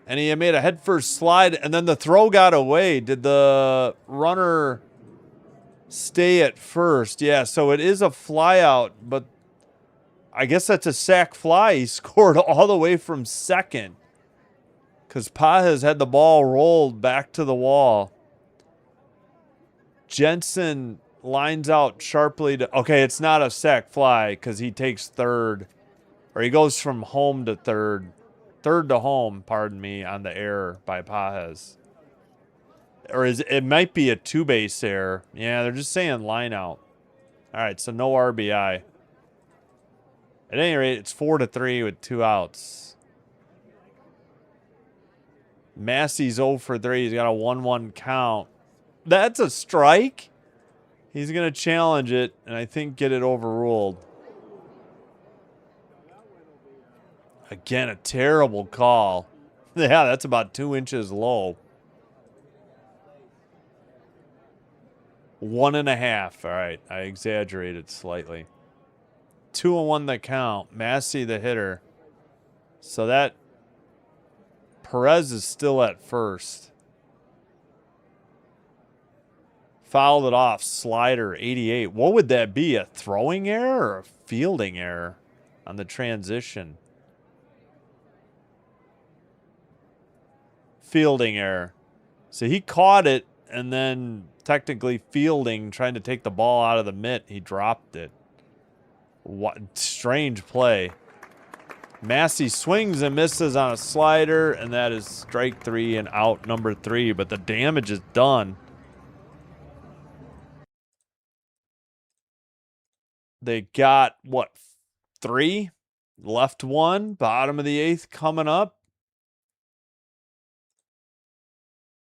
and he made a headfirst slide, and then the throw got away. Did the runner stay at first? Yeah, so it is a fly out, but I guess that's a sac fly. He scored all the way from second because Pages had the ball rolled back to the wall. Jensen lines out sharply to... Okay, it's not a sac fly because he takes third. Or he goes from home to third. Third to home, pardon me, on the error by Pages. Or it might be a two-base error. Yeah, they're just saying line out. All right, so no RBI. At any rate, it's 4-3 with 2 outs. Massey's 0 for 3. He's got a 1-1 count. That's a strike? He's going to challenge it and I think get it overruled. Again, a terrible call. Yeah, that's about 2 inches low. 1.5. All right, I exaggerated slightly. 2-1 the count. Massey the hitter. So that Perez is still at first. Fouled it off. Slider, 88. What would that be? A throwing error or a fielding error on the transition? Fielding error. So he caught it and then technically fielding, trying to take the ball out of the mitt. He dropped it. What strange play. Massey swings and misses on a slider, and that is strike 3 and out number 3, but the damage is done. They got, what, 3? Left 1, bottom of the 8th coming up.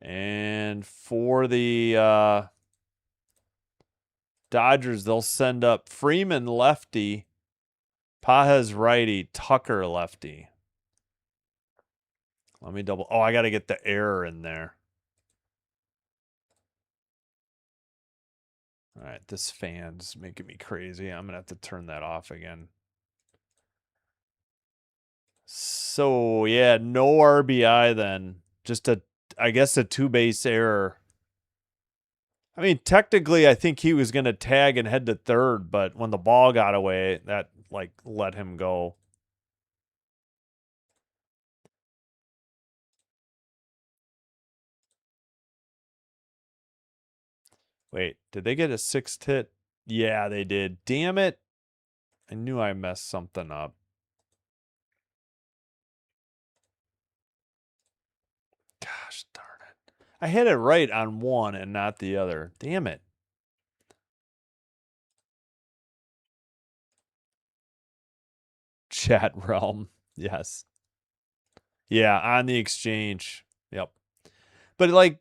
And for the Dodgers, they'll send up Freeman lefty, Pages righty, Tucker lefty. Let me double. Oh, I got to get the error in there. All right, this fan's making me crazy. I'm going to have to turn that off again. So, yeah, no RBI then. Just I guess a 2-base error. I mean, technically, I think he was going to tag and head to third, but when the ball got away, that, like, let him go. Wait, did they get a 6th hit? Yeah, they did. Damn it. I knew I messed something up. Gosh darn it. I had it right on one and not the other. Damn it. chat realm. Yes. Yeah, on the exchange. Yep. But like,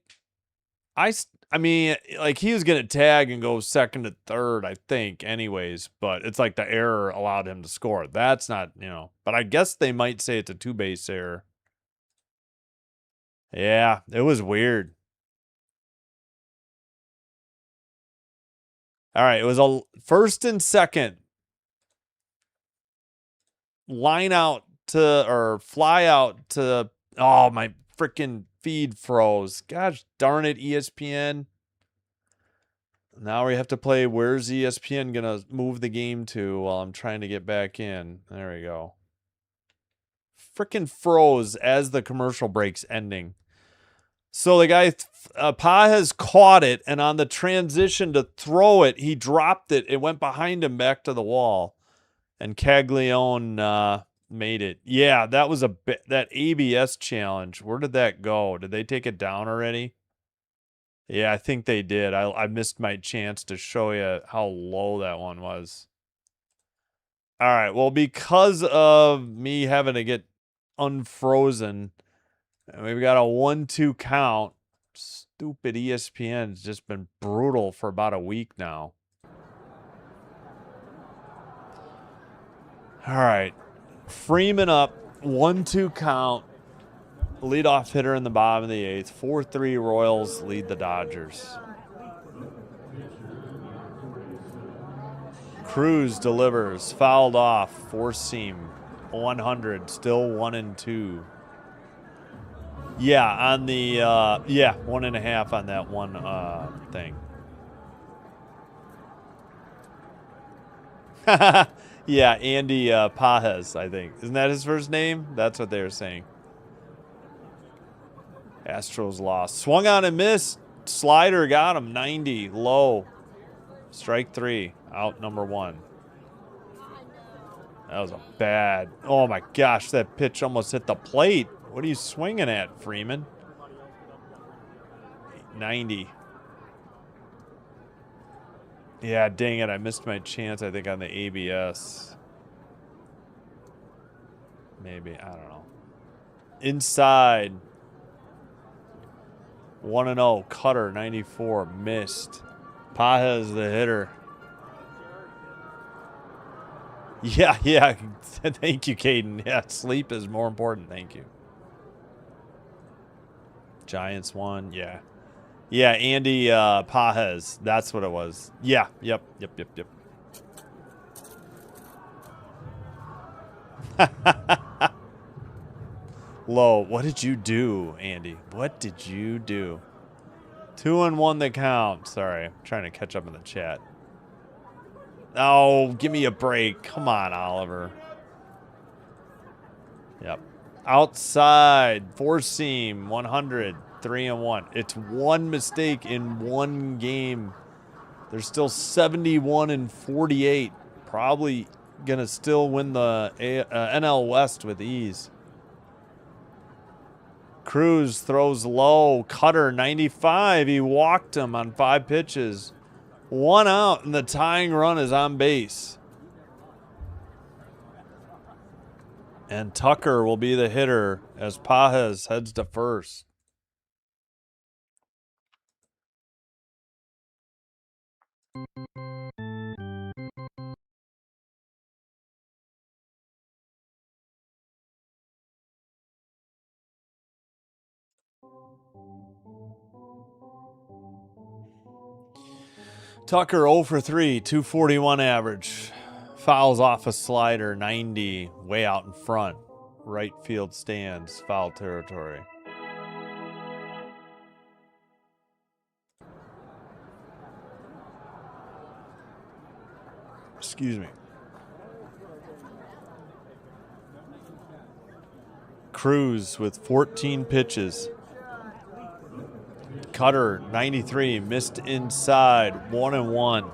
I mean, like he was gonna tag and go second to third, I think, anyways. But it's like the error allowed him to score. That's not, But I guess they might say it's a 2-base error. Yeah, it was weird. All right, it was a first and second. Line out to or fly out to. Oh, my freaking feed froze. Gosh darn it, ESPN. Now we have to play where's ESPN going to move the game to while I'm trying to get back in. There we go. Freaking froze as the commercial break's ending. So the guy, Pa has caught it, and on the transition to throw it, he dropped it. It went behind him back to the wall, and Caglione made it. Yeah, that was that ABS challenge. Where did that go? Did they take it down already? Yeah, I think they did. I missed my chance to show you how low that one was. All right, well, because of me having to get unfrozen, we've got a 1-2 count. Stupid ESPN's just been brutal for about a week now. All right. Freeman up, 1-2 count. Leadoff hitter in the bottom of the 8th. 4-3 Royals lead the Dodgers. Cruz delivers, fouled off, four seam, 100, still 1-2. Yeah, on the 1.5 on that one thing. Yeah, Andy Pajes, I think. Isn't that his first name? That's what they were saying. Astros lost. Swung on and missed. Slider got him. 90, low. Strike 3, out number 1. That was a bad. Oh my gosh, that pitch almost hit the plate. What are you swinging at, Freeman? 90. Yeah, dang it. I missed my chance, I think, on the ABS. Maybe. I don't know. Inside. 1-0. Cutter, 94. Missed. Pajes, the hitter. Yeah. Thank you, Caden. Yeah, sleep is more important. Thank you. Giants won. Yeah. Yeah, Andy Pajes. That's what it was. Yeah. Yep. Low. What did you do, Andy? What did you do? 2-1 the count. Sorry, I'm trying to catch up in the chat. Oh, give me a break. Come on, Oliver. Yep. Outside. Four seam. 100. 3-1. It's one mistake in one game. They're still 71-48. Probably going to still win the NL West with ease. Cruz throws low. Cutter, 95. He walked him on 5 pitches. 1 out, and the tying run is on base. And Tucker will be the hitter as Pajes heads to first. Tucker 0 for 3, 241 average. Fouls off a slider, 90, way out in front. Right field stands, foul territory. Excuse me. Cruz with 14 pitches. Cutter, 93, missed inside, 1-1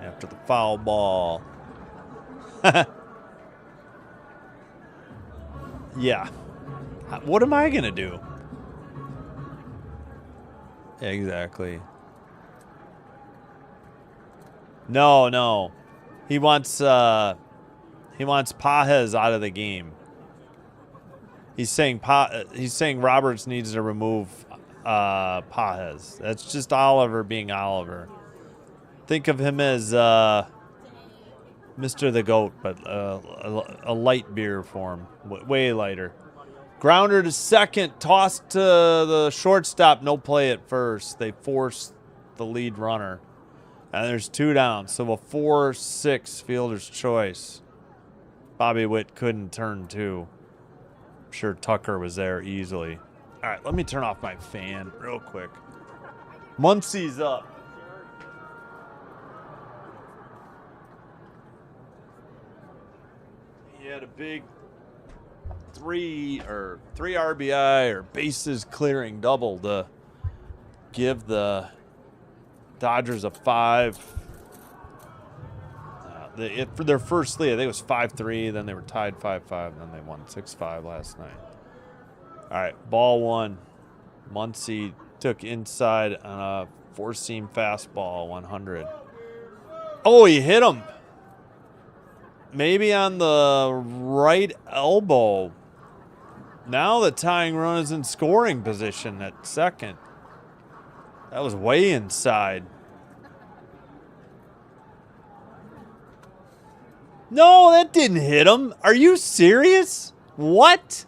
after the foul ball. Yeah. What am I going to do? Exactly. No. He wants He wants Pages out of the game. He's saying Roberts needs to remove Pages. That's just Oliver being Oliver. Think of him as Mr. the Goat, but a light beer form, way lighter. Grounder to second, tossed to the shortstop, no play at first. They forced the lead runner. And there's 2 down, so a 4-6 fielder's choice. Bobby Witt couldn't turn 2. I'm sure Tucker was there easily. All right, let me turn off my fan real quick. Muncie's up. He had a big 3 RBI or bases clearing double to give the Dodgers a 5. For their first lead, I think it was 5-3. Then they were tied 5-5. And then they won 6-5 last night. All right, ball 1. Muncie took inside on a 4-seam fastball, 100. Oh, he hit him. Maybe on the right elbow. Now the tying run is in scoring position at second. That was way inside. No, that didn't hit him. Are you serious? What?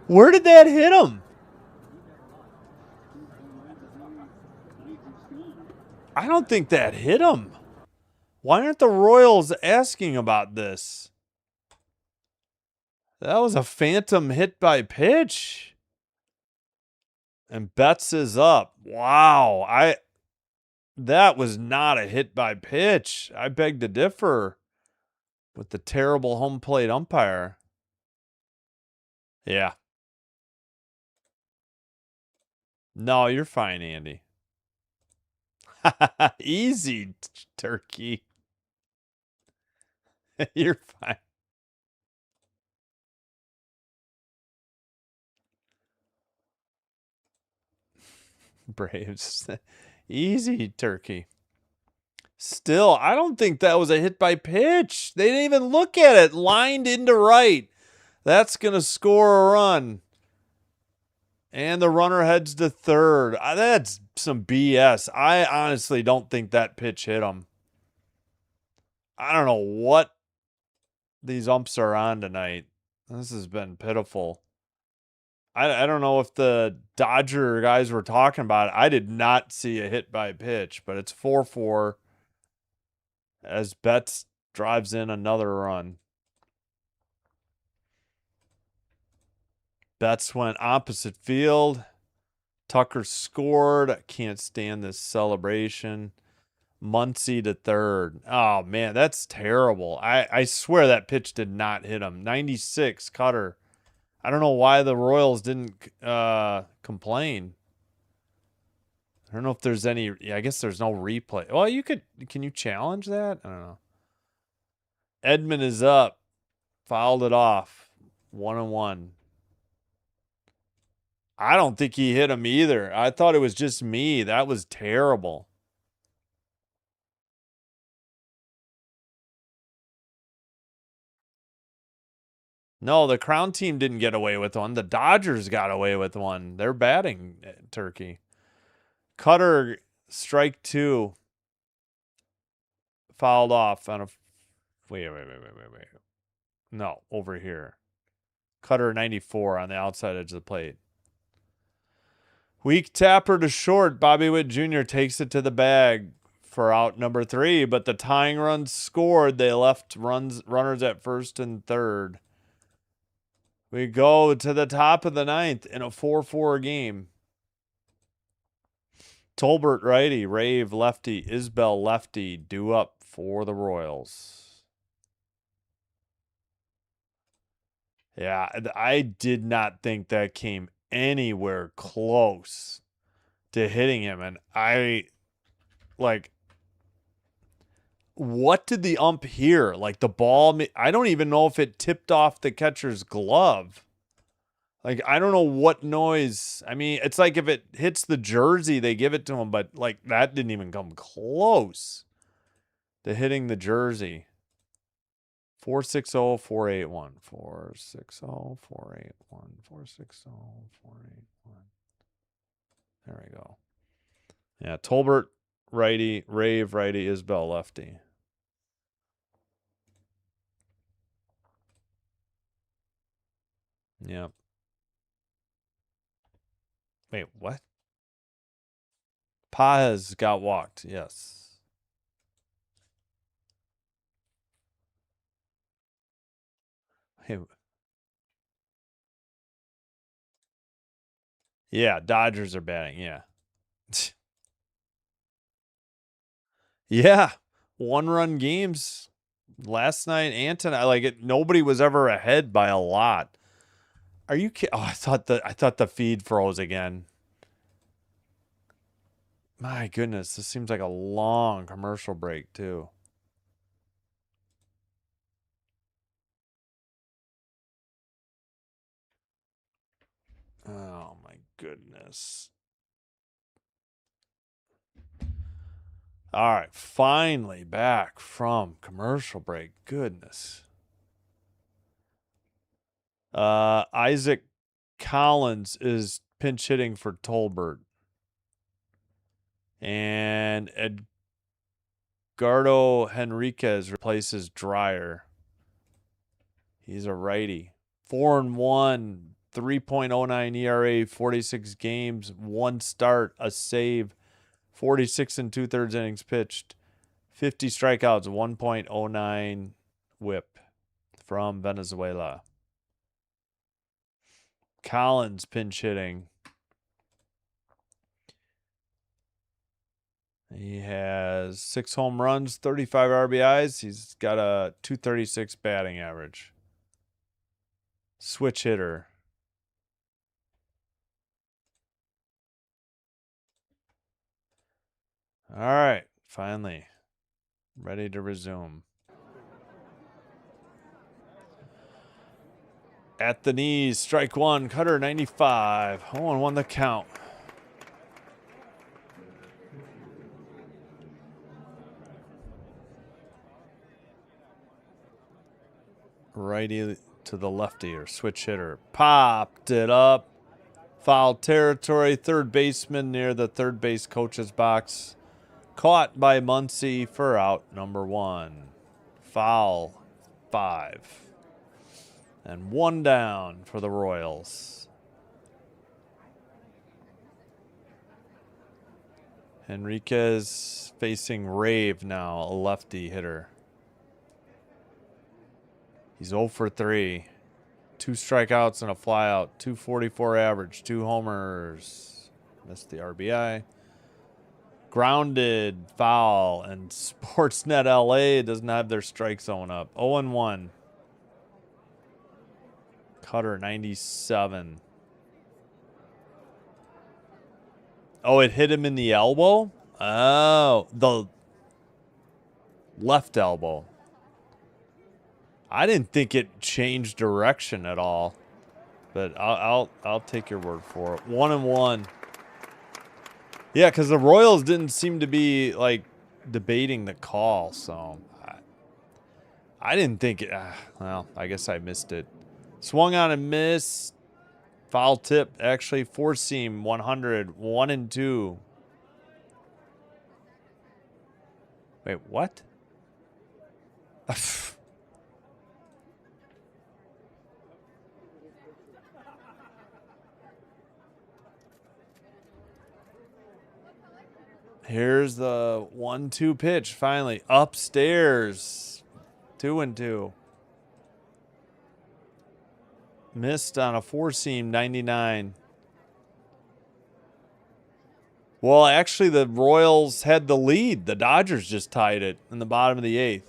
Where did that hit him? I don't think that hit him. Why aren't the Royals asking about this? That was a phantom hit by pitch. And Betts is up. Wow. That was not a hit by pitch. I beg to differ with the terrible home plate umpire. Yeah. No, you're fine, Andy. Easy, turkey. You're fine. Braves. Easy, turkey. Still, I don't think that was a hit by pitch. They didn't even look at it. Lined into right. That's going to score a run. And the runner heads to third. That's some BS. I honestly don't think that pitch hit him. I don't know what these umps are on tonight. This has been pitiful. I don't know if the Dodger guys were talking about it. I did not see a hit by pitch, but it's 4-4 as Betts drives in another run. Betts went opposite field. Tucker scored. I can't stand this celebration. Muncie to third. Oh, man, that's terrible. I swear that pitch did not hit him. 96, Cutter. I don't know why the Royals didn't complain. I don't know if there's any. Yeah, I guess there's no replay. Well, you could. Can you challenge that? I don't know. Edmund is up. Fouled it off. 1-1. I don't think he hit him either. I thought it was just me. That was terrible. No, the Crown team didn't get away with one. The Dodgers got away with one. They're batting turkey. Cutter, strike 2. Fouled off on a... Wait. No, over here. Cutter 94 on the outside edge of the plate. Weak tapper to short. Bobby Witt Jr. takes it to the bag for out number 3, but the tying run scored. They left runners at first and third. We go to the top of the 9th in a 4-4 game. Tolbert righty, Rave lefty, Isbell lefty, due up for the Royals. Yeah, I did not think that came anywhere close to hitting him. And what did the ump hear? Like the ball, I don't even know if it tipped off the catcher's glove. Like, I don't know what noise. I mean, it's like if it hits the jersey, they give it to him, but like that didn't even come close to hitting the jersey. 460 481 460 481 460 481. There we go. Yeah, Tolbert righty, Rave righty, Isbell lefty. Yep. Wait, what? Paz got walked. Yes. Hey. Yeah, Dodgers are batting. Yeah. Yeah. 1-run games last night and tonight. Like it, nobody was ever ahead by a lot. Are you kidding? Oh, I thought the feed froze again. My goodness, this seems like a long commercial break too. Oh my goodness. All right, finally back from commercial break. Goodness. Isaac Collins is pinch hitting for Tolbert. And Edgardo Henriquez replaces Dreyer. He's a righty. 4-1, 3.09 ERA, 46 games, 1 start, a save, 46 and 2/3 innings pitched, 50 strikeouts, 1.09 whip from Venezuela. Collins pinch hitting. He has 6 home runs, 35 RBIs. He's got a 236 batting average. Switch hitter. All right, finally ready to resume. At the knees, strike one, cutter 95. 0-1 the count. Righty to the lefty or switch hitter. Popped it up. Foul territory. Third baseman near the third base coach's box. Caught by Muncy for out number 1. Foul 5. And 1 down for the Royals. Henriquez facing Rave now, a lefty hitter. He's 0 for 3. 2 strikeouts and a flyout. 244 average. 2 homers. Missed the RBI. Grounded, foul, and Sportsnet LA doesn't have their strike zone up. 0-1. Cutter 97. Oh, it hit him in the elbow? Oh, the left elbow. I didn't think it changed direction at all, but I'll take your word for it. 1-1. Yeah, because the Royals didn't seem to be like debating the call, so I didn't think it. Well, I guess I missed it. Swung on and missed. Foul tip, actually. 4-seam, 100, 1-2. Wait, what? Here's the 1-2 pitch, finally. Upstairs. 2-2. Missed on a 4-seam, 99. Well, actually, the Royals had the lead. The Dodgers just tied it in the bottom of the 8th.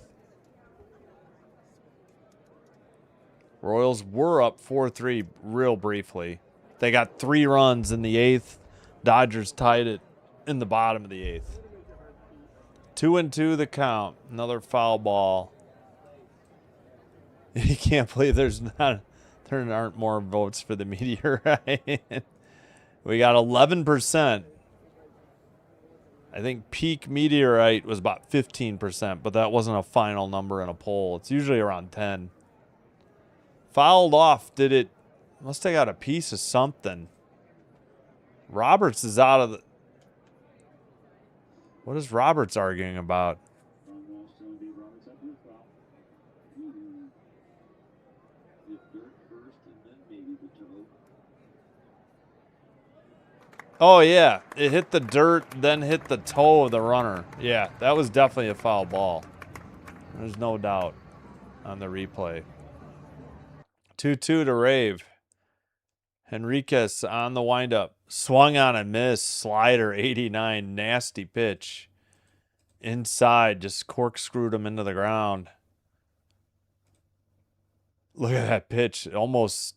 Royals were up 4-3 real briefly. They got 3 runs in the 8th. Dodgers tied it in the bottom of the 8th. 2-2 the count. Another foul ball. You can't believe there's There aren't more votes for the meteorite. We got 11%. I think peak meteorite was about 15%, but that wasn't a final number in a poll. It's usually around 10. Fouled off. Did it? Must have got a piece of something. Roberts is out of the... What is Roberts arguing about? Oh, yeah. It hit the dirt, then hit the toe of the runner. Yeah, that was definitely a foul ball. There's no doubt on the replay. 2-2 to Rave. Henriquez on the windup. Swung on and missed. Slider, 89. Nasty pitch. Inside, just corkscrewed him into the ground. Look at that pitch. Almost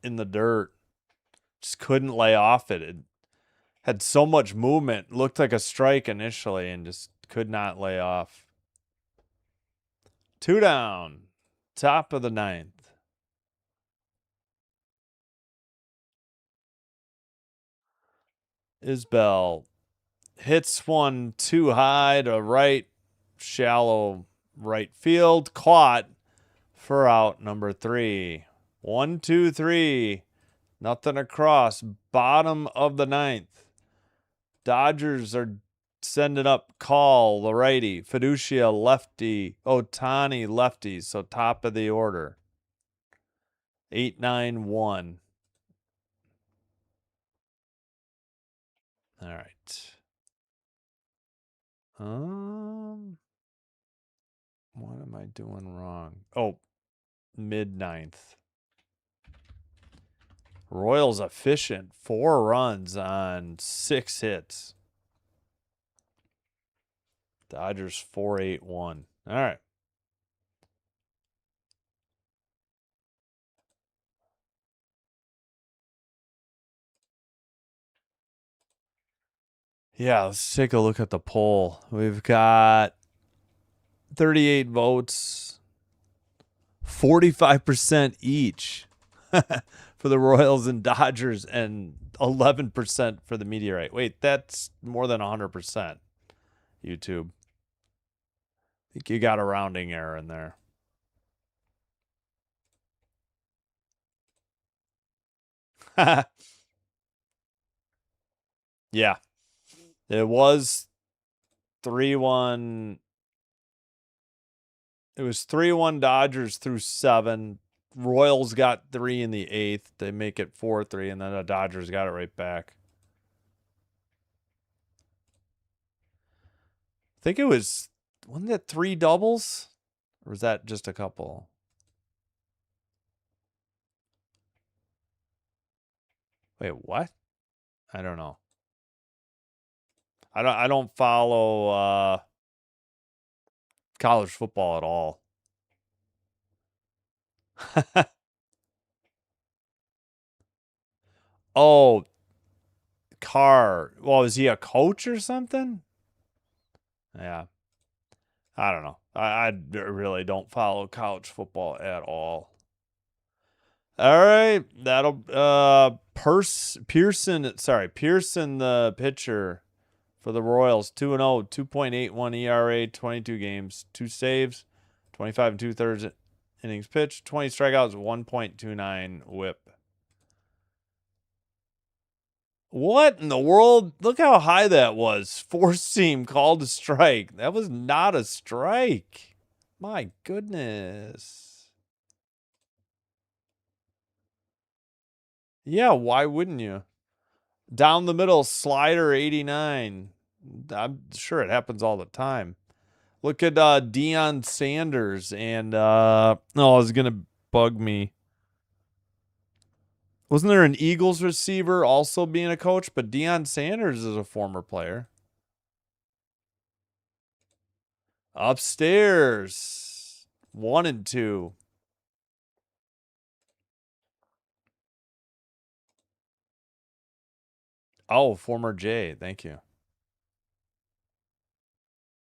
in the dirt. Just couldn't lay off it. It had so much movement. Looked like a strike initially and just could not lay off. 2 down. Top of the 9th. Isbell hits one too high to right. Shallow right field. Caught for out number 3. 1, 2, 3. Nothing across. Bottom of the 9th. Dodgers are sending up Call, the righty. Fiducia, lefty. Otani, lefty. So top of the order. 8-9-1. All right. What am I doing wrong? Oh, mid-9th. Royals efficient. 4 runs on 6 hits. Dodgers 4-8-1. All right. Yeah, let's take a look at the poll. We've got 38 votes, 45% each for the Royals and Dodgers, and 11% for the meteorite. Wait, that's more than 100%. YouTube. I think you got a rounding error in there. Yeah. It was 3-1. It was 3-1 Dodgers through 7. Royals got 3 in the 8th. They make it 4-3, and then the Dodgers got it right back. I think it was, wasn't it 3 doubles? Or was that just a couple? Wait, what? I don't know. I don't follow college football at all. Oh, Carr. Well, is he a coach or something? Yeah. I don't know. I really don't follow college football at all. All right, that'll Pearson, the pitcher for the Royals, 2-0, 2.81 ERA, 22 games, 2 saves, 25 and 2/3 innings pitched, 20 strikeouts, 1.29 WHIP. What in the world? Look how high that was. 4-seam called a strike. That was not a strike. My goodness. Yeah, why wouldn't you? Down the middle, slider 89. I'm sure it happens all the time. Look at Deion Sanders and no, it's gonna bug me. Wasn't there an Eagles receiver also being a coach? But Deion Sanders is a former player. Upstairs. 1 and 2. Oh, former J. Thank you.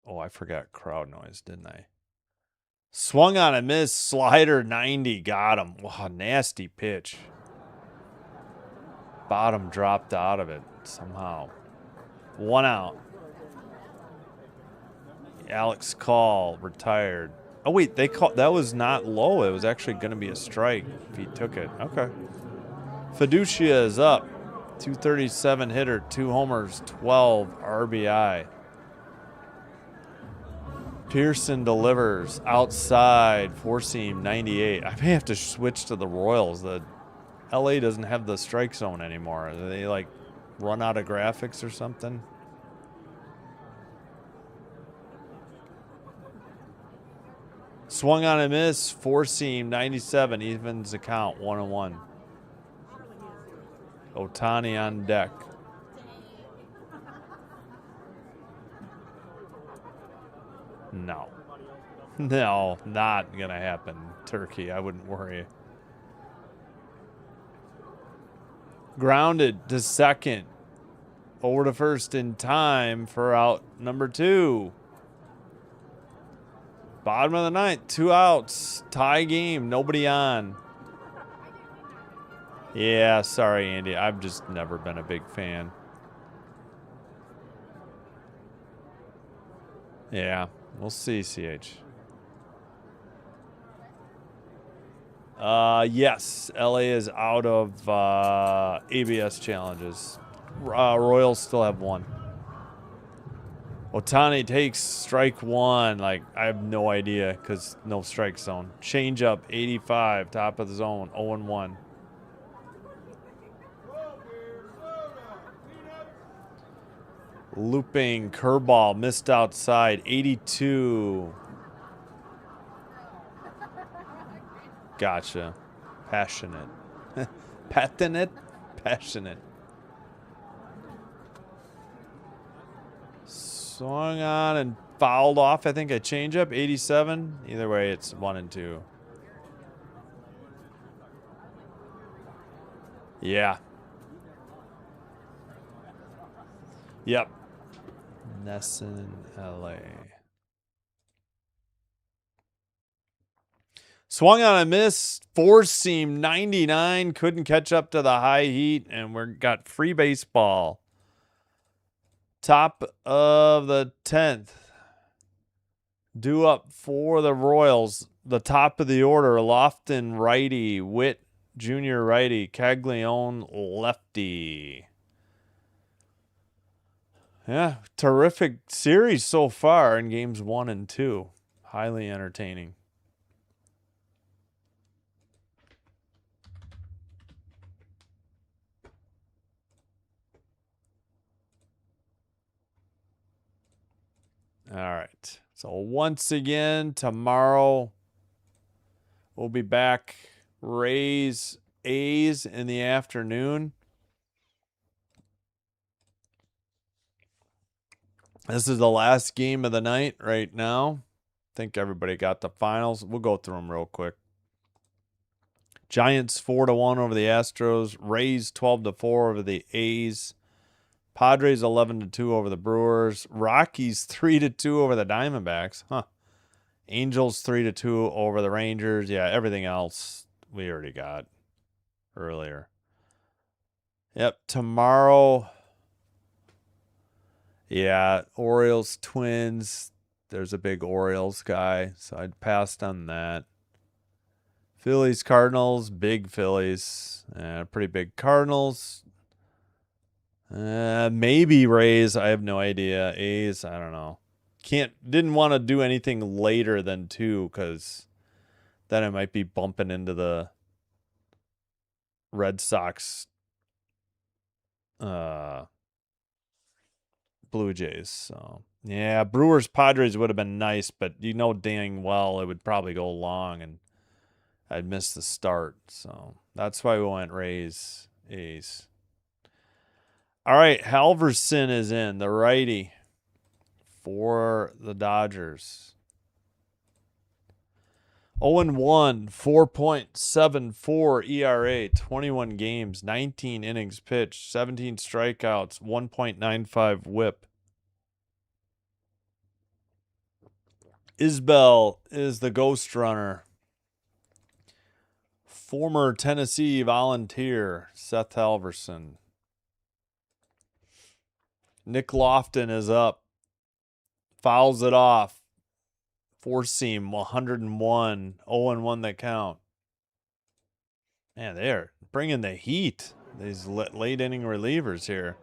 Oh, I forgot crowd noise, didn't I? Swung on a miss. Slider 90. Got him. Wow, nasty pitch. Bottom dropped out of it somehow. 1 out. Alex Call retired. Oh wait, they called that was not low. It was actually going to be a strike if he took it. Okay. Fiducia is up. 237 hitter, 2 homers, 12 RBI. Pearson delivers outside, 4-seam 98. I may have to switch to the Royals. The LA doesn't have the strike zone anymore. They like run out of graphics or something. Swung on a miss, 4-seam 97, evens the count 1-1. Ohtani on deck. No. No, not going to happen. Turkey, I wouldn't worry. Grounded to second. Over to first in time for out number 2. Bottom of the ninth, 2 outs. Tie game, nobody on. Yeah, sorry, Andy. I've just never been a big fan. Yeah, we'll see, CH. Yes, LA is out of ABS challenges. Royals still have 1. Ohtani takes strike 1. Like, I have no idea because no strike zone. Change up, 85, top of the zone, 0-1. Looping curveball, missed outside, 82. Gotcha. Passionate. Patinate? Passionate. Swung on and fouled off, I think, a changeup, 87. Either way, it's 1 and 2. Yeah. Yep. Nesson, LA. Swung on a miss, 4-seam 99. Couldn't catch up to the high heat, and we got free baseball. Top of the 10th. Due up for the Royals. The top of the order, Lofton righty, Witt junior righty, Caglione lefty. Yeah, terrific series so far in games 1 and 2. Highly entertaining. All right. So once again, tomorrow we'll be back. Rays, A's in the afternoon. This is the last game of the night right now. I think everybody got the finals. We'll go through them real quick. Giants 4-1 over the Astros. Rays 12-4 over the A's. Padres 11-2 over the Brewers. Rockies 3-2 over the Diamondbacks. Huh. Angels 3-2 over the Rangers. Yeah, everything else we already got earlier. Yep, tomorrow. Yeah, Orioles, Twins. There's a big Orioles guy, so I'd passed on that. Phillies, Cardinals, big Phillies. Pretty big Cardinals. Maybe Rays. I have no idea. A's, I don't know. Didn't want to do anything later than 2 because then I might be bumping into the Red Sox Blue Jays. So yeah, Brewers Padres would have been nice, but you know dang well it would probably go long and I'd miss the start. So that's why we went Rays, A's. All right, Halverson is in, the righty for the Dodgers. 0-1, 4.74 ERA, 21 games, 19 innings pitched, 17 strikeouts, 1.95 whip. Isbell is the ghost runner. Former Tennessee volunteer, Seth Halverson. Nick Lofton is up. Fouls it off. Four seam, 101. 0-1 that count. Man, they're bringing the heat. These late inning relievers here.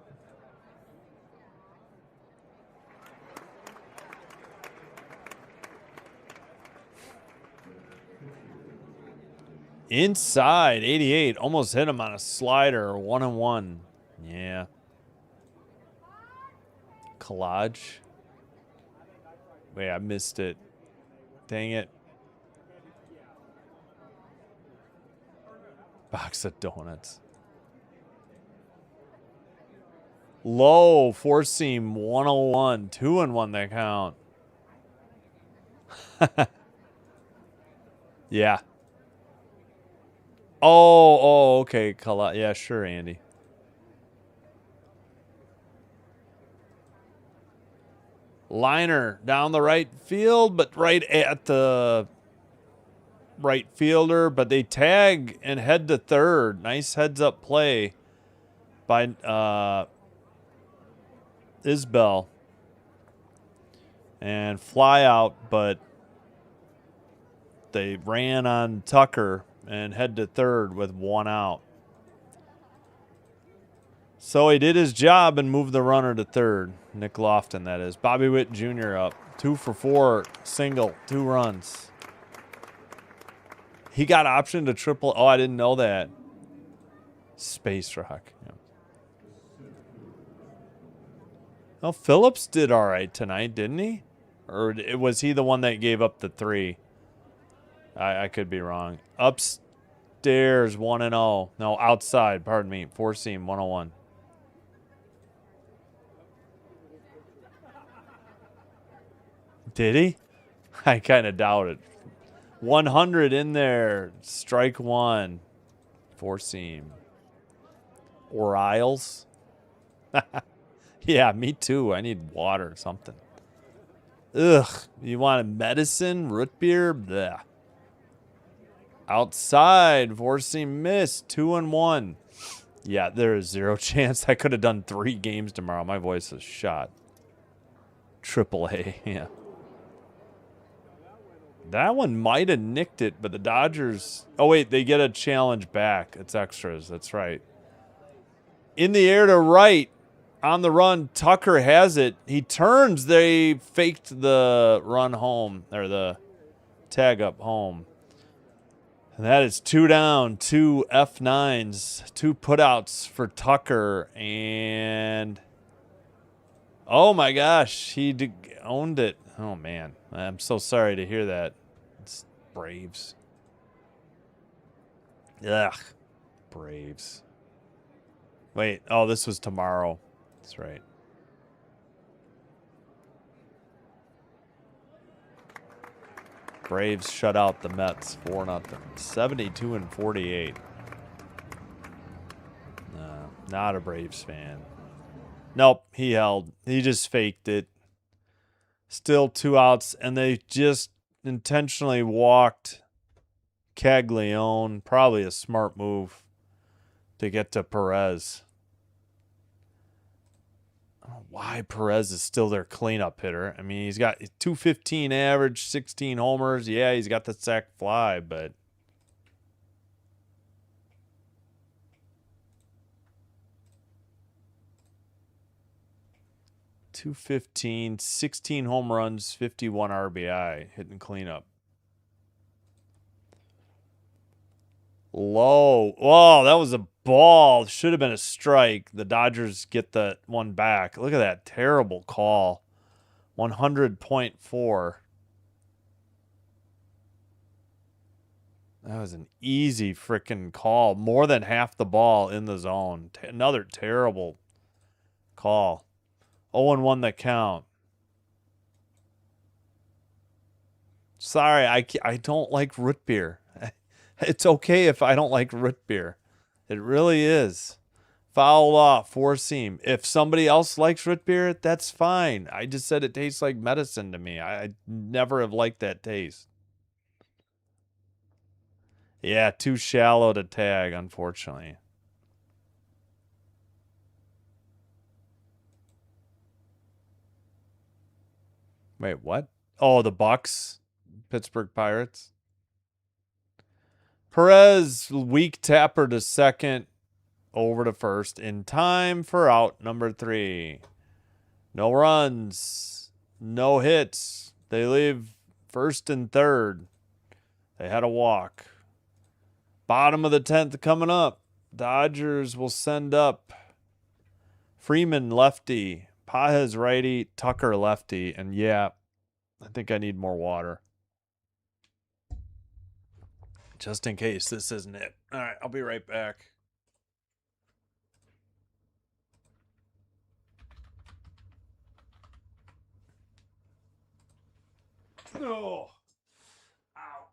Inside, 88. Almost hit him on a slider. 1-1. Yeah. Collage. Wait, I missed it. Dang it. Box of donuts. Low, four seam, 101. 2-1 that count. Yeah. Oh, okay. Yeah, sure, Andy. Liner down the right field, but right at the right fielder, but they tag and head to third. Nice heads up play by Isbell. And fly out, but they ran on Tucker and head to third with one out. So he did his job and moved the runner to third. Nick Lofton, that is. Bobby Witt Jr. up. 2 for 4, single, 2 runs. He got option to triple. Oh, I didn't know that. Space Rock. Yeah. Well, Phillips did all right tonight, didn't he? Or was he the one that gave up the 3? I could be wrong. Upstairs, 1-0. No, outside, pardon me. 4 seam, 101. Did he? I kind of doubt it. 100 in there. Strike 1. 4 seam. Orioles? Yeah, me too. I need water or something. Ugh. You want a medicine? Root beer? Blech. Outside. 4 seam miss. 2-1. Yeah, there is 0 chance. I could have done 3 games tomorrow. My voice is shot. AAA. Yeah. That one might have nicked it, but the Dodgers... Oh, wait, they get a challenge back. It's extras. That's right. In the air to right. On the run, Tucker has it. He turns. They faked the run home, or the tag up home. And that is 2 down, 2 F9s, 2 putouts for Tucker. And... oh, my gosh. He owned it. Oh, man. I'm so sorry to hear that. It's Braves. Ugh. Braves. Wait. Oh, this was tomorrow. That's right. Braves shut out the Mets 4-0. 72-48. No, not a Braves fan. Nope, he held. He just faked it. Still 2 outs, and they just intentionally walked Caglione. Probably a smart move to get to Perez. I don't know why Perez is still their cleanup hitter. I mean, he's got 215 average, 16 homers. Yeah, he's got the sac fly, but... 215, 16 home runs, 51 RBI, hitting cleanup. Low. Oh, that was a ball. Should have been a strike. The Dodgers get the one back. Look at that terrible call. 100.4. That was an easy freaking call. More than half the ball in the zone. Another terrible call. 0-1 that count. Sorry, I don't like root beer. It's okay if I don't like root beer. It really is. Foul off, four seam. If somebody else likes root beer, that's fine. I just said it tastes like medicine to me. I never have liked that taste. Yeah, too shallow to tag, unfortunately. Wait, what? Oh, the Bucks, Pittsburgh Pirates. Perez, weak tapper to second, over to first, in time for out number 3. No runs, no hits. They leave first and third. They had a walk. Bottom of the 10th coming up. Dodgers will send up Freeman, lefty. Pages, righty. Tucker, lefty. And yeah, I think I need more water. Just in case this isn't it. All right, I'll be right back. Oh. Ow.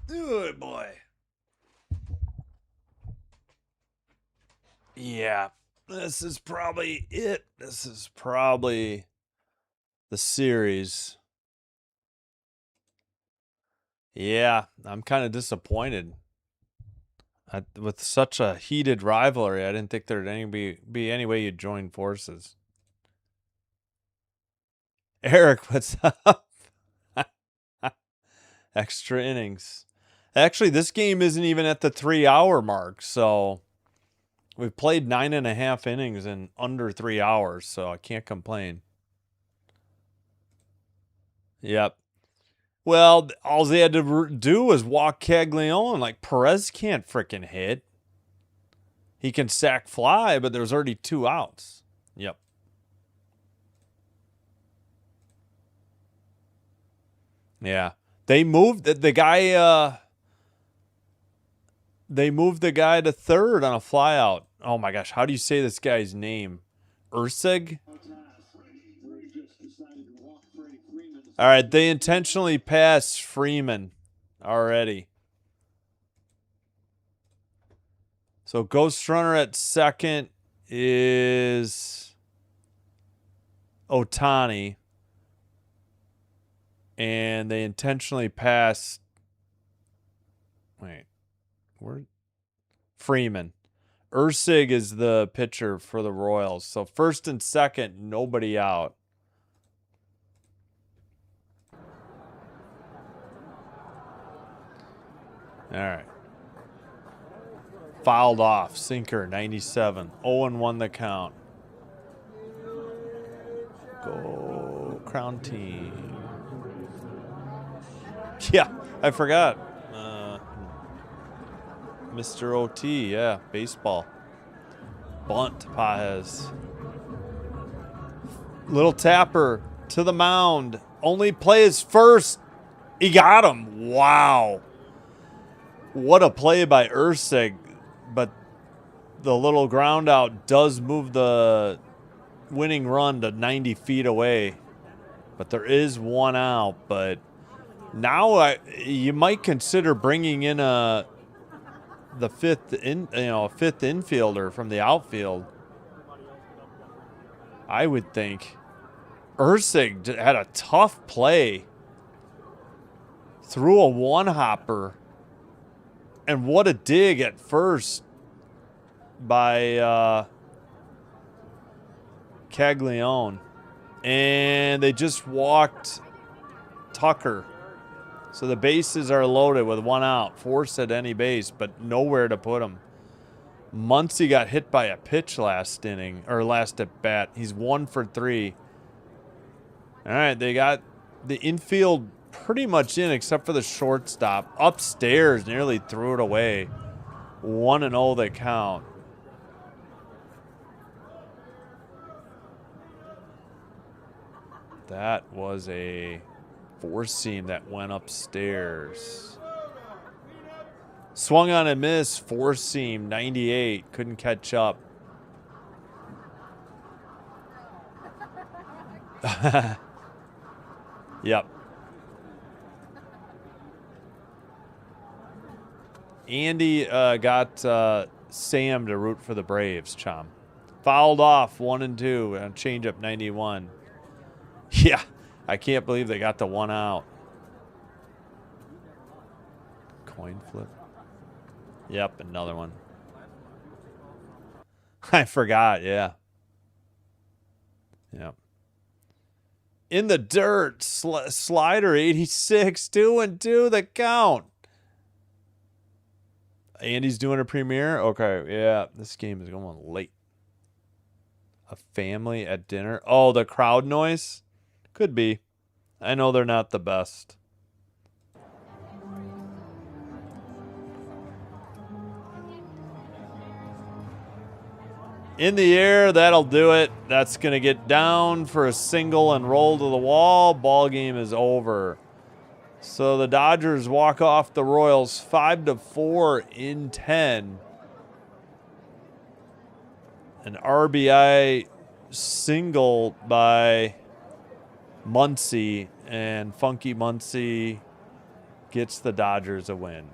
Good boy. Yeah, this is probably it. This is probably the series. Yeah, I'm kind of disappointed. With such a heated rivalry, I didn't think there'd be any way you'd join forces. Eric, what's up? Extra innings. Actually, this game isn't even at the 3-hour mark, so we've played 9.5 innings in under 3 hours, so I can't complain. Yep. Well, all they had to do was walk Caglione. Like, Perez can't freaking hit. He can sack fly, but there's already 2 outs. Yep. Yeah. They moved the guy. They moved the guy to third on a flyout. Oh my gosh, how do you say this guy's name? Ursig? All right, they intentionally passed Freeman already. So ghost runner at second is Otani. And they intentionally passed. Wait, where? Freeman. Ursig is the pitcher for the Royals. So first and second, nobody out. All right. Fouled off. Sinker, 97. 0-1 the count. Go Crown Team. Yeah, I forgot. Mr. OT, yeah, baseball. Bunt, Pajes. Little tapper to the mound. Only play is first. He got him. Wow. What a play by Ursig. But the little ground out does move the winning run to 90 feet away. But there is 1 out. But now you might consider bringing in the fifth infielder from the outfield. I would think. Ursig had a tough play. Threw a one-hopper. And what a dig at first by Caglione. And they just walked Tucker. So the bases are loaded with 1 out. Force at any base, but nowhere to put him. Muncy got hit by a pitch last inning, or last at bat. He's 1 for 3. All right, they got the infield pretty much in except for the shortstop. Upstairs, nearly threw it away. 1-0 they count. That was a four-seam that went upstairs. Swung on a miss, four-seam, 98. Couldn't catch up. Yep. Andy got Sam to root for the Braves, Chom. Fouled off 1-2 and changeup 91. Yeah, I can't believe they got the one out. Coin flip. Yep, another one. I forgot, yeah. Yep. In the dirt, slider 86, 2-2, the count. Andy's doing a premiere? Okay, yeah, this game is going late. A family at dinner? Oh, the crowd noise? Could be. I know they're not the best. In the air, that'll do it. That's going to get down for a single and roll to the wall. Ball game is over. So the Dodgers walk off the Royals 5-4 in 10. An RBI single by Muncy, and Funky Muncy gets the Dodgers a win.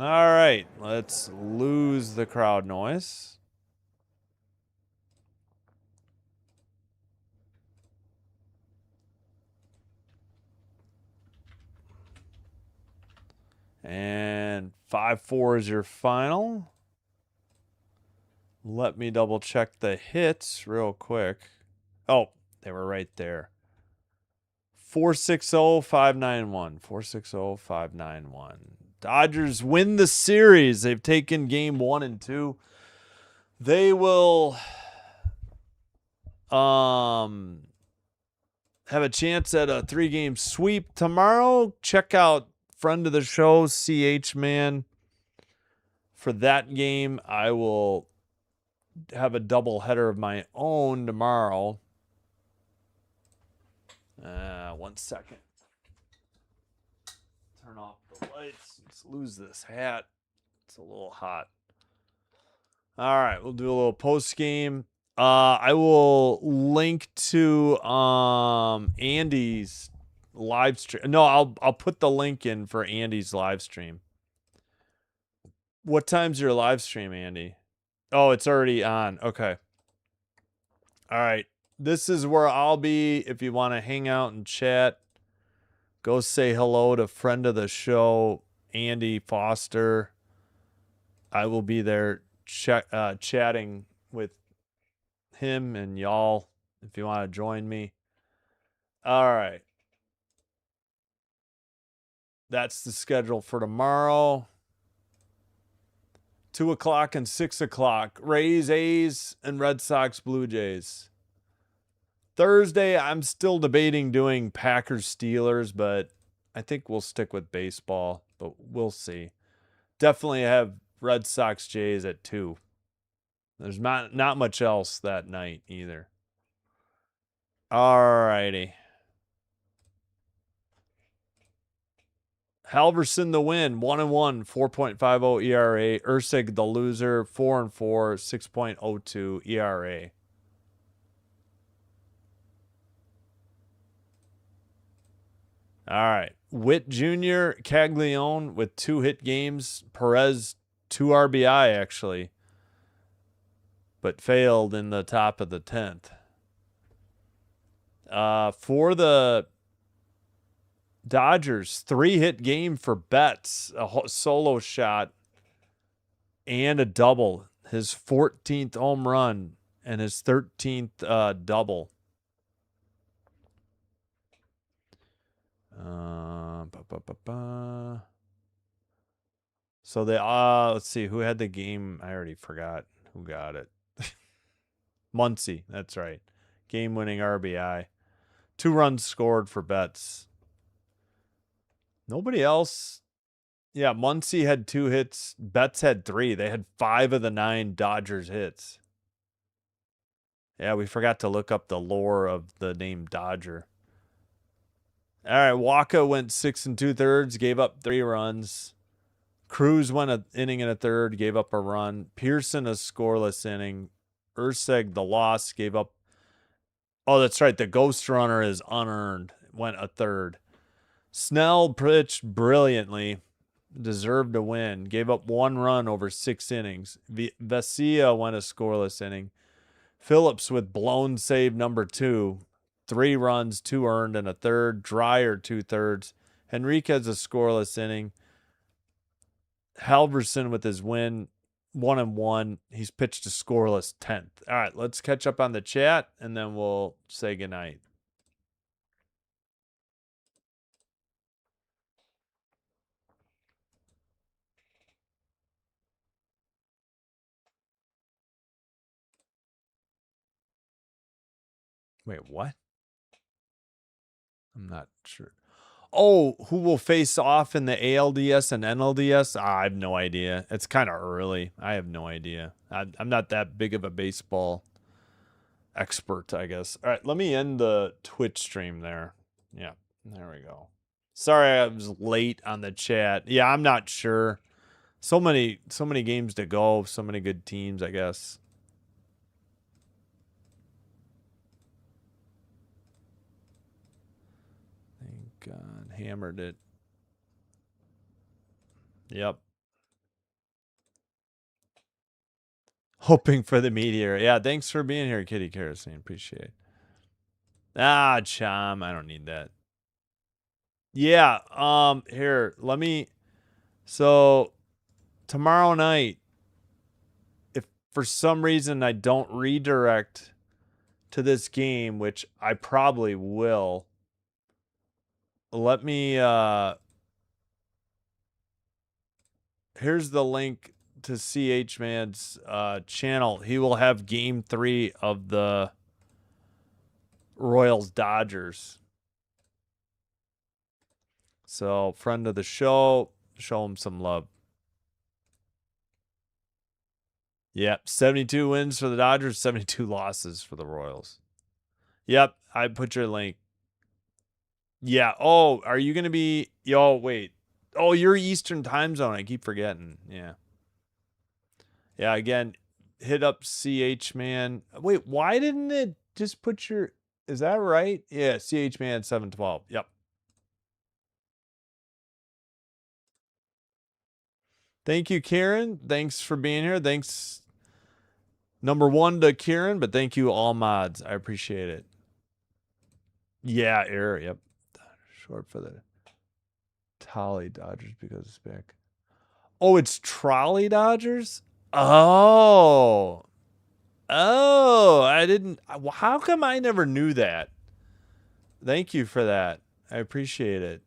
All right, let's lose the crowd noise. And 5-4 is your final. Let me double check the hits real quick. Oh, they were right there. 460-591. 460-591. Dodgers win the series. They've taken game 1 and 2. They will have a chance at a 3-game sweep tomorrow. Check out friend of the show, CH Man. For that game, I will have a double header of my own tomorrow. 1 second. Turn off the lights. Let's lose this hat. It's a little hot. All right, we'll do a little post game. I will link to Andy's live stream. No, I'll put the link in for Andy's live stream. What time's your live stream, Andy? Oh, it's already on. Okay. All right. This is where I'll be. If you want to hang out and chat, go say hello to friend of the show, Andy Foster. I will be there chatting with him and y'all if you want to join me. All right. That's the schedule for tomorrow. 2 o'clock and 6 o'clock. Rays, A's, and Red Sox, Blue Jays. Thursday, I'm still debating doing Packers, Steelers, but I think we'll stick with baseball, but we'll see. Definitely have Red Sox, Jays at 2. There's not much else that night either. All righty. Halverson the win, 1-1, 4.50 ERA. Ursig the loser, 4-4, 6.02 ERA. All right. Witt Jr., Caglione with 2 hit games. Perez, 2 RBI actually, but failed in the top of the 10th. For the Dodgers, 3-hit game for Betts, a solo shot and a double. His 14th home run and his 13th double. So they let's see who had the game. I already forgot who got it. Muncy, that's right. Game-winning RBI. 2 runs scored for Betts. Nobody else. Yeah, Muncy had 2 hits. Betts had 3. They had 5 of the 9 Dodgers hits. Yeah, we forgot to look up the lore of the name Dodger. All right, Waka went 6 2/3, gave up 3 runs. Cruz went an inning and a third, gave up a run. Pearson a scoreless inning. Urseg the loss, gave up. Oh, that's right. The ghost runner is unearned. Went a third. Snell pitched brilliantly. Deserved to win. Gave up 1 run over 6 innings. Vesia went a scoreless inning. Phillips with blown save number 2. 3 runs, 2 earned, and a third. Dreyer 2/3. Henriquez a scoreless inning. Halverson with his win, 1-1. He's pitched a scoreless 10th. All right, let's catch up on the chat, and then we'll say goodnight. Wait, what? I'm not sure. Oh, who will face off in the ALDS and NLDS? I have no idea. It's kind of early. I have no idea. I'm not that big of a baseball expert, I guess. All right, let me end the Twitch stream there. Yeah, there we go. Sorry I was late on the chat. Yeah, I'm not sure. So many games to go. So many good teams, I guess. Thank God. Hammered it. Yep. Hoping for the meteor. Yeah, thanks for being here, Kitty Kerosene. Appreciate it. Ah, Chom. I don't need that. Yeah, here, let me. So, tomorrow night, if for some reason I don't redirect to this game, which I probably will, let me, here's the link to CH Man's channel. He will have game 3 of the Royals Dodgers. So, friend of the show, show him some love. Yep, 72 wins for the Dodgers, 72 losses for the Royals. Yep, I put your link. Yeah. Oh, are you going to be. Yo, wait. Oh, you're Eastern time zone. I keep forgetting. Yeah. Yeah, again, hit up CH Man. Wait, why didn't it just put your. Is that right? Yeah, CH Man 712. Yep. Thank you, Karen. Thanks for being here. Thanks, number 1 to Karen, but thank you, all mods. I appreciate it. Yeah, error. Yep. Short for the Tolly Dodgers because it's back. Oh, it's Trolley Dodgers? Oh. Oh, I didn't. How come I never knew that? Thank you for that. I appreciate it.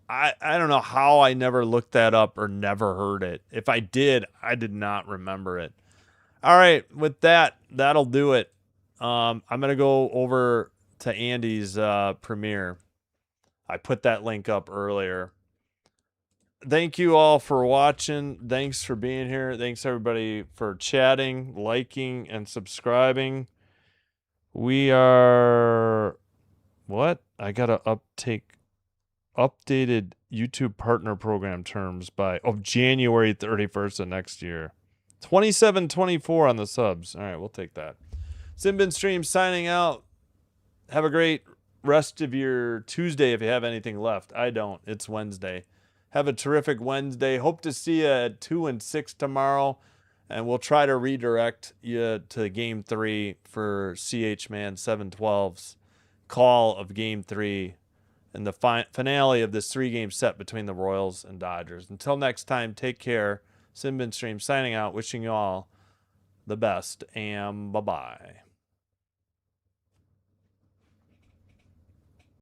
I don't know how I never looked that up or never heard it. If I did, I did not remember it. All right, with that, that'll do it. I'm gonna go over to Andy's premiere. I put that link up earlier. Thank you all for watching. Thanks for being here. Thanks everybody for chatting, liking, and subscribing. We are what? I gotta updated YouTube partner program terms by January 31st of next year. 2724 on the subs. All right, we'll take that. Simbin Stream signing out. Have a great rest of your Tuesday if you have anything left. I don't. It's Wednesday. Have a terrific Wednesday. Hope to see you at 2 and 6 tomorrow. And we'll try to redirect you to game 3 for CH Man 712's call of game 3 and the finale of this 3-game set between the Royals and Dodgers. Until next time, take care. Simbin Stream signing out, wishing you all the best, and bye-bye.